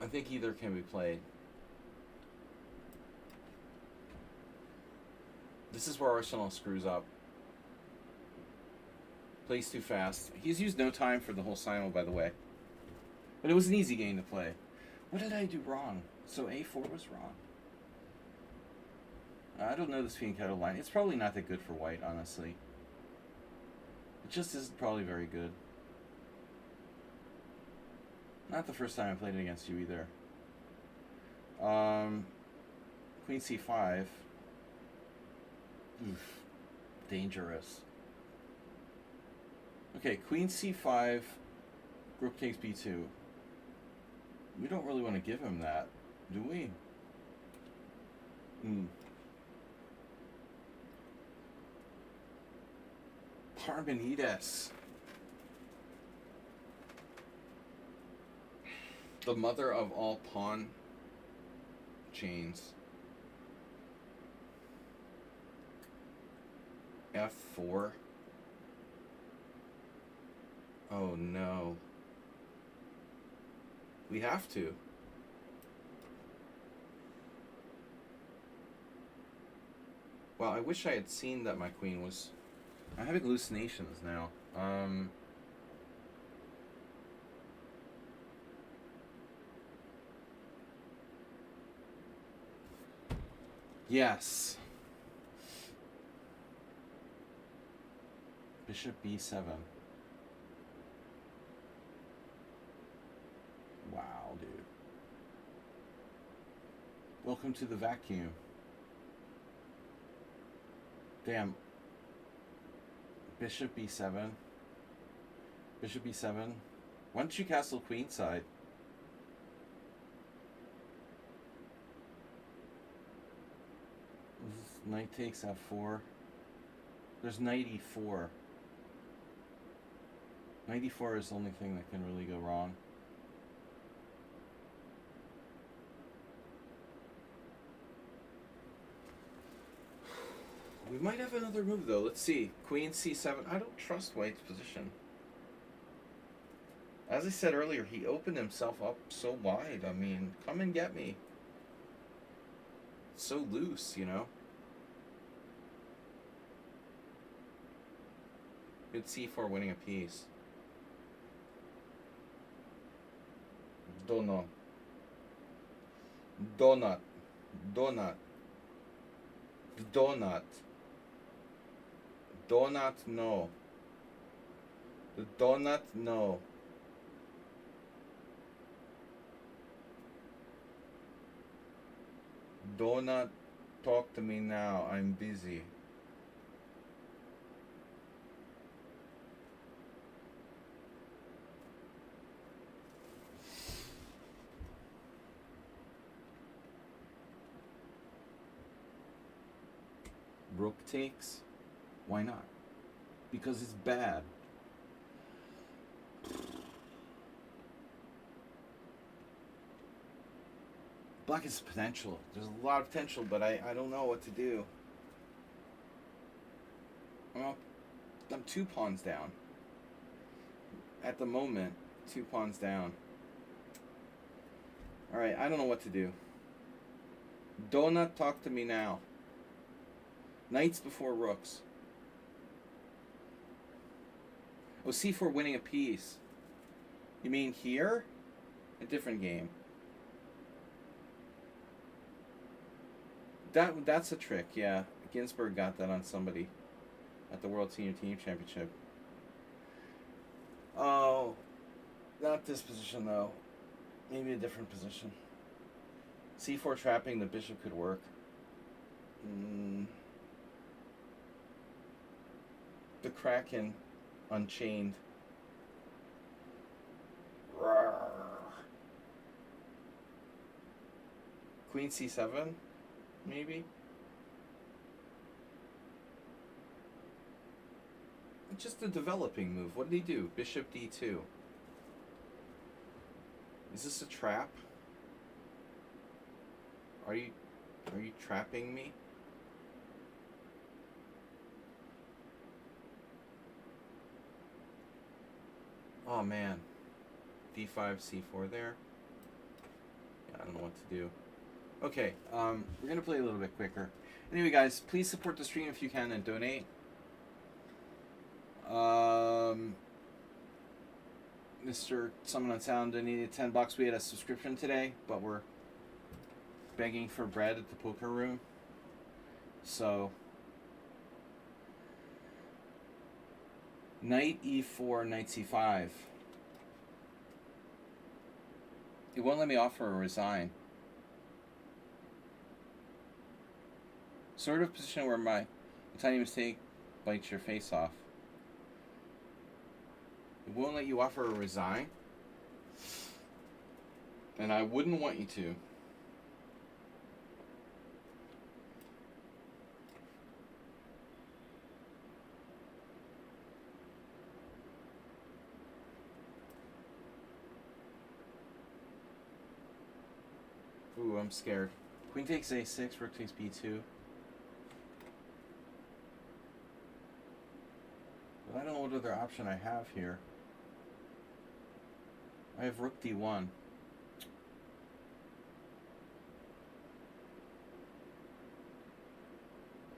I think either can be played. This is where Arsenal screws up. Plays too fast. He's used no time for the whole simul, by the way. But it was an easy game to play. What did I do wrong? So a4 was wrong. I don't know this fianchetto line. It's probably not that good for white, honestly. It just isn't probably very good. Not the first time I played it against you either. Queen c5. Oof. Dangerous. Okay, queen c5, rook takes b2. We don't really want to give him that, do we? Parmenides. The mother of all pawn chains. f4. Oh no. We have to. Well, I wish I had seen that my queen was... I'm having hallucinations now. Yes. Bishop b7. Wow, dude. Welcome to the vacuum. Damn. Bishop b7. Bishop b7. Why don't you castle queenside? Knight takes f4. There's knight e4. Knight e4 is the only thing that can really go wrong. We might have another move, though. Let's see. Queen c7. I don't trust White's position. As I said earlier, he opened himself up so wide. I mean, come and get me. So loose, you know? Good c4 winning a piece. Donut. Donut. Donut. Donut. Donut, no. The donut, no. Donut, talk to me now. I'm busy. Rook takes? Why not? Because it's bad. Black has potential. There's a lot of potential, but I don't know what to do. Well, I'm 2 pawns down. At the moment, 2 pawns down. Alright, I don't know what to do. Donut, talk to me now. Knights before rooks. Oh, c4 winning a piece. You mean here? A different game. That's a trick, yeah. Ginsburg got that on somebody at the World Senior Team Championship. Oh, not this position though. Maybe a different position. c4 trapping the bishop could work. The Kraken unchained. Rawr. Queen c7, maybe? Just a developing move. What did he do? Bishop d2. Is this a trap? Are you trapping me? Oh man. d5, c4 there. Yeah, I don't know what to do. Okay, we're gonna play a little bit quicker. Anyway, guys, please support the stream if you can and donate. Mr. Summon on Sound donated $10. We had a subscription today, but we're begging for bread at the poker room. So, knight e4, knight c5. It won't let me offer or resign. Sort of position where a tiny mistake bites your face off. It won't let you offer or resign. And I wouldn't want you to. Ooh, I'm scared. Queen takes a6, rook takes b2. But I don't know what other option I have here. I have rook d1.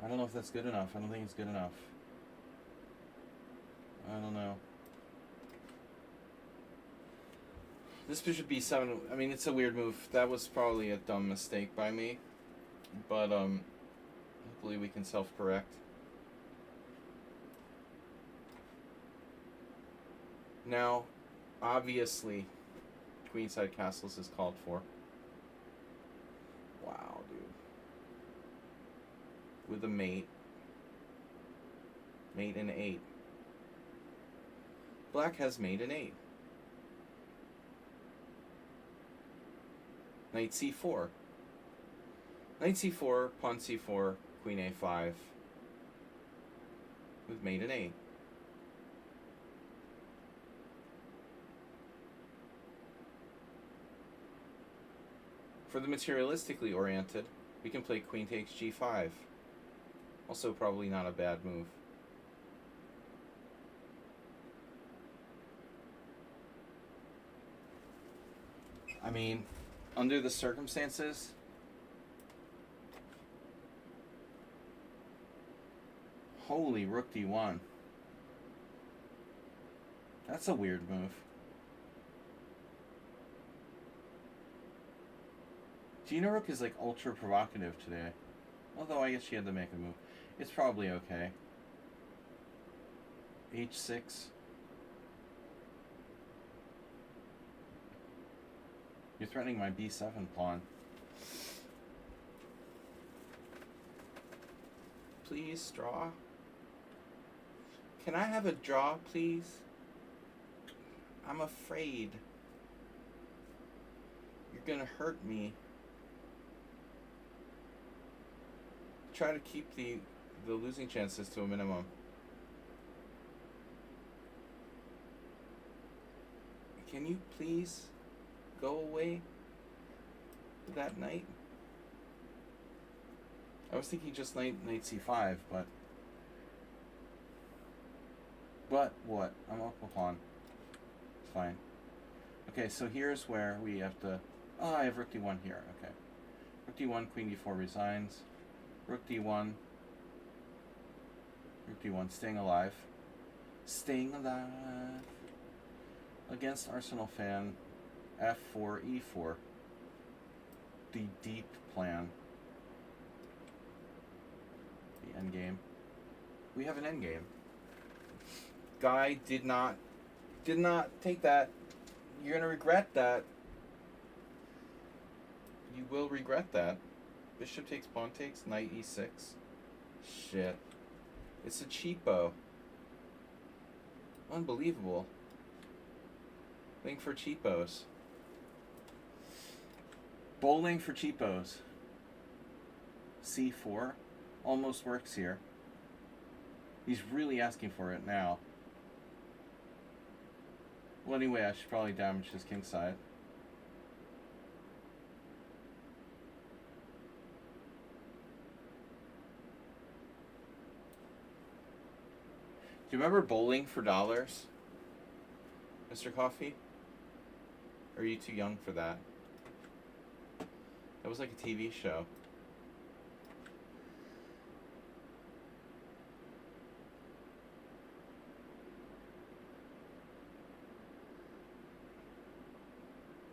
I don't know if that's good enough. I don't think it's good enough. I don't know. This bishop b7, I mean, it's a weird move. That was probably a dumb mistake by me. But, hopefully we can self-correct. Now, obviously, queenside castles is called for. Wow, dude. With a mate. Mate in 8. Black has mate in 8. Knight c4. Knight c4, pawn c4, queen a5. With mate in 8. For the materialistically oriented, we can play queen takes g5. Also, probably not a bad move. I mean, under the circumstances, holy rook d1. That's a weird move. Gina Rook is like ultra provocative today. Although I guess she had to make a move. It's probably okay. h6. You're threatening my b7 pawn. Please, draw. Can I have a draw, please? I'm afraid. You're gonna hurt me. Try to keep the losing chances to a minimum. Can you please go away that knight? I was thinking just knight c5, but what? I'm up a pawn. It's fine. Okay, so here's where we have to. Oh, I have rook d1 here. Okay, rook d1, queen d4 resigns. Rook d1. Rook d1, staying alive. Staying alive. Against Arsenal fan, f4, e4. The deep plan. The endgame. We have an endgame. Guy did not take that. You're gonna regret that. You will regret that. Bishop takes, pawn takes, knight e6. Shit. It's a cheapo. Unbelievable. Thing for cheapos. Bowling for cheapos. c4. Almost works here. He's really asking for it now. Well, anyway, I should probably damage his king side. Do you remember Bowling for Dollars, Mr. Coffee? Or are you too young for that? That was like a TV show.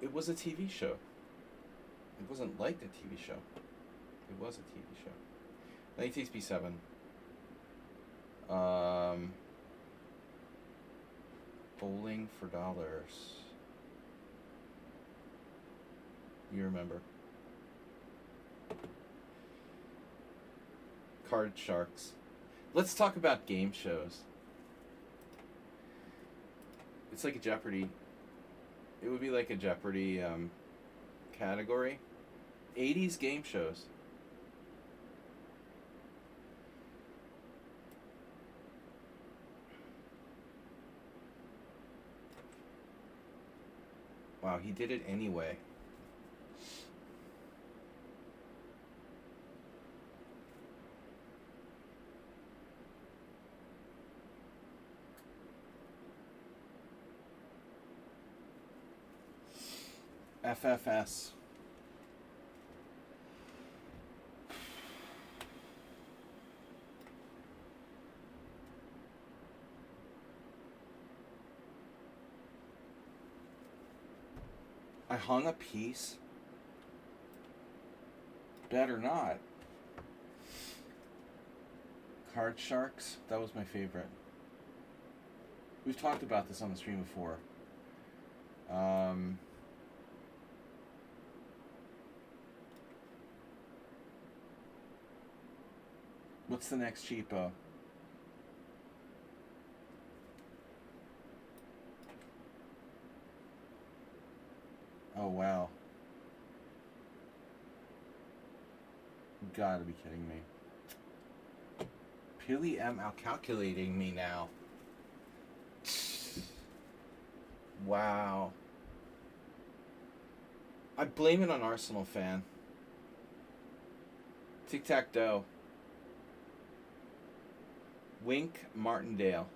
It was a TV show. It wasn't like a TV show. It was a TV show. Knight takes b7. Bowling for Dollars. You remember. Card Sharks. Let's talk about game shows. It's like a Jeopardy. It would be like a Jeopardy category. 80s game shows. Wow, he did it anyway. FFS. I hung a piece. Better not. Card Sharks. That was my favorite. We've talked about this on the stream before. What's the next cheapo? Oh, wow. You gotta be kidding me. Pili M outcalculating me now. Wow. I blame it on Arsenal fan. Tic-tac-toe. Wink Martindale.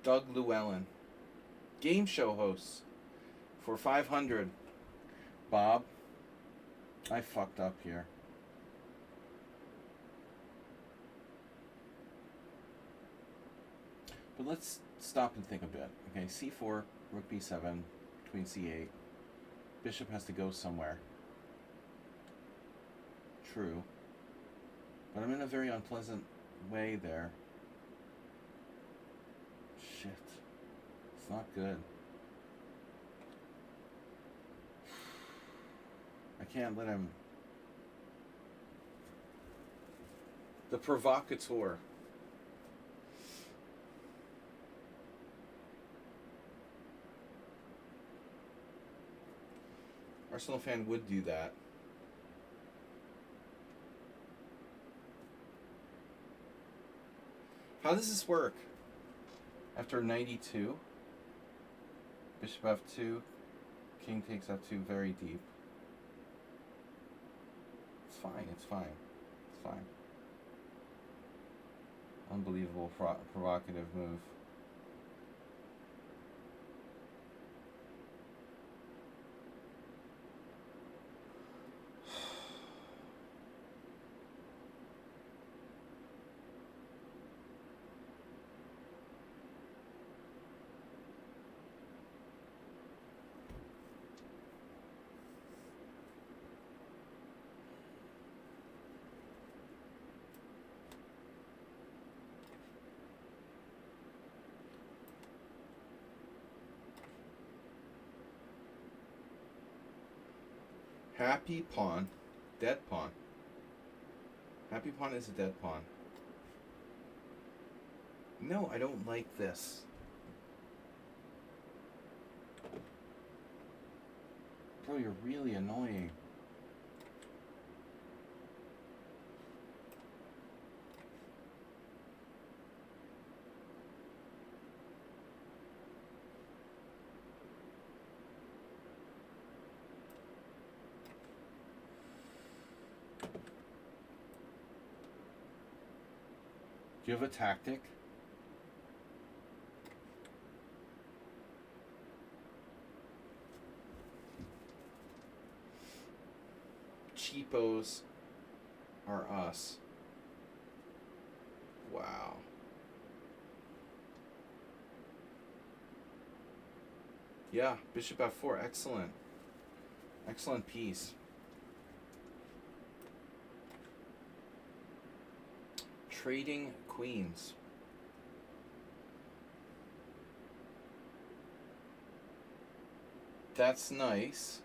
Doug Llewellyn. Game show hosts for 500. Bob, I fucked up here. But let's stop and think a bit. Okay, c4, rook b7, queen c8. Bishop has to go somewhere. True. But I'm in a very unpleasant way there. Shit. It's not good. I can't let him... The provocateur. Arsenal fan would do that. How does this work? After 92, bishop f2, king takes f2 very deep. It's fine, it's fine, it's fine. Unbelievable provocative move. Happy pawn, dead pawn. Happy pawn is a dead pawn. No, I don't like this. Bro, you're really annoying. Do you have a tactic? Cheapos are us. Wow. Yeah, bishop f4, excellent. Excellent piece. Trading queens. That's nice.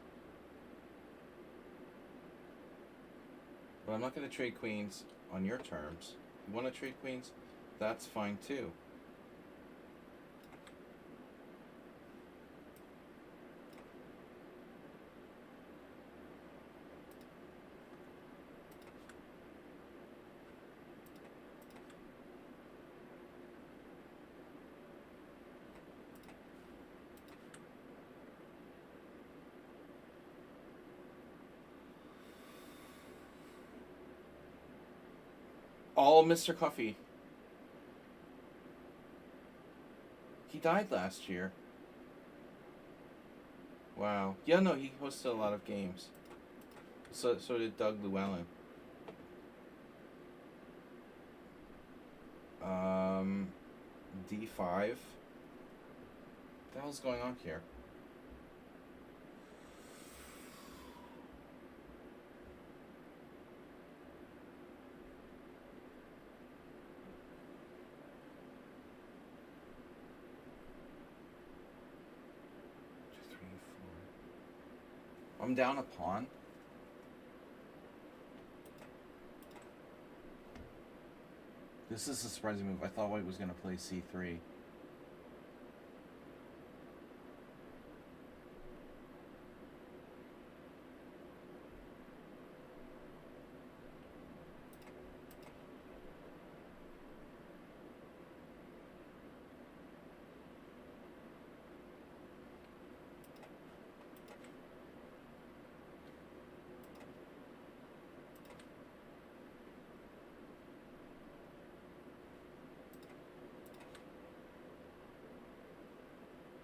But I'm not going to trade queens on your terms. You want to trade queens? That's fine too. All Mr. Coffee. He died last year. Wow. Yeah, no, he hosted a lot of games. So did Doug Llewellyn. D5. What the hell's going on here? I'm down a pawn. This is a surprising move. I thought White was going to play c3.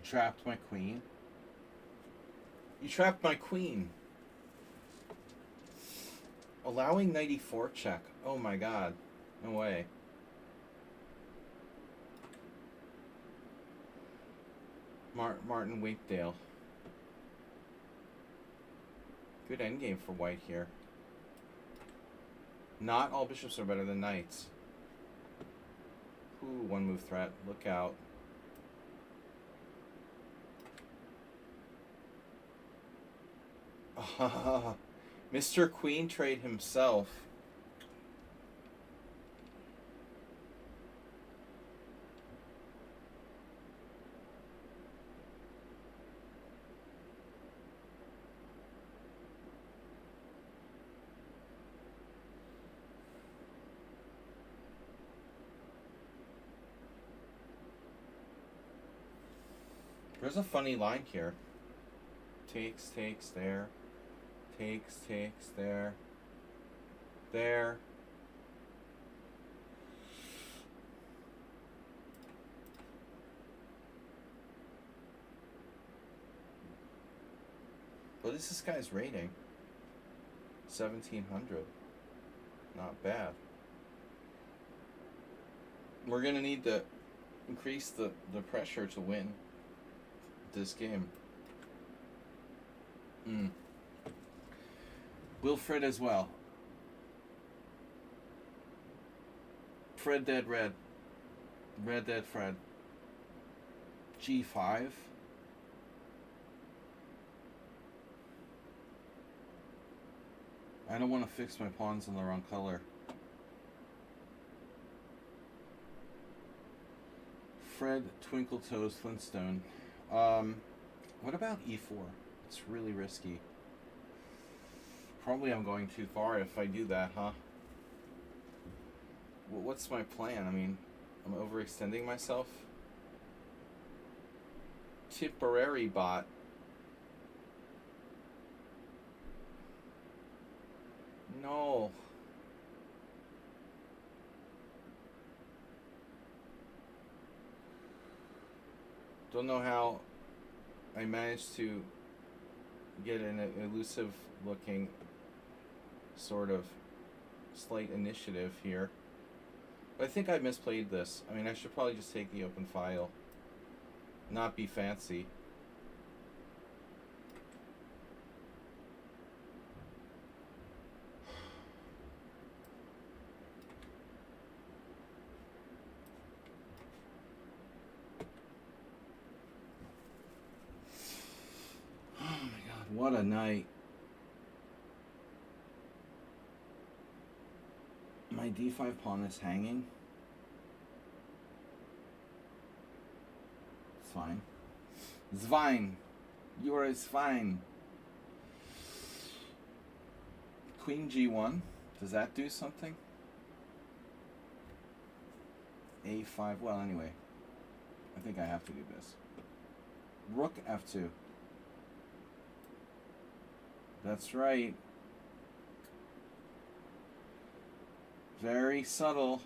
Trapped my queen. You trapped my queen. Allowing knight e4 check. Oh my god. No way. Martin Wakedale. Good endgame for white here. Not all bishops are better than knights. Ooh, one move threat. Look out. Mr. Queen trade himself. There's a funny line here. Takes, there. Takes, there. There. What is this guy's rating? 1700. Not bad. We're gonna need to increase the pressure to win this game. Wilfred as well. Fred dead red. Red dead Fred. G5. I don't want to fix my pawns in the wrong color. Fred Twinkle Toes Flintstone. What about e4? It's really risky. Probably I'm going too far if I do that, huh? Well, what's my plan? I mean, I'm overextending myself. Tipperary bot. No. Don't know how I managed to get an elusive looking sort of slight initiative here. But I think I misplayed this. I mean, I should probably just take the open file. Not be fancy. Oh my god, what a night. My d5 pawn is hanging. It's fine. It's fine. You are fine. Queen g1. Does that do something? a5. Well, anyway. I think I have to do this. Rook f2. That's right. Very subtle.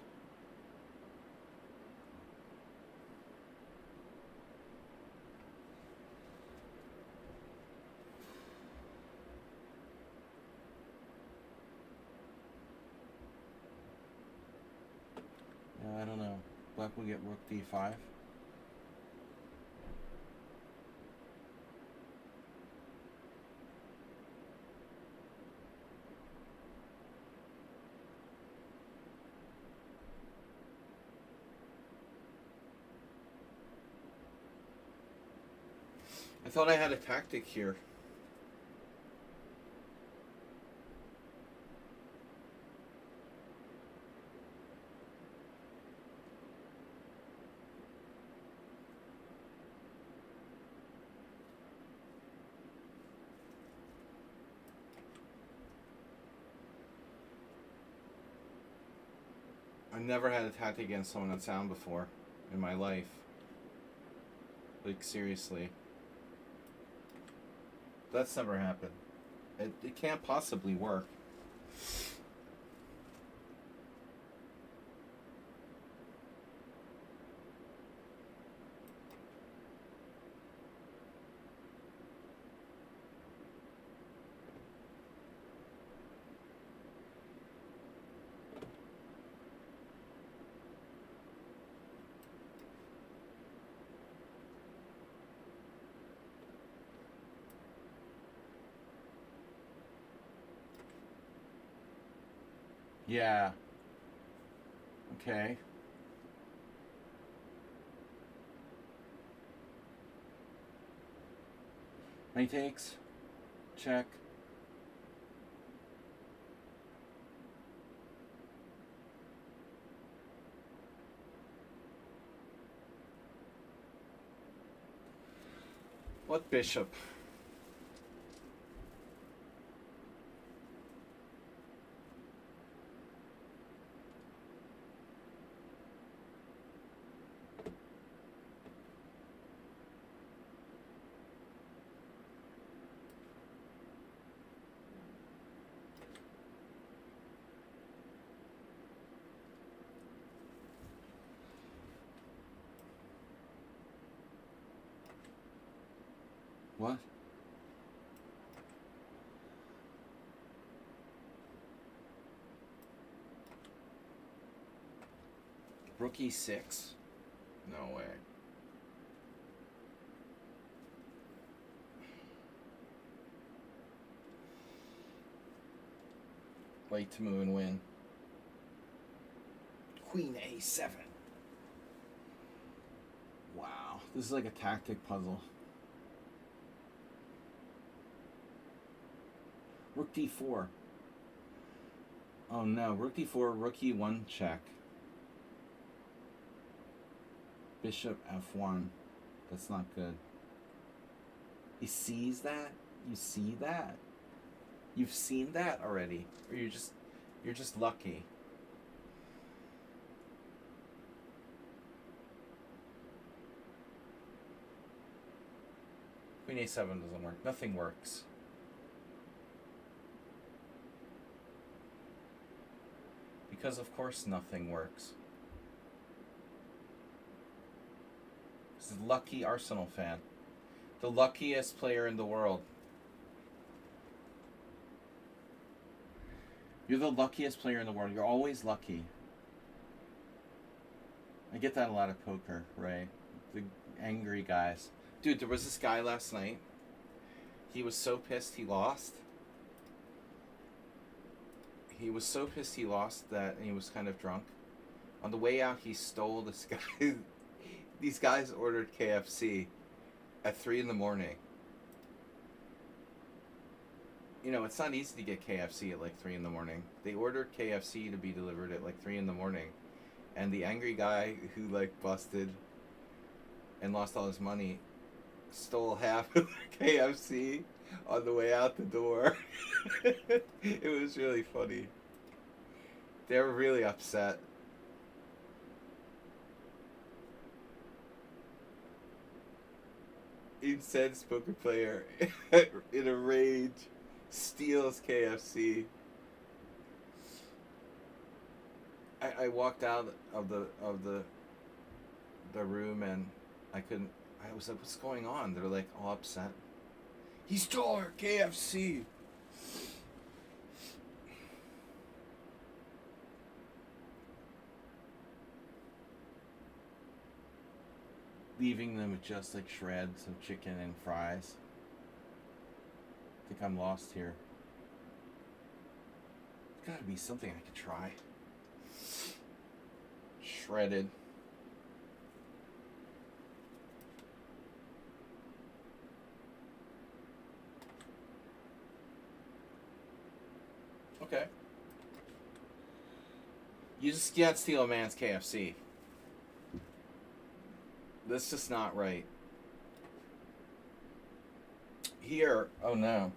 Yeah, I don't know. Black will get rook d5. I thought I had a tactic here. I've never had a tactic against someone that's sound before in my life. Like, seriously. That's never happened. It can't possibly work. Yeah. Okay. Many takes. Check. What bishop? What? Rook e6? No way. White to move and win. Queen a7. Wow. This is like a tactic puzzle. Rook d4. Oh no. Rook d4, rook e1 check. Bishop f1. That's not good. He sees that? You see that? You've seen that already. Or you're just lucky. Queen a7 doesn't work. Nothing works. Because of course nothing works. This is a lucky Arsenal fan. The luckiest player in the world. You're the luckiest player in the world. You're always lucky. I get that a lot of poker, right? The angry guys. Dude, there was this guy last night. He was so pissed he lost. He was so pissed he lost that he was kind of drunk. On the way out, he stole this guy. These guys ordered KFC at 3 in the morning. You know, it's not easy to get KFC at like 3 in the morning. They ordered KFC to be delivered at like 3 in the morning. And the angry guy who like busted and lost all his money stole half of the KFC on the way out the door. It was really funny. They were really upset. Intense poker player in a rage steals KFC. I walked out of the room and I was like, what's going on? They're like all upset. He stole our KFC. Leaving them with just like shreds of chicken and fries. I think I'm lost here. There's gotta be something I could try. Shredded. Okay. You just can't steal a man's KFC. That's just not right. Here, oh no.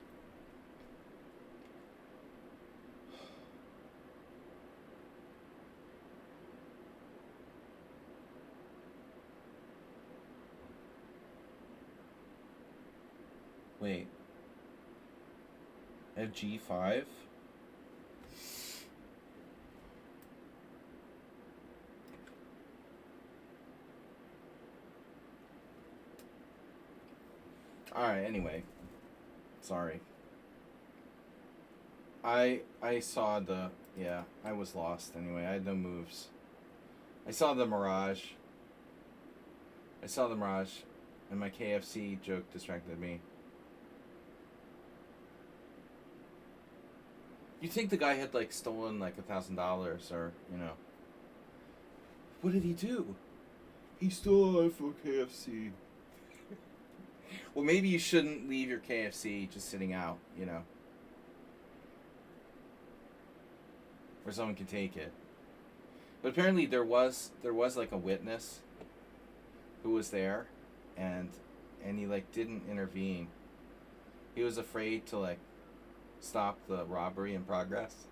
Wait. At G5? Alright, anyway. Sorry. I saw the... Yeah, I was lost anyway. I had no moves. I saw the Mirage. And my KFC joke distracted me. You think the guy had like stolen like $1,000 or What did he do? He stole it for KFC. Well, maybe you shouldn't leave your KFC just sitting out, where someone can take it. But apparently there was like a witness who was there, and he like didn't intervene. He was afraid to like stop the robbery in progress.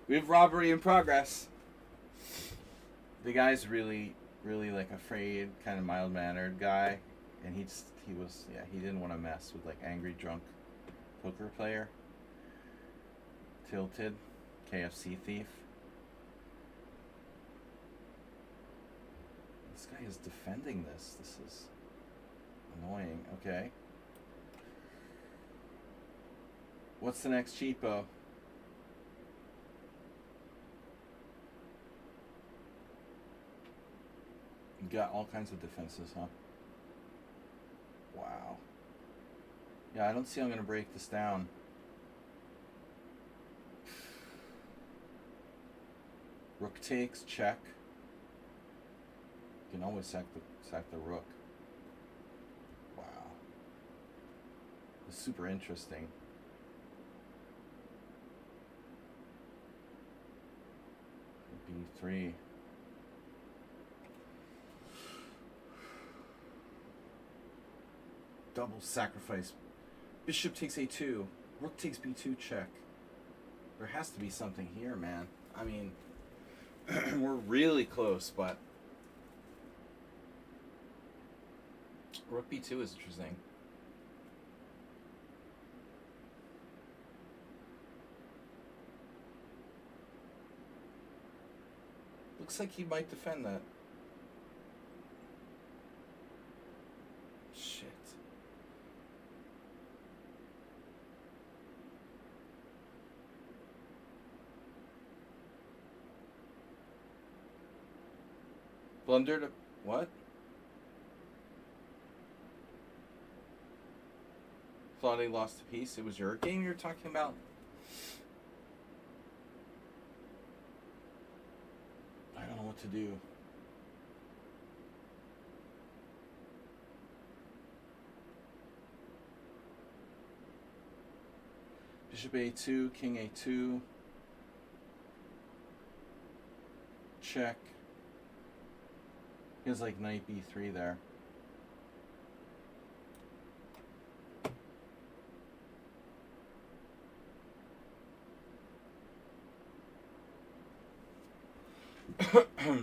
We have robbery in progress. The guy's really like afraid, kind of mild-mannered guy, and he didn't want to mess with like angry drunk poker player. Tilted KFC thief. This guy is defending this. This is annoying. Okay. What's the next cheapo? You got all kinds of defenses, huh? Wow. Yeah, I don't see how I'm going to break this down. Rook takes, check. You can always sack the rook. Wow. It's super interesting. B3. Double sacrifice. Bishop takes A2. Rook takes B2, check. There has to be something here, man. I mean, we're really close, but Rook B2 is interesting. Looks like he might defend that. Shit. Blunder to what? Claudia lost a piece. It was your game you were talking about? I don't know what to do. Bishop A2, King A2. Check. He has like Knight B3 there.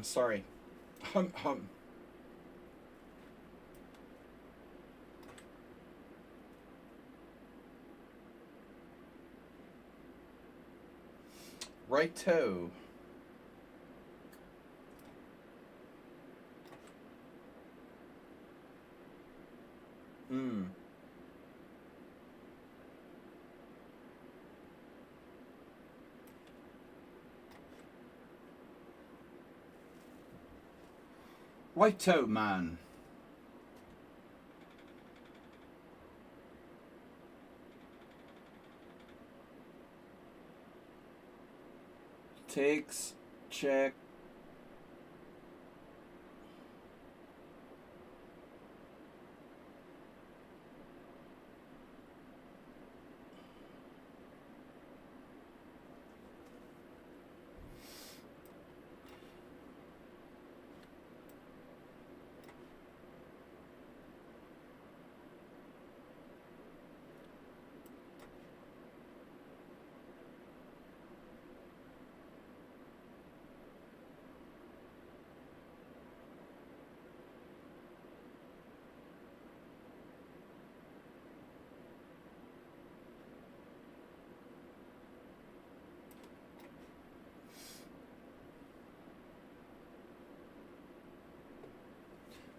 Sorry. Right toe. White toe man. Takes, check.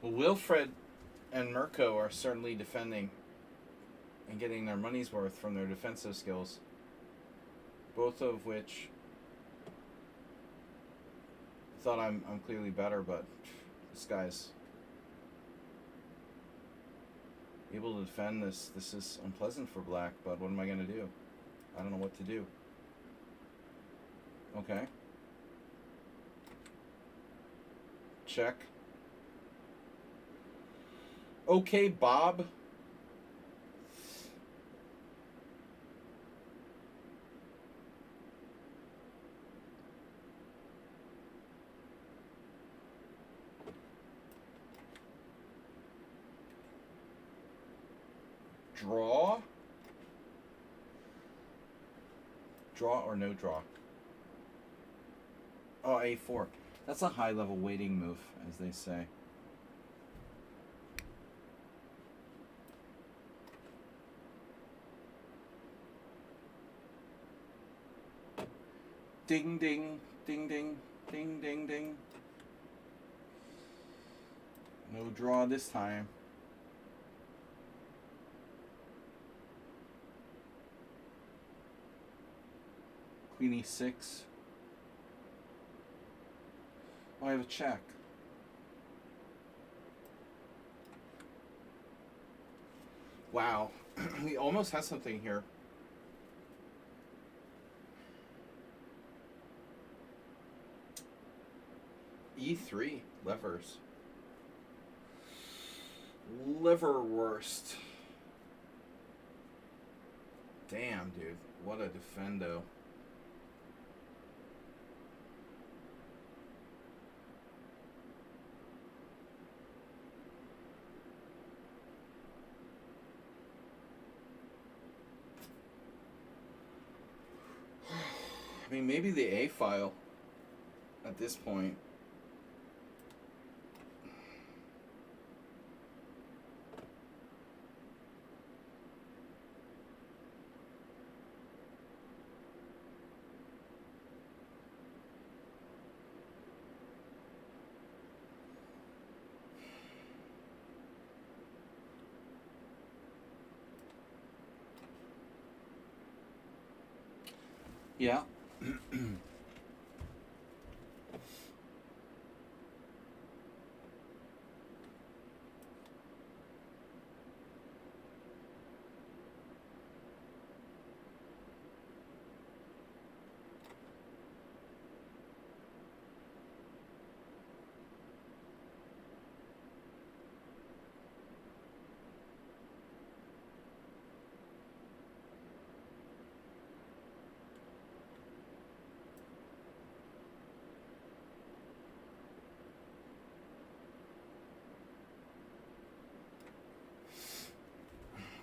Well, Wilfred and Mirko are certainly defending and getting their money's worth from their defensive skills. Both of which thought I'm clearly better, but this guy's able to defend this. This is unpleasant for black, but what am I going to do? I don't know what to do. Okay. Check. Okay, Bob. Draw. Draw or no draw? Oh, A4. That's a high-level waiting move, as they say. Ding, ding, ding, ding, ding, ding, ding. No draw this time. Queen E6. Oh, I have a check. Wow. He almost has something here. E3. Levers. Liverwurst. Damn, dude. What a defendo. I mean, maybe the A file at this point. Yeah.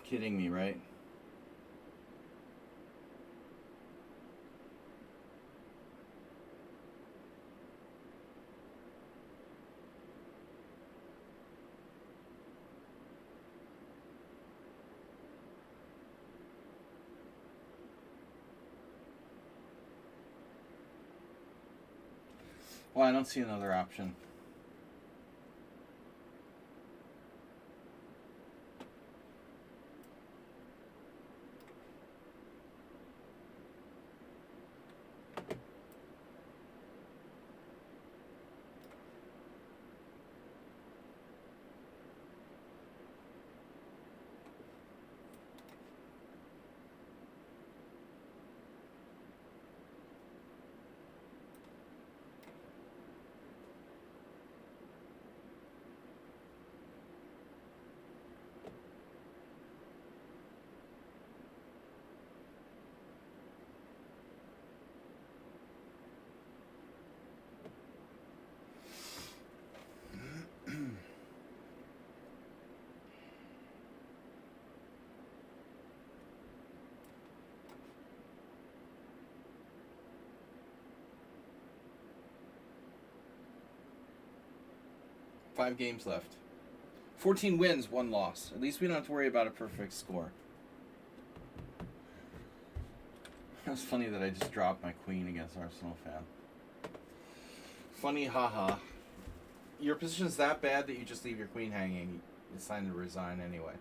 'Kidding me, right? Well, I don't see another option. Five games left. 14 wins, 1 loss. At least we don't have to worry about a perfect score. It's funny that I just dropped my queen against Arsenal fan. Funny, haha. Your position's that bad that you just leave your queen hanging. It's time to resign anyway.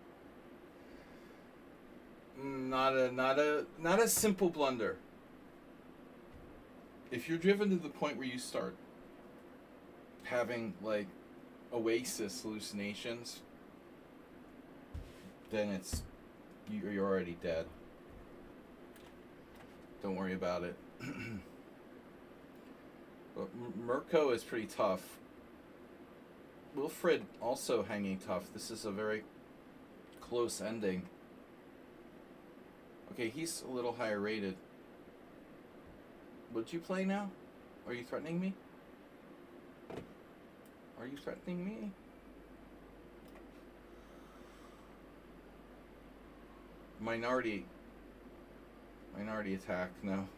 Not a simple blunder. If you're driven to the point where you start having like oasis hallucinations, then you're already dead. Don't worry about it. But Mirko is pretty tough. Wilfred also hanging tough. This is a very close ending. Okay, he's a little higher rated. Would you play now? Are you threatening me? Are you threatening me? Minority attack, no.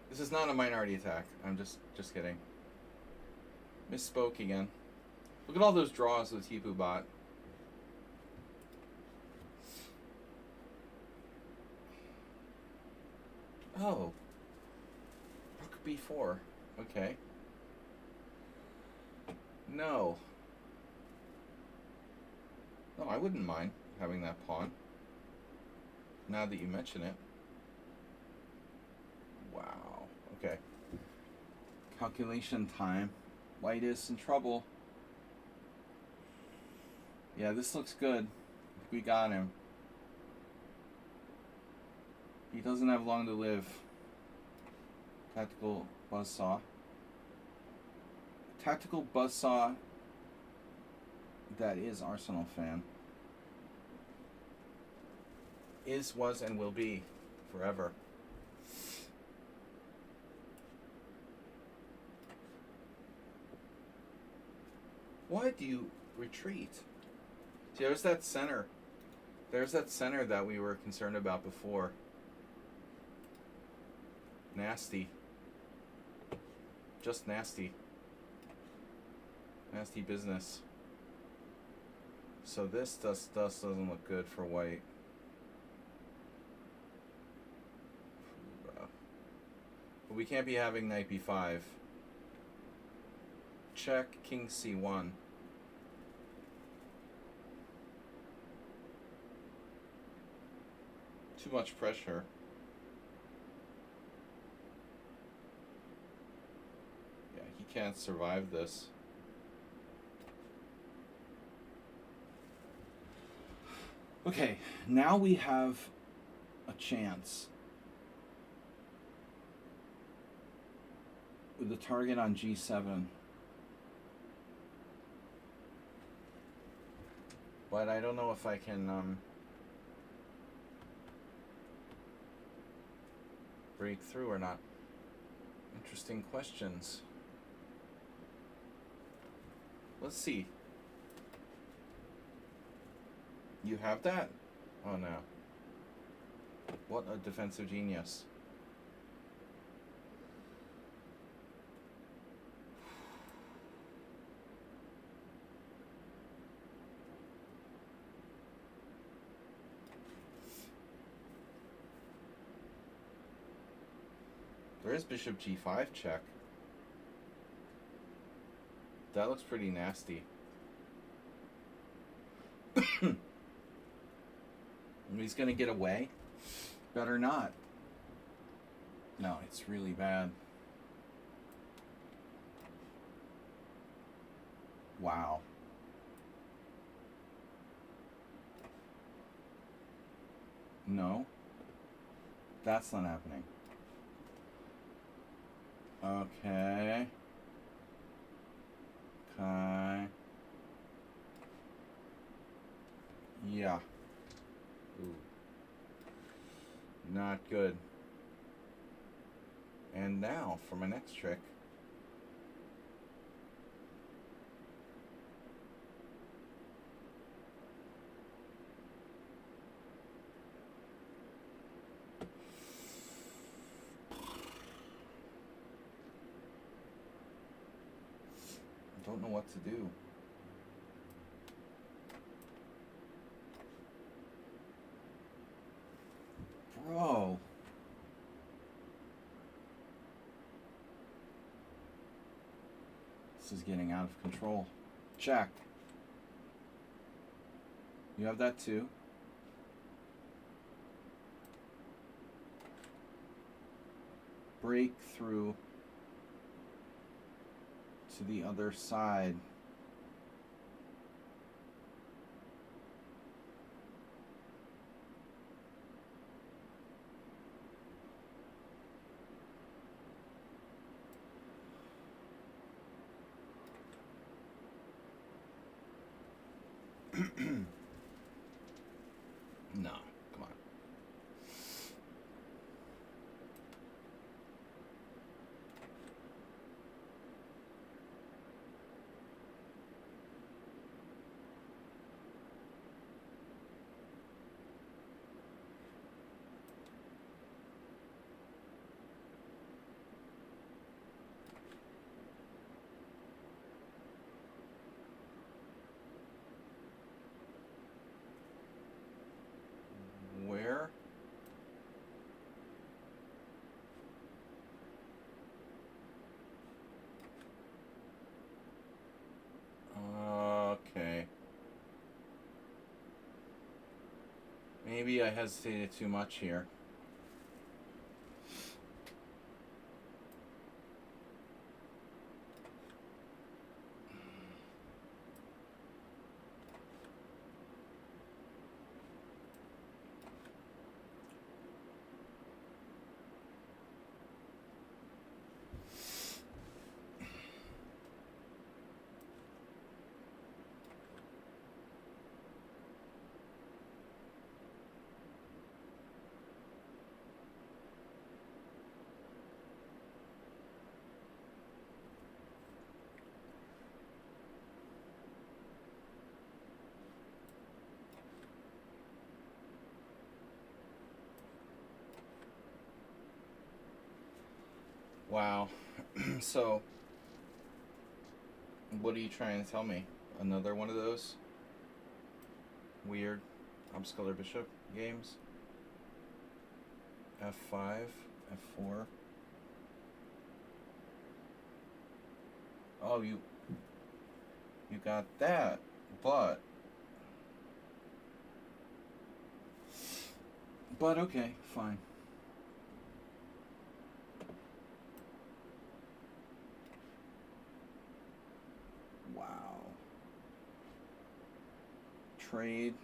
This is not a minority attack. I'm just kidding. Misspoke again. Look at all those draws with Tipu bot. Oh. Rook b4. Okay. No. No, I wouldn't mind having that pawn. Now that you mention it. Wow. Okay. Calculation time. White is in trouble. Yeah, this looks good. We got him. He doesn't have long to live. Tactical buzzsaw. Tactical buzzsaw that is Arsenal fan. Is, was, and will be forever. Why do you retreat? See, there's that center. There's that center that we were concerned about before. Nasty. Just nasty. Nasty business. So this doesn't look good for white. But we can't be having knight b5. Check, king c1. Too much pressure. Yeah, he can't survive this. Okay, now we have a chance. With the target on g7. But I don't know if I can break through or not. Interesting questions. Let's see. You have that? Oh no. What a defensive genius. There is bishop g5 check. That looks pretty nasty. He's gonna get away. Better not. No, it's really bad. Wow. No. That's not happening. Okay. Okay. Yeah. Ooh. Not good. And now for my next trick. Don't know what to do. Bro. This is getting out of control. Check. You have that too. Break through to the other side. No, come on. Where? Okay. Maybe I hesitated too much here. Wow. So, what are you trying to tell me? Another one of those weird upscaler bishop games? F5, F4. Oh, you got that, but okay, fine. Wow. Trade.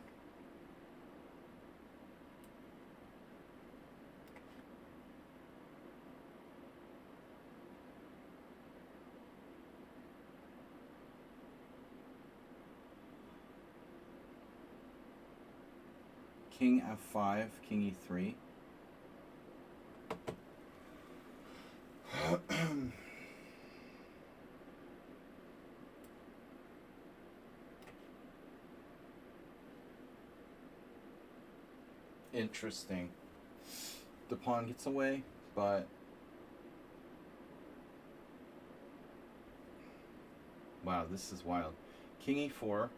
King F5, King E3. Interesting. The pawn gets away, but wow, this is wild. King E4.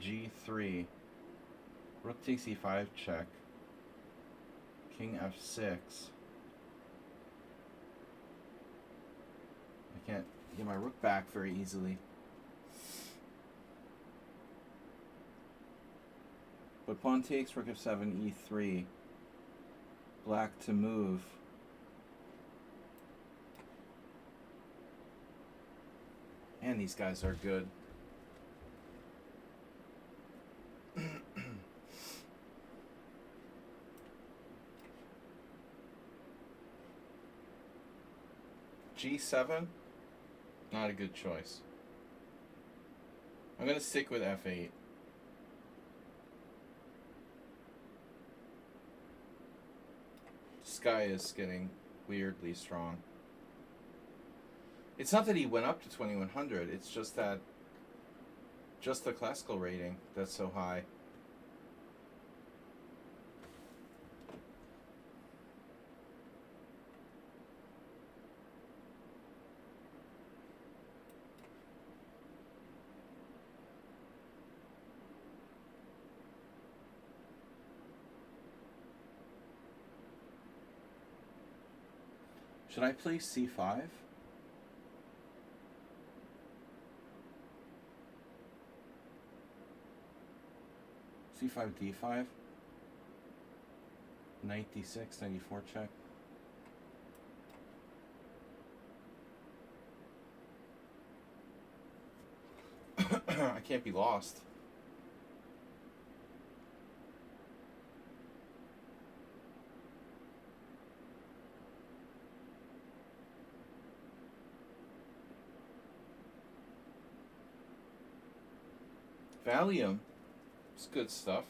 G3. Rook takes E5 check. King F6. I can't get my rook back very easily. But pawn takes, rook F7, E3. Black to move. And these guys are good. G7? Not a good choice. I'm going to stick with F8. This guy is getting weirdly strong. It's not that he went up to 2100, it's just that just the classical rating that's so high. Should I play C5? C5, D5? Knight D6, 94 check. I can't be lost. Valium. It's good stuff.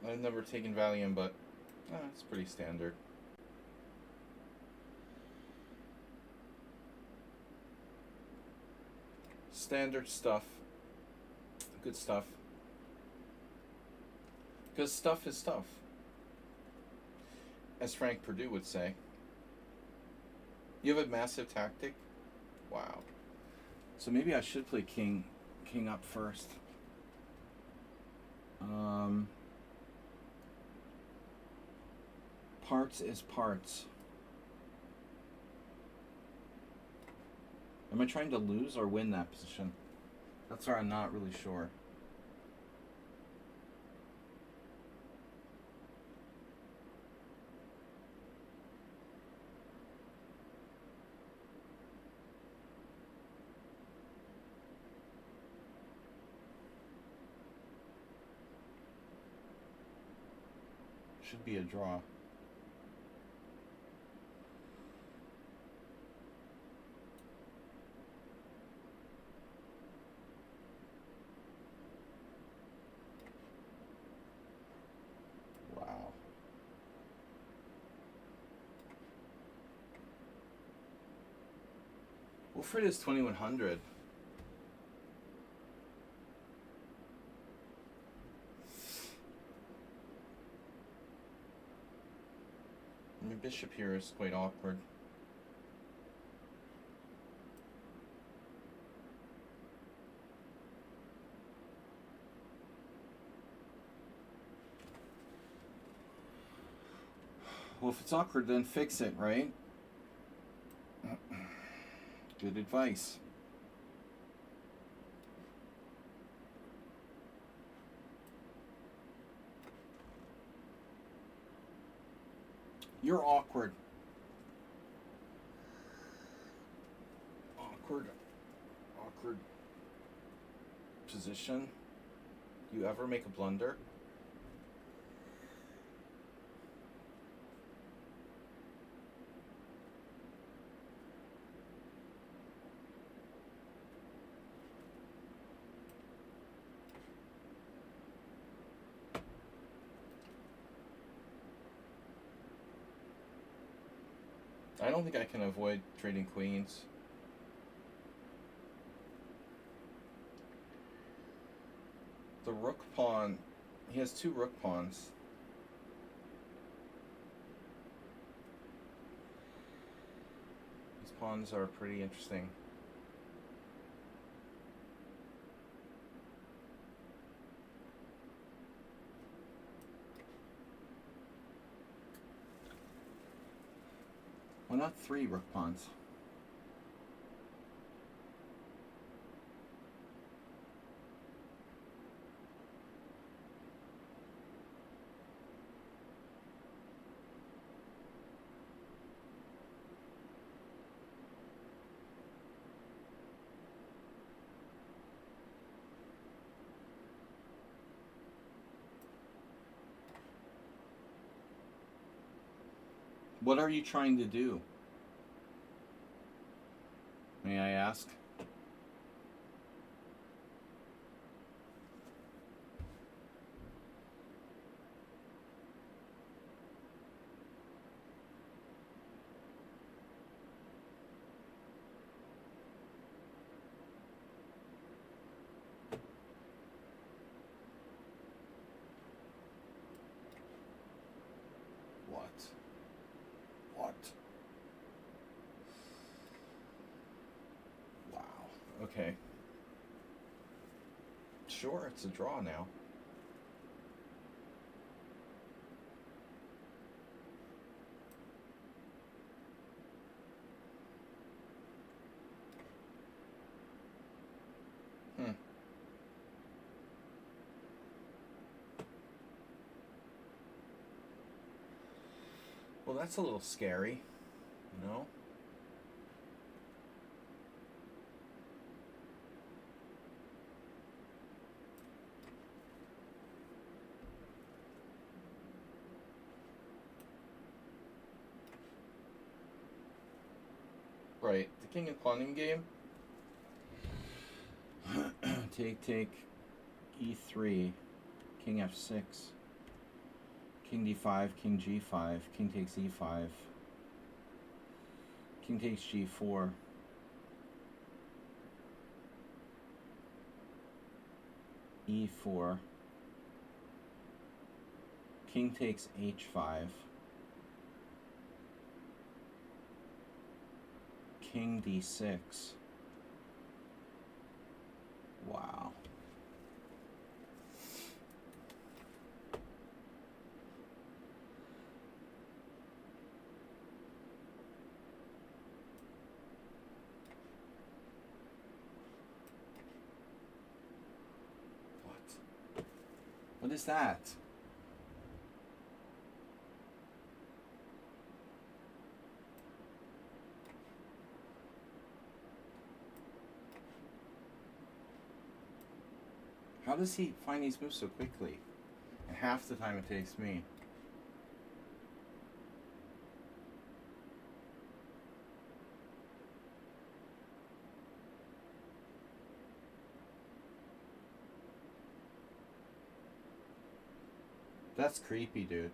I've never taken Valium, but it's pretty standard. Standard stuff. Good stuff. Because stuff is stuff. As Frank Perdue would say. You have a massive tactic? Wow. So maybe I should play king up first. Parts is parts. Am I trying to lose or win that position? That's where I'm not really sure. Should be a draw. Wow. Wilfred is 2100. My bishop here is quite awkward. Well, if it's awkward, then fix it, right? Good advice. You're awkward. Awkward position. You ever make a blunder? I don't think I can avoid trading queens. The rook pawn, he has two rook pawns. These pawns are pretty interesting. Why not three rook pawns? What are you trying to do? May I ask? What? Wow. Okay. Sure, it's a draw now. Well, that's a little scary, no? right. The king and pawning game. Take, e3, king f6, king d5, king g5, king takes e5, king takes g4, e4, king takes h5, king d6. Wow. What is that? How does he find these moves so quickly? And half the time it takes me. That's creepy, dude.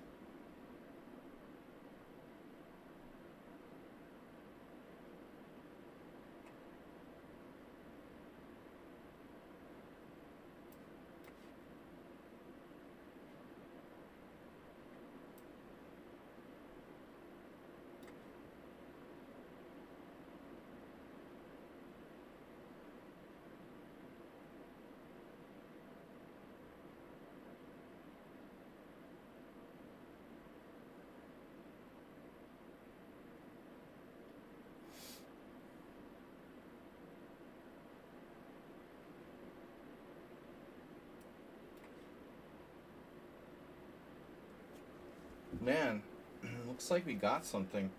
Man, looks like we got something.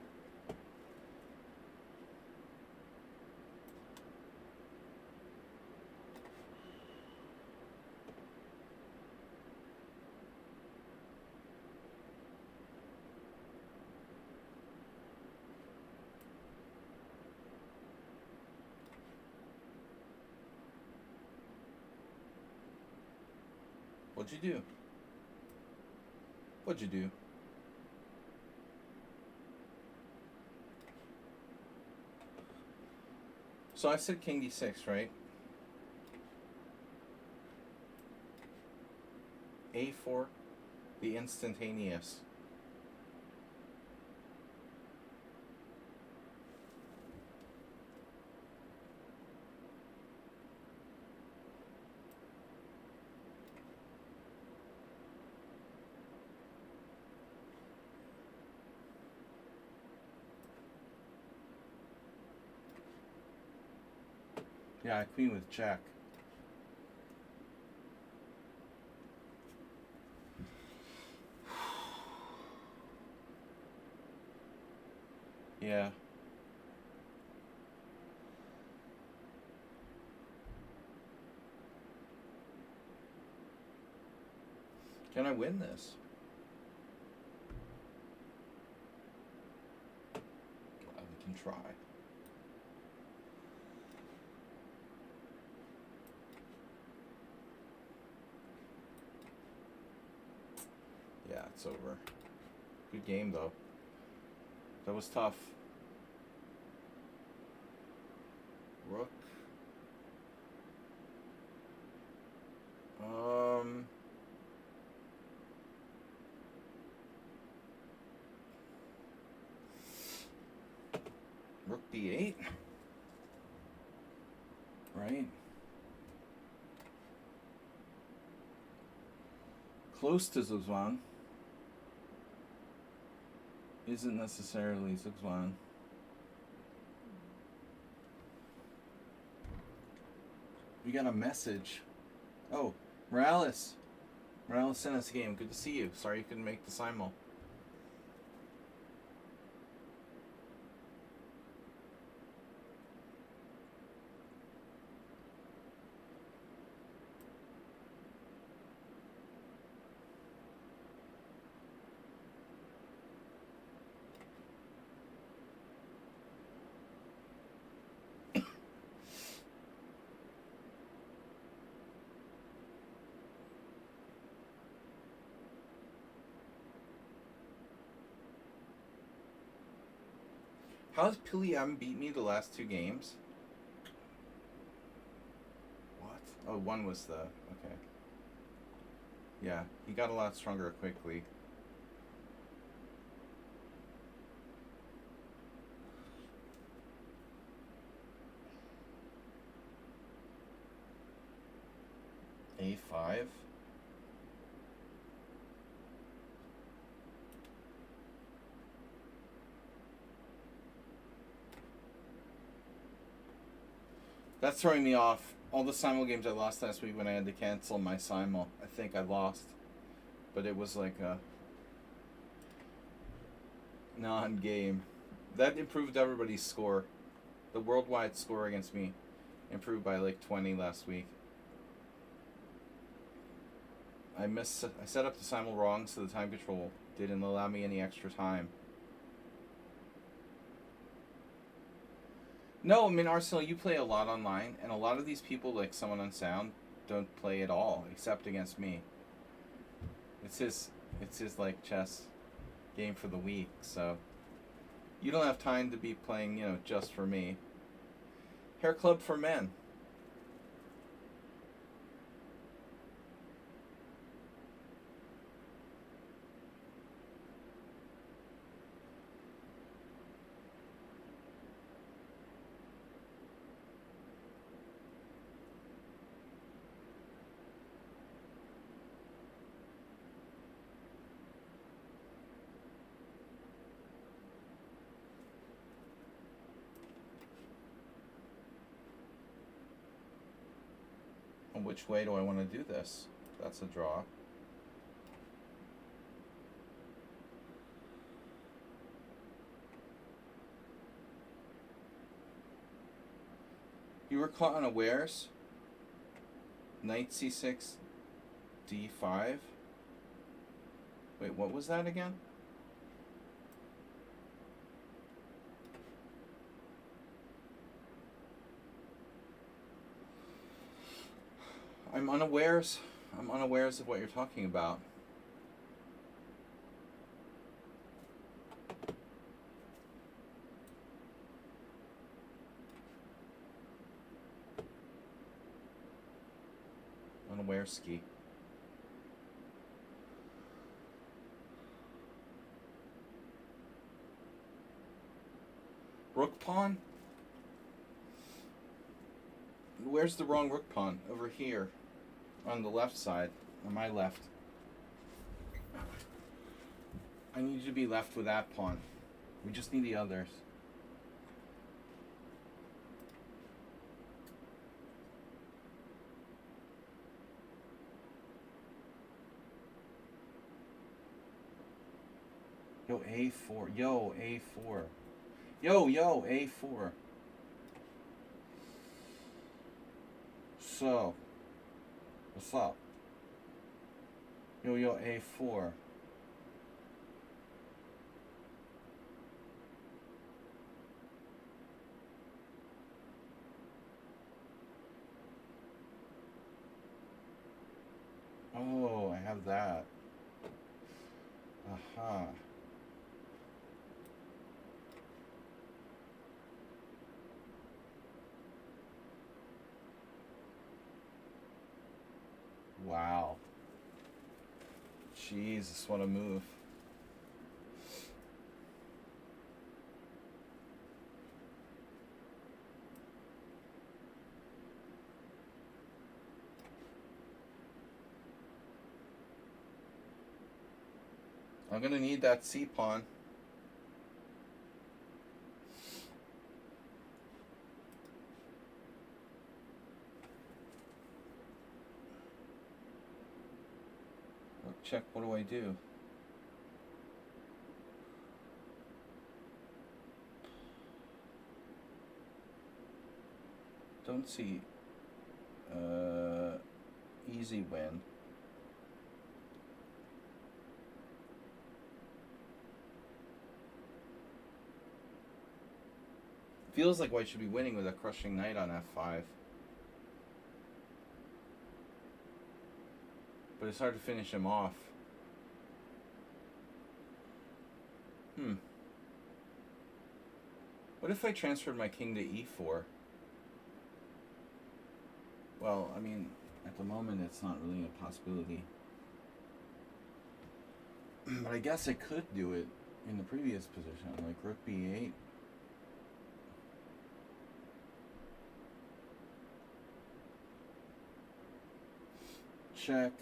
What'd you do? What'd you do? So I said king d6, right? a4, the instantaneous. Yeah, queen with check. Yeah. Can I win this? We can try. Yeah, it's over. Good game, though. That was tough. Rook. Rook b8. Right. Close to Zugzwang. Isn't necessarily Zugzwang. We got a message. Oh, Morales. Morales sent us a game. Good to see you. Sorry you couldn't make the simul. How's Piliam beat me the last 2 games? What? Oh, one was the... Okay. Yeah, he got a lot stronger quickly. A5? That's throwing me off. All the Simul games I lost last week when I had to cancel my Simul, I think I lost. But it was like a non-game. That improved everybody's score. The worldwide score against me improved by like 20 last week. I set up the Simul wrong, so the time control didn't allow me any extra time. No, I mean, Arsenal, you play a lot online, and a lot of these people, like someone on Sound, don't play at all, except against me. It's his like chess game for the week, so you don't have time to be playing, just for me. Hair Club for Men. Which way do I want to do this? That's a draw. You were caught unawares. Knight c6, d5. Wait, what was that again? I'm unawares of what you're talking about. Unaware ski. Rook pawn? Where's the wrong rook pawn? Over here. On the left side. On my left. I need you to be left with that pawn. We just need the others. Yo, A4. Yo, A4. Yo, A4. So, what's up? Yo, A4. Oh, I have that. Aha. Wow. Jesus, what a move. I'm gonna need that C pawn. Check, what do I do? Don't see easy win. Feels like white should be winning with a crushing knight on f5. But it's hard to finish him off. What if I transferred my king to e4? Well, I mean, at the moment it's not really a possibility. But I guess I could do it in the previous position, like rook b8. Check.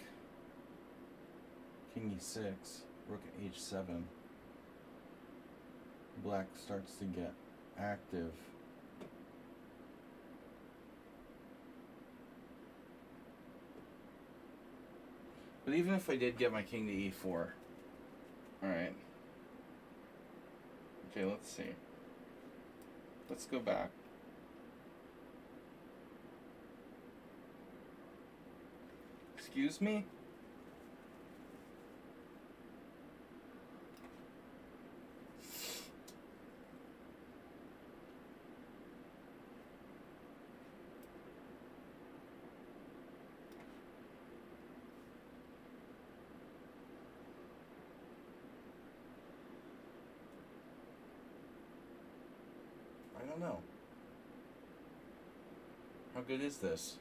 King e6. Rook h7. Black starts to get active. But even if I did get my king to e4, alright. Okay, let's see. Let's go back. Excuse me? I don't know. How good is this?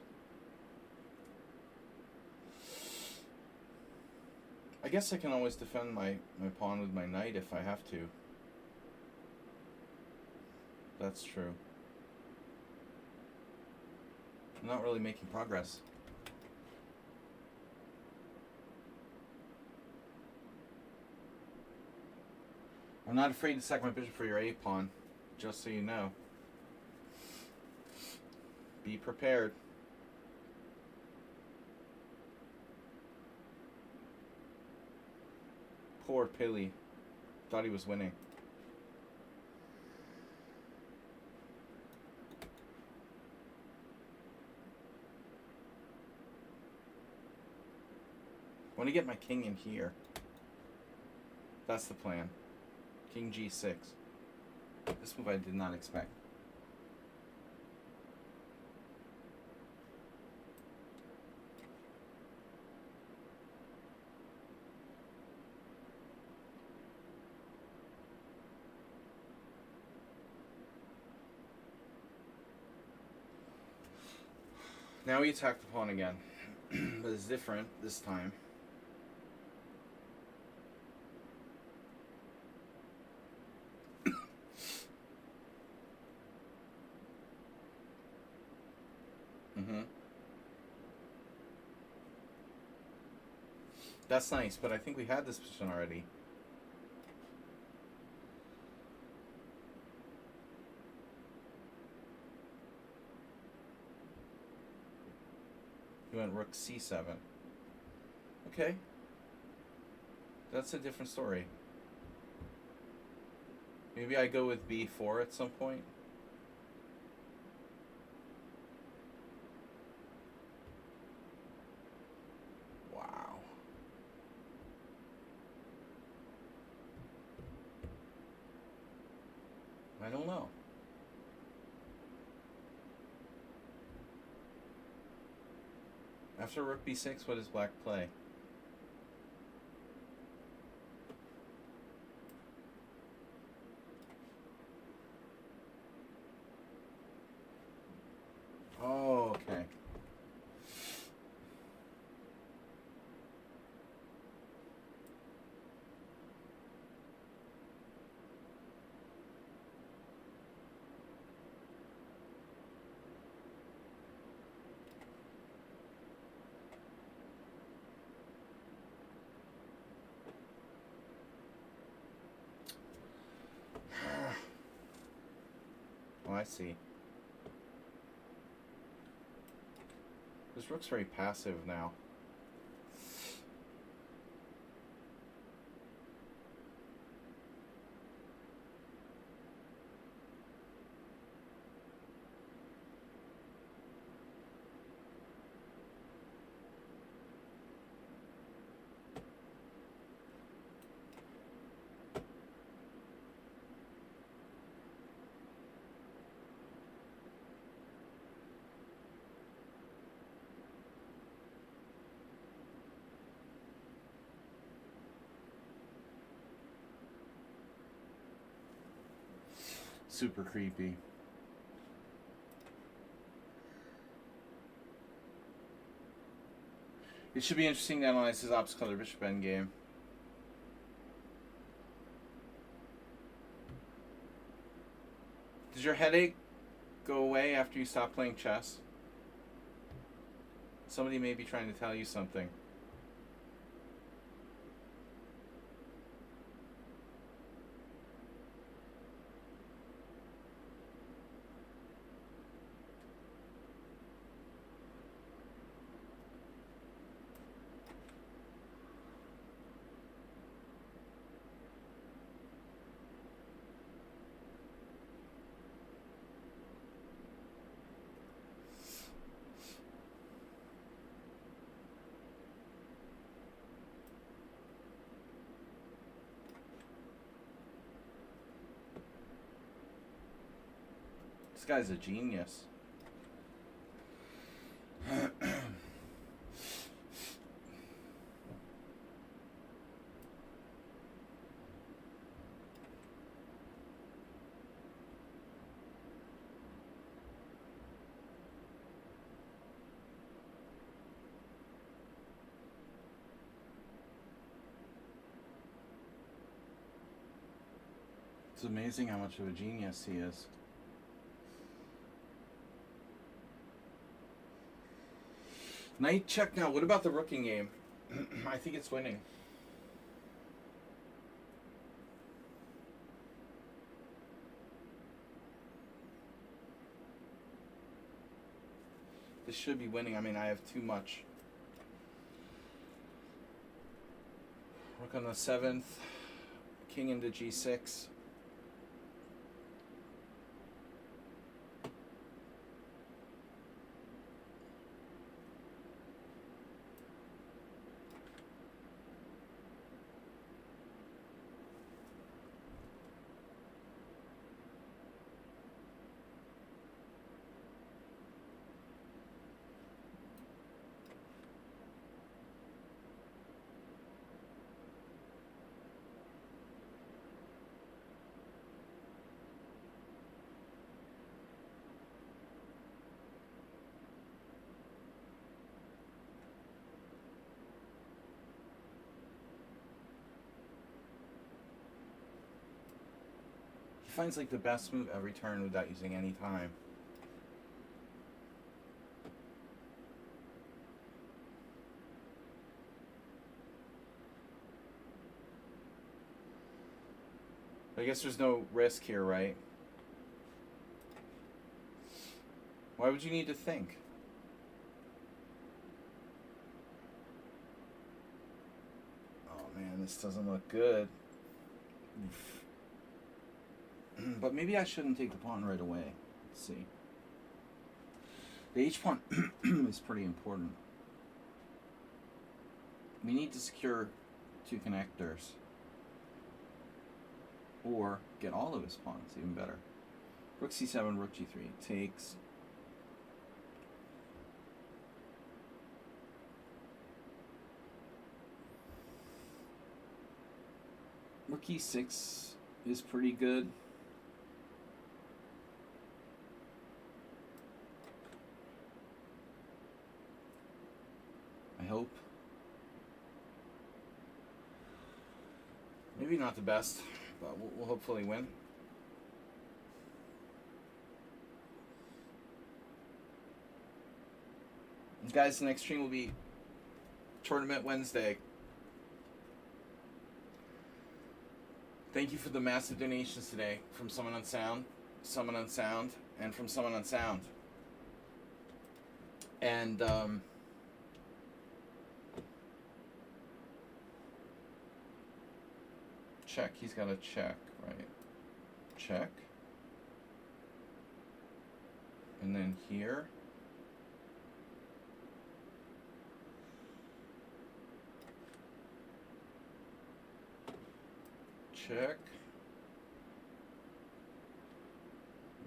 I guess I can always defend my pawn with my knight if I have to. That's true. I'm not really making progress. I'm not afraid to sack my bishop for your a pawn, just so you know. Be prepared. Poor Pilly. Thought he was winning. I want to get my king in here. That's the plan. King g6. This move I did not expect. Now we attack the pawn again, but it's different this time. That's nice, but I think we had this position already. He went rook c7. Okay. That's a different story. Maybe I go with b4 at some point. Wow. I don't know. After rook b6, what does black play? Oh, okay. Oh, I see. This rook's very passive now. Super creepy. It should be interesting to analyze his ops color bishop endgame. Does your headache go away after you stop playing chess? Somebody may be trying to tell you something. This guy's a genius. It's amazing how much of a genius he is. Knight check now. What about the rook in game? I think it's winning. This should be winning. I mean, I have too much. Rook on the 7th. King into g6. Finds like the best move every turn without using any time. I guess there's no risk here, right? Why would you need to think? Oh man, this doesn't look good. Oof. But maybe I shouldn't take the pawn right away. Let's see. The h-pawn is pretty important. We need to secure 2 connectors. Or get all of his pawns, even better. Rook c7, rook g3 takes. Rook e6 is pretty good. I hope. Maybe not the best, but we'll hopefully win. Guys, the next stream will be Tournament Wednesday. Thank you for the massive donations today from Someone on Sound, and from Someone on Sound. And check. He's got a check, right? Check. And then here. Check.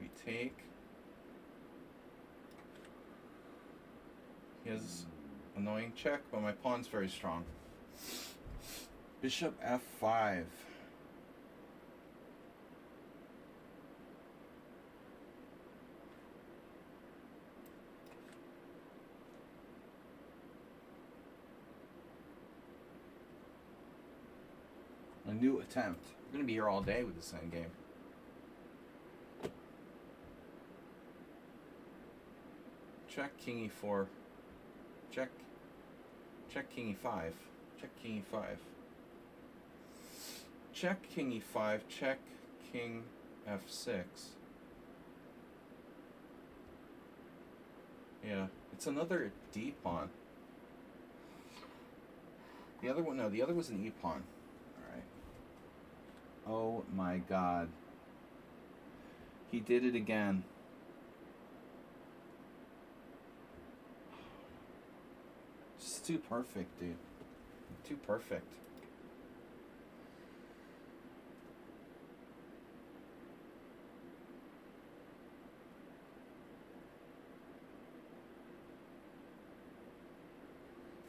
We take. He has annoying check, but my pawn's very strong. Bishop f5. new attempt. We're going to be here all day with this endgame. Check king e4. Check. Check king e5. Check king e5. Check king e5. Check king f6. Yeah, it's another d pawn. The other one, no, the other was an e pawn. All right. Oh my God. He did it again. It's too perfect, dude. Too perfect.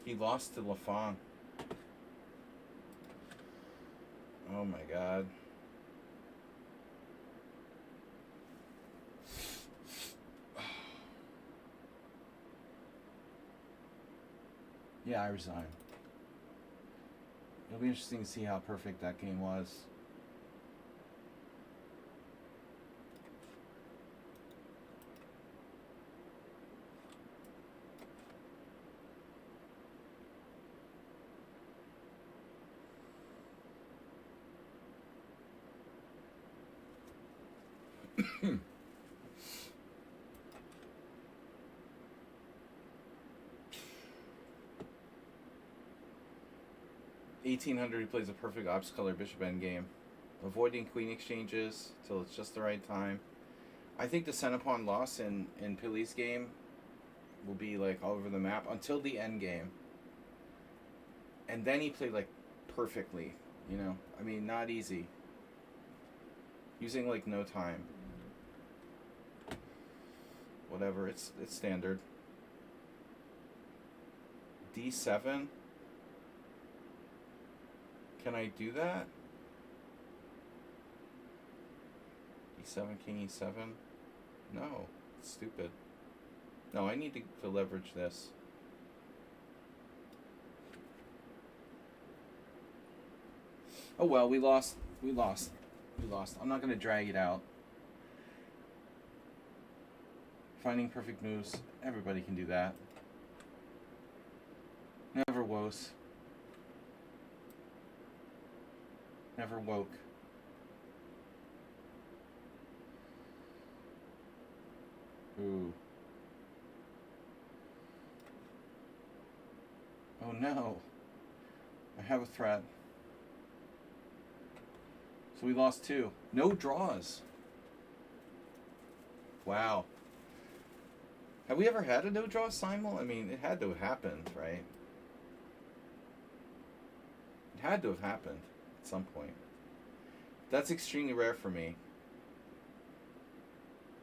He lost to Lafon. Oh my God. Yeah, I resign. It'll be interesting to see how perfect that game was. $1,800, he plays a perfect ops color bishop endgame. Avoiding queen exchanges till it's just the right time. I think the center pawn loss in Pili's game will be like all over the map until the end game. And then he played like perfectly, you know? I mean, not easy. Using like no time. Whatever, it's standard. D7. Can I do that? E7, king E7? No, it's stupid. No, I need to leverage this. Oh well, we lost. We lost. We lost. I'm not going to drag it out. Finding perfect moves. Everybody can do that. Never woes. Never woke. Ooh. Oh no. I have a threat. So we lost 2. No draws. Wow. Have we ever had a no draw simul? I mean, it had to have happened, right? It had to have happened at some point. That's extremely rare for me.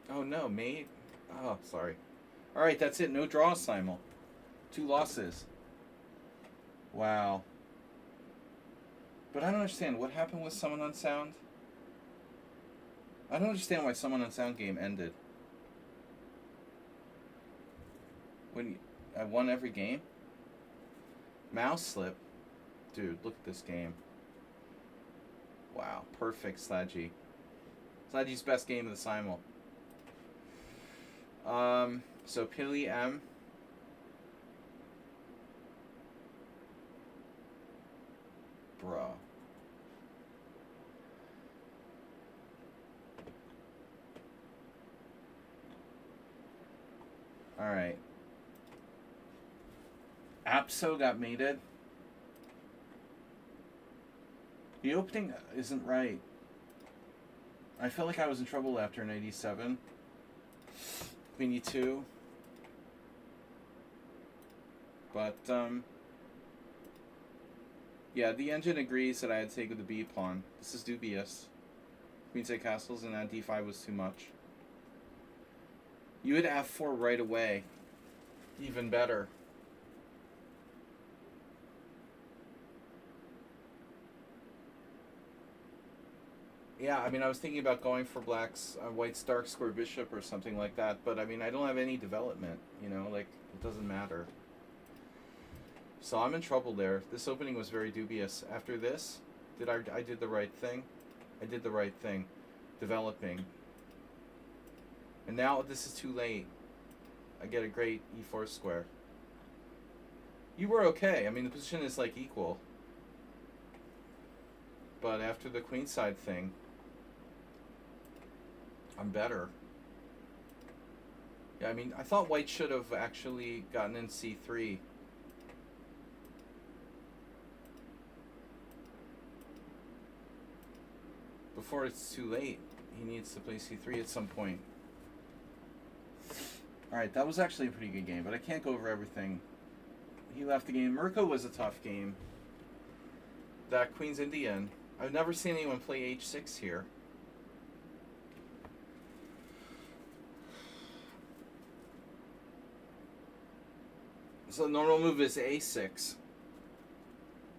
Oh no, mate. Oh, sorry. Alright, that's it. No draw simul. 2 losses. Wow. But I don't understand. What happened with Summon Unsound? I don't understand why Summon Unsound game ended. When I won every game? Mouse slip? Dude, look at this game. Wow. Perfect, Sladgy. Sladgy's best game of the simul. So Pili M. Bruh. Alright. Apso got mated. The opening isn't right. I felt like I was in trouble after 97. Queen E2. But, yeah, the engine agrees that I had to take with the B pawn. This is dubious. Queenside castles and that D5 was too much. You would F4 right away. Even better. Yeah, I mean, I was thinking about going for black's white's dark square bishop or something like that, but I mean, I don't have any development, you know, like, it doesn't matter. So I'm in trouble there. This opening was very dubious. After this, I did the right thing? I did the right thing. Developing. And now this is too late. I get a great e4 square. You were okay. I mean, the position is like equal. But after the queenside thing, I'm better. Yeah, I mean, I thought white should have actually gotten in c3. Before it's too late. He needs to play c3 at some point. Alright, that was actually a pretty good game, but I can't go over everything. He left the game. Mirko was a tough game. That Queen's Indian. I've never seen anyone play h6 here. So the normal move is a6.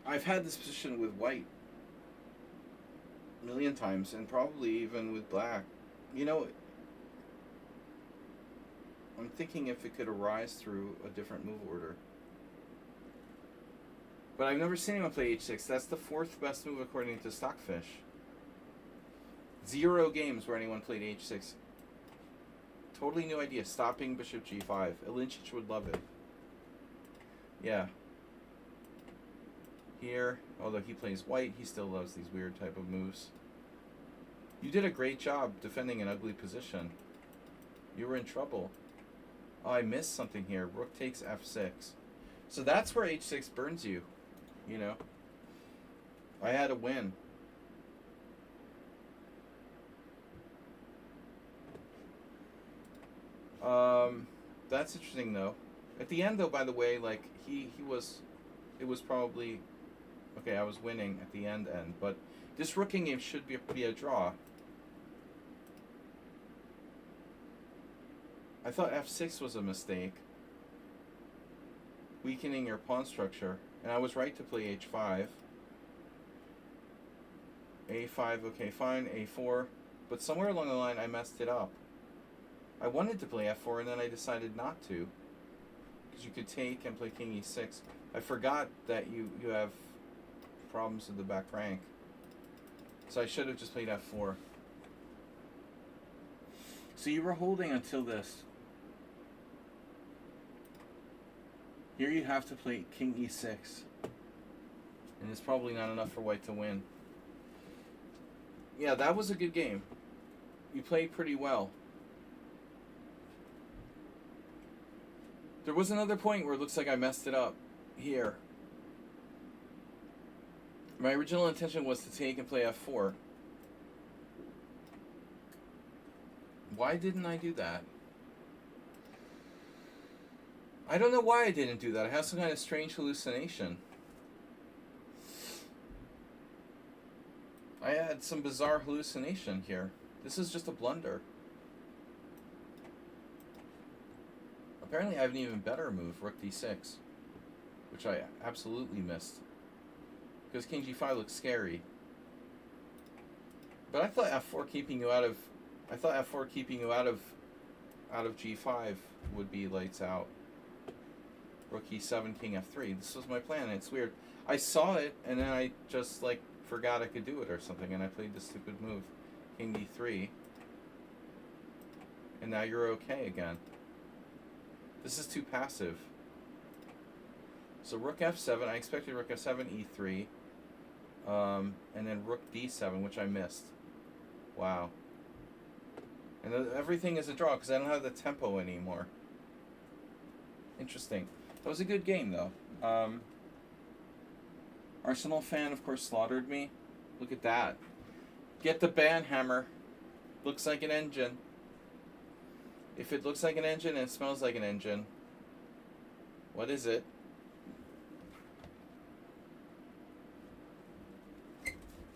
I've had this position with white a million times, and probably even with black. You know, I'm thinking if it could arise through a different move order. But I've never seen anyone play h6. That's the fourth best move according to Stockfish. 0 games where anyone played h6. Totally new idea. Stopping bishop g5. Ilinčić would love it. Yeah. Here, although he plays white, he still loves these weird type of moves. You did a great job defending an ugly position. You were in trouble. Oh, I missed something here. Rook takes f6. So that's where h6 burns you, you know. I had a win. That's interesting though. At the end though, by the way, like it was probably okay, I was winning at the end, but this rooking game should be a draw. I thought f6 was a mistake, weakening your pawn structure, and I was right to play h5. a5, okay, fine, a4, but somewhere along the line I messed it up. I wanted to play f4 and then I decided not to, because you could take and play king e6. I forgot that you have problems with the back rank, so I should have just played f4. So you were holding until this. Here you have to play king e6, and it's probably not enough for white to win. Yeah, that was a good game. You played pretty well. There was another point where it looks like I messed it up here. My original intention was to take and play f4. Why didn't I do that? I don't know why I didn't do that. I have some kind of strange hallucination. I had some bizarre hallucination here. This is just a blunder. Apparently I have an even better move, rook d6, which I absolutely missed, because king g5 looks scary. But I thought f4 keeping you out of g5 would be lights out. Rook e7, king f3. This was my plan. It's weird. I saw it and then I just like forgot I could do it or something, and I played this stupid move, king d3. And now you're okay again. This is too passive. So rook f7. I expected rook f7, e3, and then rook d7, which I missed. Wow. And everything is a draw because I don't have the tempo anymore. Interesting. That was a good game, though. Arsenal fan, of course, slaughtered me. Look at that. Get the ban hammer. Looks like an engine. If it looks like an engine and it smells like an engine, what is it?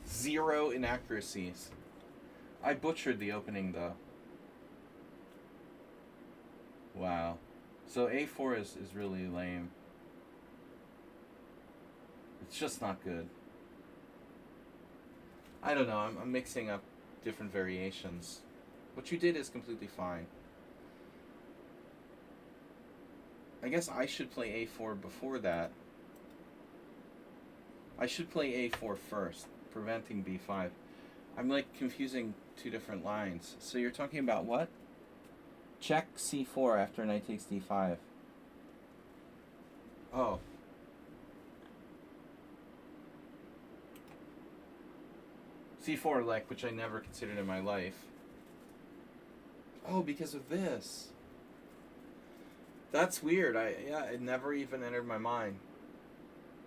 Zero inaccuracies. I butchered the opening, though. Wow. So a4 is really lame. It's just not good. I don't know. I'm mixing up different variations. What you did is completely fine. I guess I should play a4 before that. I should play a4 first. preventing b5. I'm like confusing two different lines. So you're talking about what? Check c4 after knight takes d5. Oh. c4 like, which I never considered in my life. Oh, because of this. That's weird. It never even entered my mind.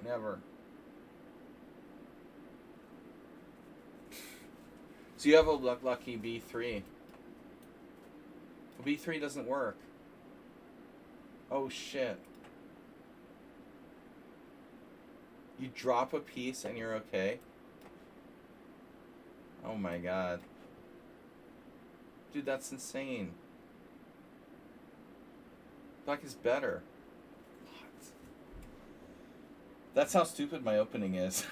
Never. So you have a lucky b3. b3 doesn't work. Oh shit. You drop a piece and you're okay? Oh my god. Dude, that's insane. Black is better. What? That's how stupid my opening is.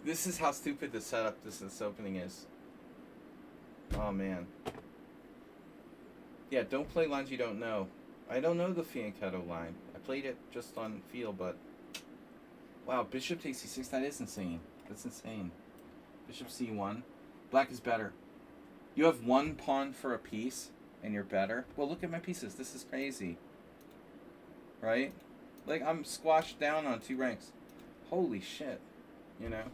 This is how stupid the setup this opening is. Oh man. Yeah, don't play lines you don't know. I don't know the fianchetto line. I played it just on feel, but wow, bishop takes c6. That is insane. That's insane. Bishop c1. Black is better. You have one pawn for a piece, and you're better. Well, look at my pieces. This is crazy. Right? Like, I'm squashed down on 2 ranks. Holy shit. You know?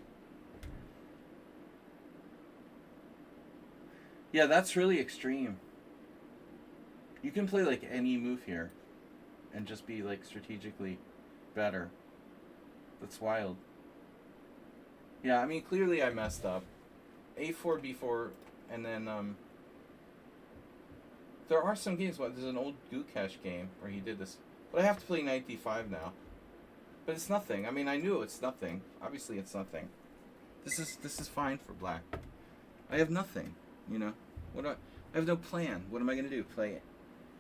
Yeah, that's really extreme. You can play, like, any move here and just be, like, strategically better. That's wild. Yeah, I mean, clearly I messed up. A4, B4, and then, there are some games, there's an old Gukesh game where he did this. But I have to play knight d5 now. But it's nothing. I mean, I knew it's nothing. Obviously, it's nothing. This is fine for black. I have nothing, you know? I have no plan. What am I going to do? Play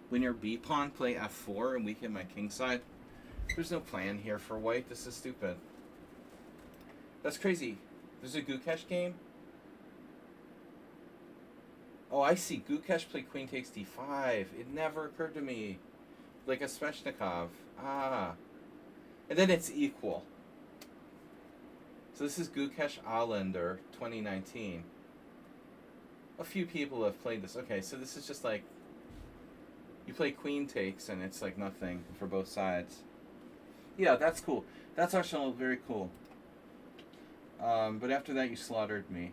when your B pawn, play f4 and weaken my king side? There's no plan here for white. This is stupid. That's crazy. There's a Gukesh game? Oh, I see. Gukesh play queen takes d5. It never occurred to me. Like a Sveshnikov. Ah. And then it's equal. So this is Gukesh Allender 2019. A few people have played this. Okay, so this is just like, you play queen takes and it's like nothing for both sides. Yeah, that's cool. That's actually very cool. But after that you slaughtered me.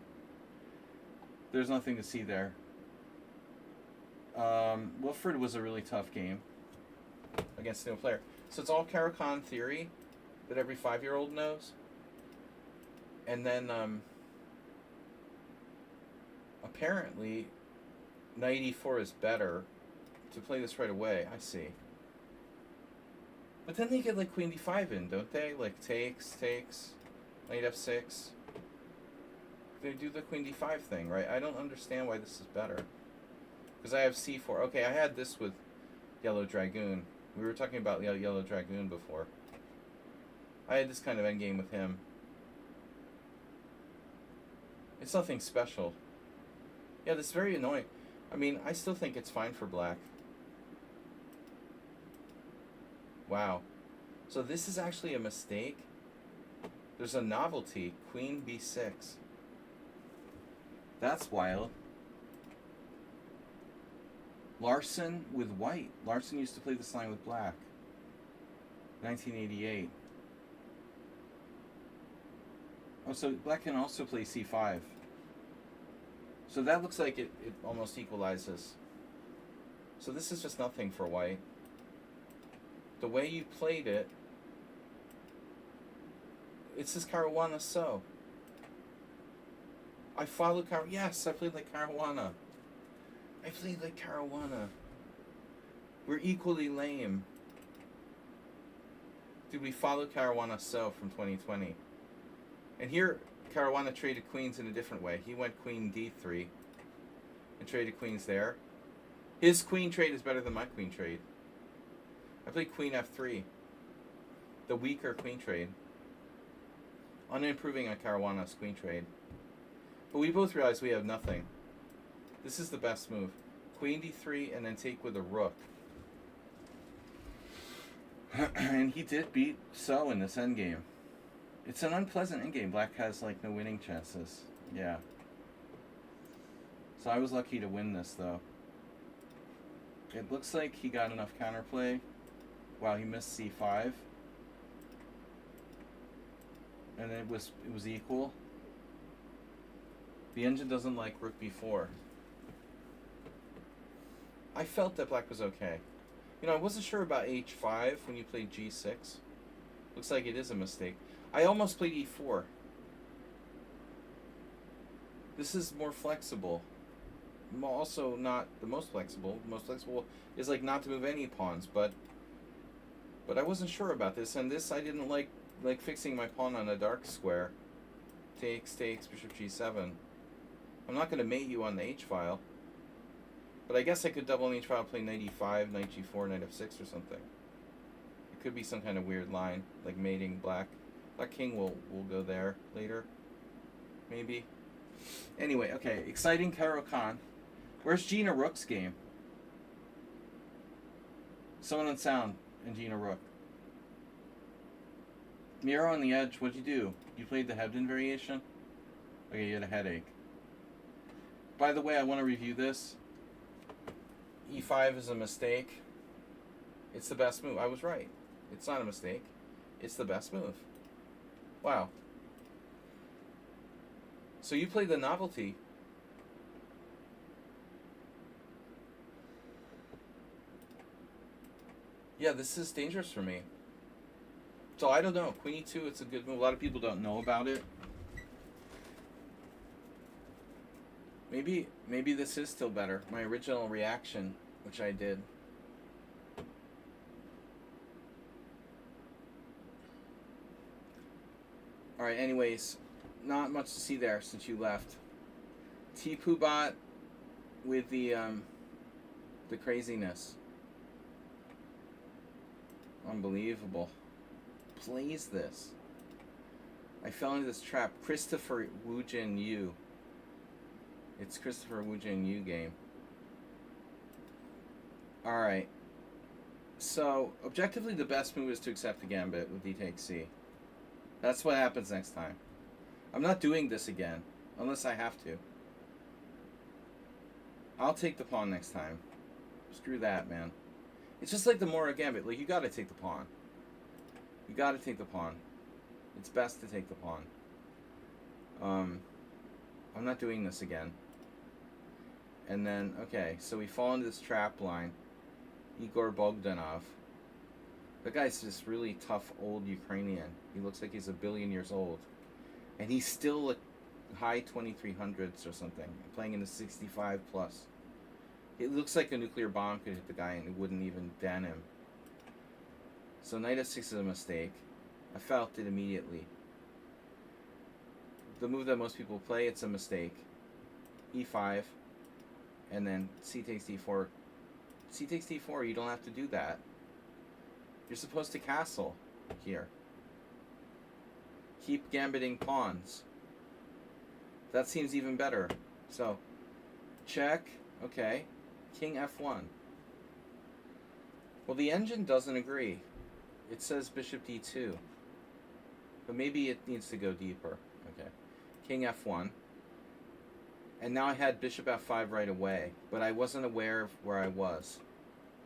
There's nothing to see there. Wilfred was a really tough game against a new player. So it's all Caro-Kann theory that every 5-year-old knows. And then apparently knight e4 is better to play this right away. I see. But then they get like queen d5 in, don't they? Like takes, knight f6. They do the queen d5 thing, right? I don't understand why this is better. Because I have c4. Okay, I had this with Yellow Dragoon. We were talking about Yellow Dragoon before. I had this kind of endgame with him. It's nothing special. Yeah, this is very annoying. I mean, I still think it's fine for black. Wow. So this is actually a mistake. There's a novelty. Queen b6. That's wild. Larson with white. Larson used to play this line with black. 1988. Oh, so black can also play c5. So that looks like it almost equalizes. So this is just nothing for white. The way you played it, it says Caruana so. I followed Caruana. Yes, I played like Caruana. I played like Caruana. We're equally lame. Dude, we followed Caruana so from 2020. And here, Caruana traded queens in a different way. He went queen d3 and traded queens there. His queen trade is better than my queen trade. I played queen f3. The weaker queen trade. Unimproving on Caruana's queen trade. But we both realize we have nothing. This is the best move. Queen d3 and then take with a rook. And he did beat So in this endgame. It's an unpleasant endgame. Black has, like, no winning chances. Yeah. So I was lucky to win this, though. It looks like he got enough counterplay. Wow, he missed c5. And it was equal. The engine doesn't like rook b4. I felt that black was okay. You know, I wasn't sure about h5 when you played g6. Looks like it is a mistake. I almost played e4. This is more flexible. Also not the most flexible. The most flexible is like not to move any pawns, but I wasn't sure about this, and this I didn't like fixing my pawn on a dark square. Takes, bishop g7. I'm not going to mate you on the h-file, but I guess I could double an h-file, play knight e5, knight g4, knight f6 or something. It could be some kind of weird line, like mating black. Black king will go there later, maybe. Anyway, okay, exciting Caro-Kann. Where's Gina Rook's game? Someone on sound and Gina Rook. Mira on the edge, what'd you do? You played the Hebden variation? Okay, you had a headache. By the way, I want to review this. e5 is a mistake. It's the best move. I was right. It's not a mistake. It's the best move. Wow. So you played the novelty. Yeah, this is dangerous for me. So I don't know. Queen e2, it's a good move. A lot of people don't know about it. Maybe this is still better. My original reaction, which I did. Alright, anyways, not much to see there since you left. T-Poo-Bot with the craziness. Unbelievable. Plays this. I fell into this trap. Christopher Woojin Yu. It's Christopher Woojin Yu game. Alright. So, objectively, the best move is to accept the gambit with d takes c. That's what happens next time. I'm not doing this again, unless I have to. I'll take the pawn next time. Screw that, man. It's just like the Mora gambit. Like, you gotta take the pawn. You gotta take the pawn. It's best to take the pawn. I'm not doing this again. And then, okay, so we fall into this trap line. Igor Bogdanov. The guy's this really tough old Ukrainian. He looks like he's 1 billion years old. And he's still a high 2300s or something, playing in the 65 plus. It looks like a nuclear bomb could hit the guy and it wouldn't even dent him. So knight f6 is a mistake. I felt it immediately. The move that most people play, it's a mistake. e5, and then c takes d4. C takes d4, you don't have to do that. You're supposed to castle here. Keep gambiting pawns. That seems even better. So, check, okay. King f1. Well, the engine doesn't agree. It says bishop d2. But maybe it needs to go deeper. Okay. King f1. And now I had bishop f5 right away, but I wasn't aware of where I was.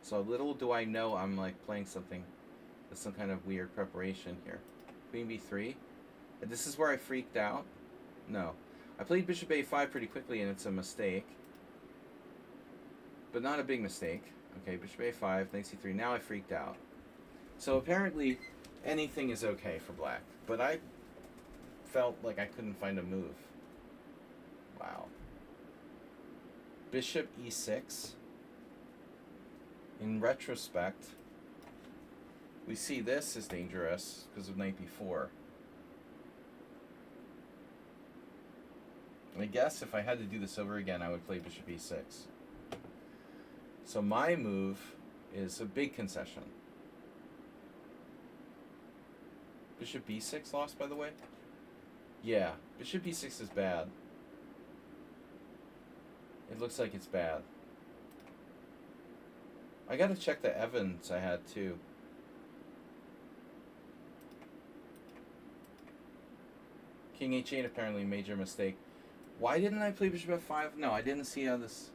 So little do I know I'm like playing something with some kind of weird preparation here. Queen b3. And this is where I freaked out. No. I played bishop a5 pretty quickly and it's a mistake. But not a big mistake. Okay, bishop a5, knight c3. Now I freaked out. So apparently anything is okay for black. But I felt like I couldn't find a move. Wow. Bishop e6. In retrospect, we see this is dangerous because of knight b4. I guess if I had to do this over again, I would play bishop e6. So my move is a big concession. Bishop b6 lost, by the way? Yeah, bishop b6 is bad. It looks like it's bad. I gotta check the Evans I had too. King h8 apparently major mistake. Why didn't I play bishop f5? No, I didn't see how this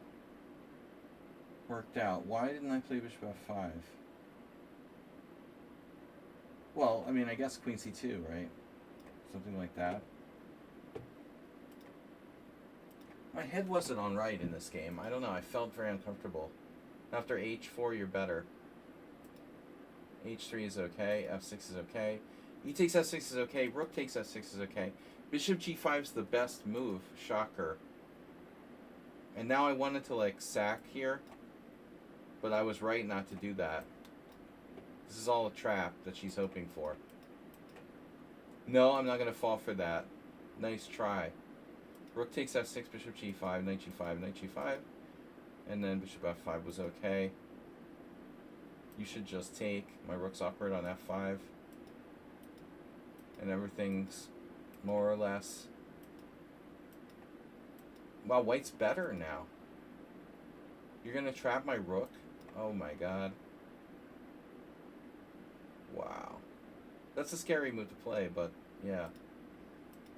worked out. Why didn't I play bishop f5? Well, I mean, I guess queen c2, right? Something like that. My head wasn't on right in this game. I don't know. I felt very uncomfortable. After h4, you're better. h3 is okay. f6 is okay. E takes f6 is okay. Rook takes f6 is okay. Bishop g5 is the best move. Shocker. And now I wanted to, like, sack here. But I was right not to do that. This is all a trap that she's hoping for. No, I'm not going to fall for that. Nice try. Rook takes f6, bishop g5, knight g5, knight g5. And then bishop f5 was okay. You should just take. My rook's awkward on f5. And everything's more or less... Wow, white's better now. You're going to trap my rook? Oh my god. Wow. That's a scary move to play, but yeah.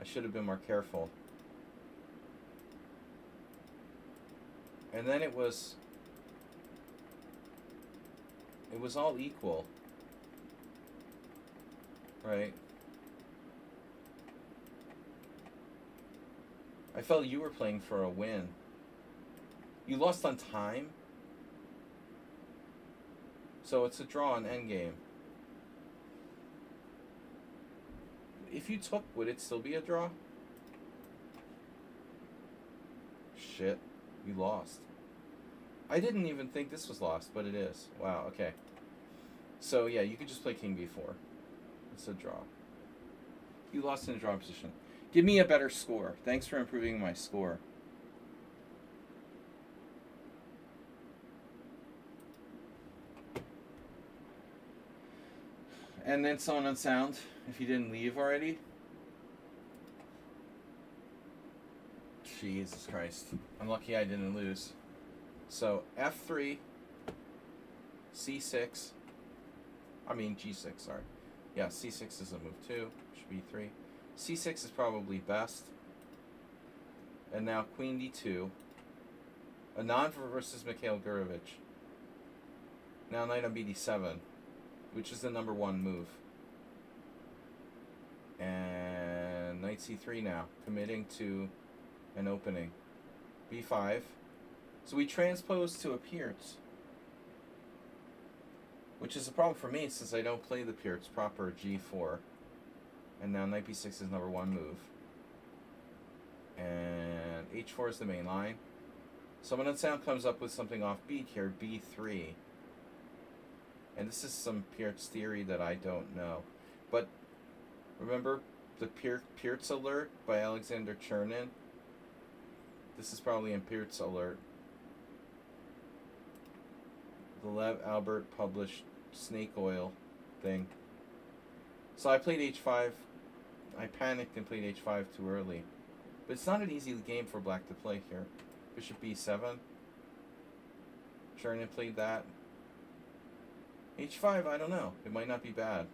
I should have been more careful. And then it was all equal. Right? I felt you were playing for a win. You lost on time? So it's a draw on endgame. If you took, would it still be a draw? Shit. You lost. I didn't even think this was lost, but it is. Wow, okay. So, yeah, you could just play king b4. It's a draw. You lost in a draw position. Give me a better score. Thanks for improving my score. And then someone on sound, if you didn't leave already. Jesus Christ. I'm lucky I didn't lose. So, f3, c6, I mean g6, sorry. Yeah, c6 is a move too, should be 3. c6 is probably best. And now queen d2. Anand versus Mikhail Gurevich. Now knight on bd7, which is the #1 move. And knight c3 now, committing to an opening. b5. So we transpose to a Pirc, which is a problem for me since I don't play the Pirc proper g4. And now knight b6 is #1 move. And h4 is the main line. Someone on sound comes up with something offbeat here, b3. And this is some Pirc theory that I don't know. But remember the Pirc alert by Alexander Chernin? This is probably in Pirc alert. The Lev Albert published snake oil thing. So I played h5. I panicked and played h5 too early. But it's not an easy game for black to play here. Bishop b7. Chernin played that. h5, I don't know. It might not be bad.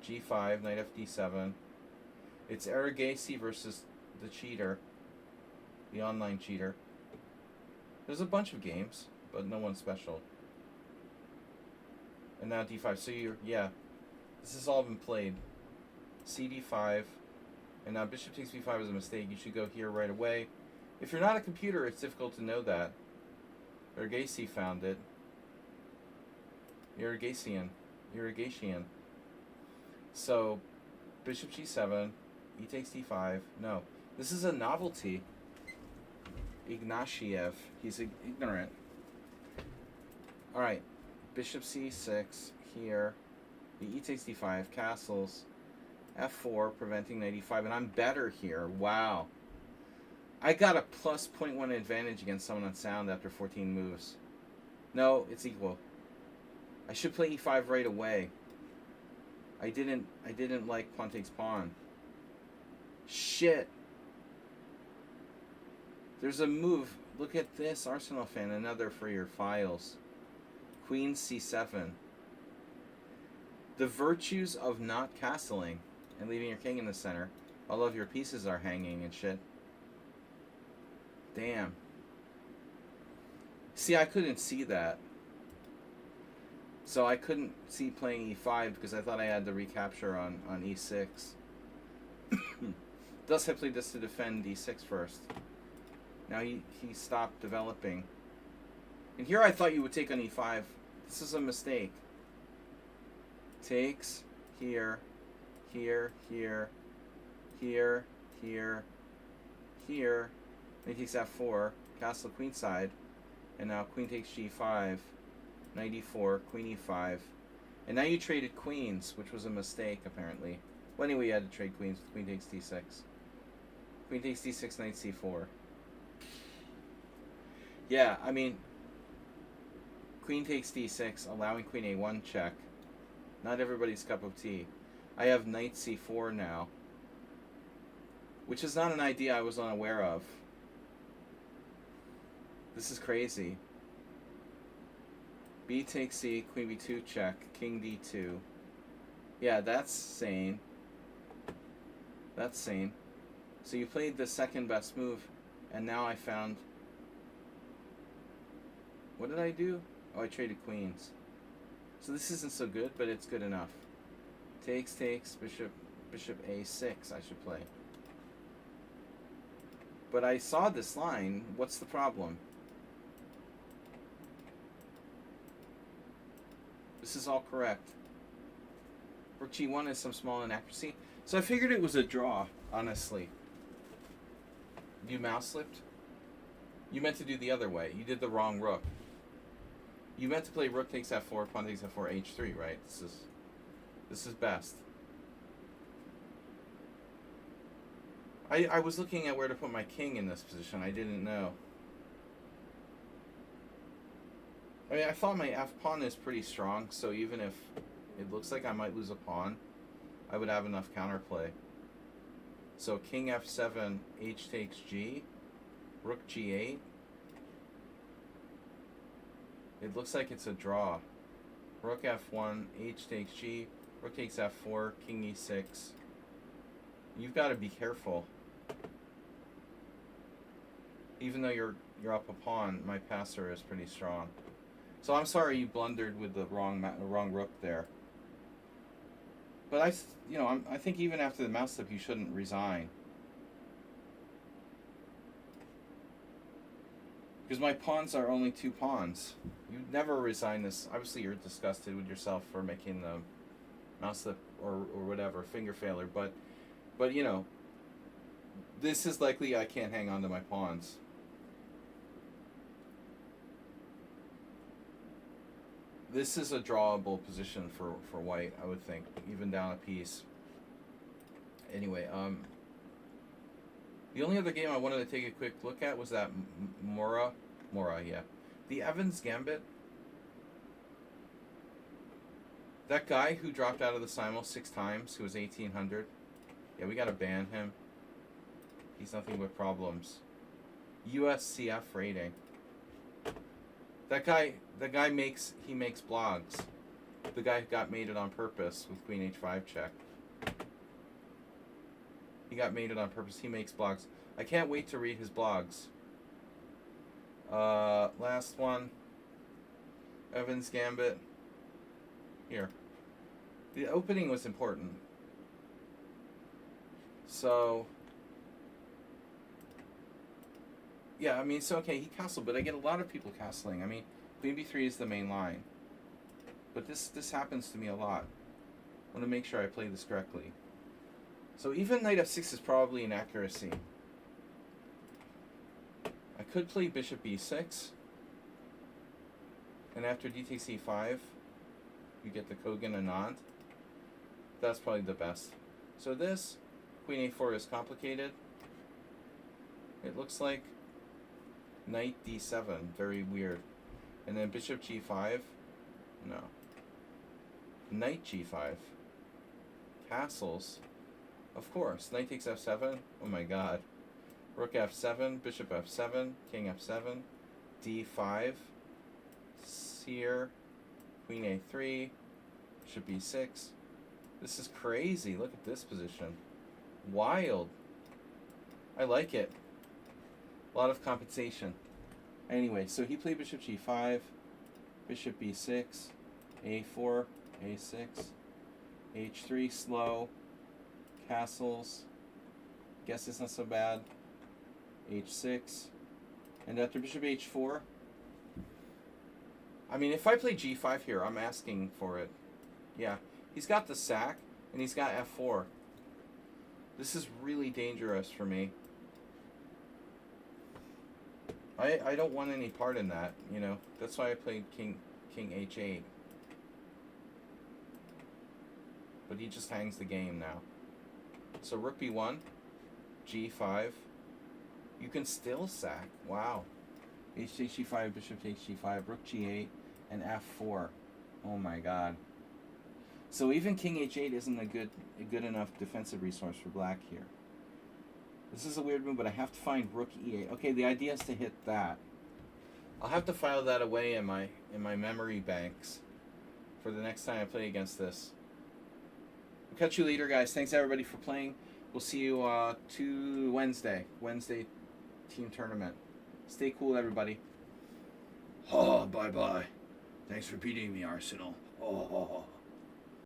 g5, knight fd7. It's Aragacy versus the cheater. The online cheater. There's a bunch of games, but no one special. And now d5. So you're, yeah, this has all been played. cd5. And now bishop takes b5 is a mistake. You should go here right away. If you're not a computer, it's difficult to know that. Aragacy found it. Irrigation. So, bishop g7, e takes d5. No, this is a novelty. Ignatiev. He's ignorant. All right, bishop c6 here. The e takes d5. Castles. f4, preventing knight e5, and I'm better here. Wow. I got a plus 0.1 advantage against someone on sound after 14 moves. No, it's equal. I should play e5 right away. I didn't like pawn takes pawn. Shit. There's a move. Look at this, Arsenal fan. Another for your files. Queen c7. The virtues of not castling and leaving your king in the center. All of your pieces are hanging and shit. Damn. See, I couldn't see that. So I couldn't see playing e5 because I thought I had the recapture on e6. Thus I played this to defend d6 first. Now he stopped developing. And here I thought you would take on e5. This is a mistake. Takes, here, here, here, here, here, here. Then he takes f4, castle queenside. And now queen takes g5, knight e4, queen e5. And now you traded queens, which was a mistake apparently. Well, anyway, you had to trade queens. Queen takes d6. Queen takes d6, knight c4. Yeah, I mean, queen takes d6, allowing queen a1 check. Not everybody's cup of tea. I have knight c4 now, which is not an idea I was unaware of. This is crazy. B takes c, queen b2 check, king d2. Yeah, that's sane. That's sane. So you played the second best move, and now I found... What did I do? Oh, I traded queens. So this isn't so good, but it's good enough. Takes, bishop a6 I should play. But I saw this line. What's the problem? This is all correct. Rook g1 is some small inaccuracy. So I figured it was a draw, honestly. You mouse slipped? You meant to do the other way. You did the wrong rook. You meant to play rook takes f4, pawn takes f4, h3, right? This is best. I was looking at where to put my king in this position. I didn't know. I mean, I thought my f-pawn is pretty strong, so even if it looks like I might lose a pawn, I would have enough counterplay. So king f7, h takes g, rook g8. It looks like it's a draw. Rook f1, h takes g, rook takes f4, king e6. You've got to be careful. Even though you're up a pawn, my passer is pretty strong. So I'm sorry you blundered with the wrong rook there. But I think even after the mouse slip, you shouldn't resign. Because my pawns are only 2 pawns. You'd never resign this. Obviously, you're disgusted with yourself for making the mouse slip or whatever, finger failure. But you know, this is likely I can't hang on to my pawns. This is a drawable position for white, I would think, even down a piece. Anyway, the only other game I wanted to take a quick look at was that Mora, yeah. The Evans Gambit. That guy who dropped out of the Simul 6 times, who was 1800. Yeah, we gotta ban him. He's nothing but problems. USCF rating. That guy makes blogs. The guy got mated on purpose with Queen H5 check. He got mated on purpose. He makes blogs. I can't wait to read his blogs. Last one. Evans Gambit. Here. The opening was important. So... Yeah, I mean, it's okay, he castled, but I get a lot of people castling. I mean, Queen B3 is the main line. But this happens to me a lot. I want to make sure I play this correctly. So even Knight F6 is probably an accuracy. I could play Bishop B6. And after D takes E5, you get the Kogan Anand. That's probably the best. So this, Queen A4 is complicated. It looks like Knight D7, very weird. And then Bishop G5, no. Knight G5. Castles, of course. Knight takes F7, oh my god. Rook F7, Bishop F7, King F7, D5, Seer, Queen A3, Bishop B6. This is crazy, look at this position. Wild. I like it. A lot of compensation. Anyway, so he played bishop g5, bishop b6, a4, a6, h3, slow, castles. Guess it's not so bad. h6, and after bishop h4. I mean, if I play g5 here, I'm asking for it. Yeah, he's got the sack, and he's got f4. This is really dangerous for me. I don't want any part in that, you know. That's why I played king h8. But he just hangs the game now. So rook b1, g5. You can still sack. Wow. h6, g5, bishop takes g5, rook g8, and f4. Oh my god. So even king h8 isn't a good enough defensive resource for black here. This is a weird move, but I have to find rook e8. Okay, the idea is to hit that. I'll have to file that away in my memory banks for the next time I play against this. We'll catch you later, guys. Thanks everybody for playing. We'll see you Wednesday team tournament. Stay cool, everybody. Oh, bye-bye. Thanks for beating me, Arsenal. Oh.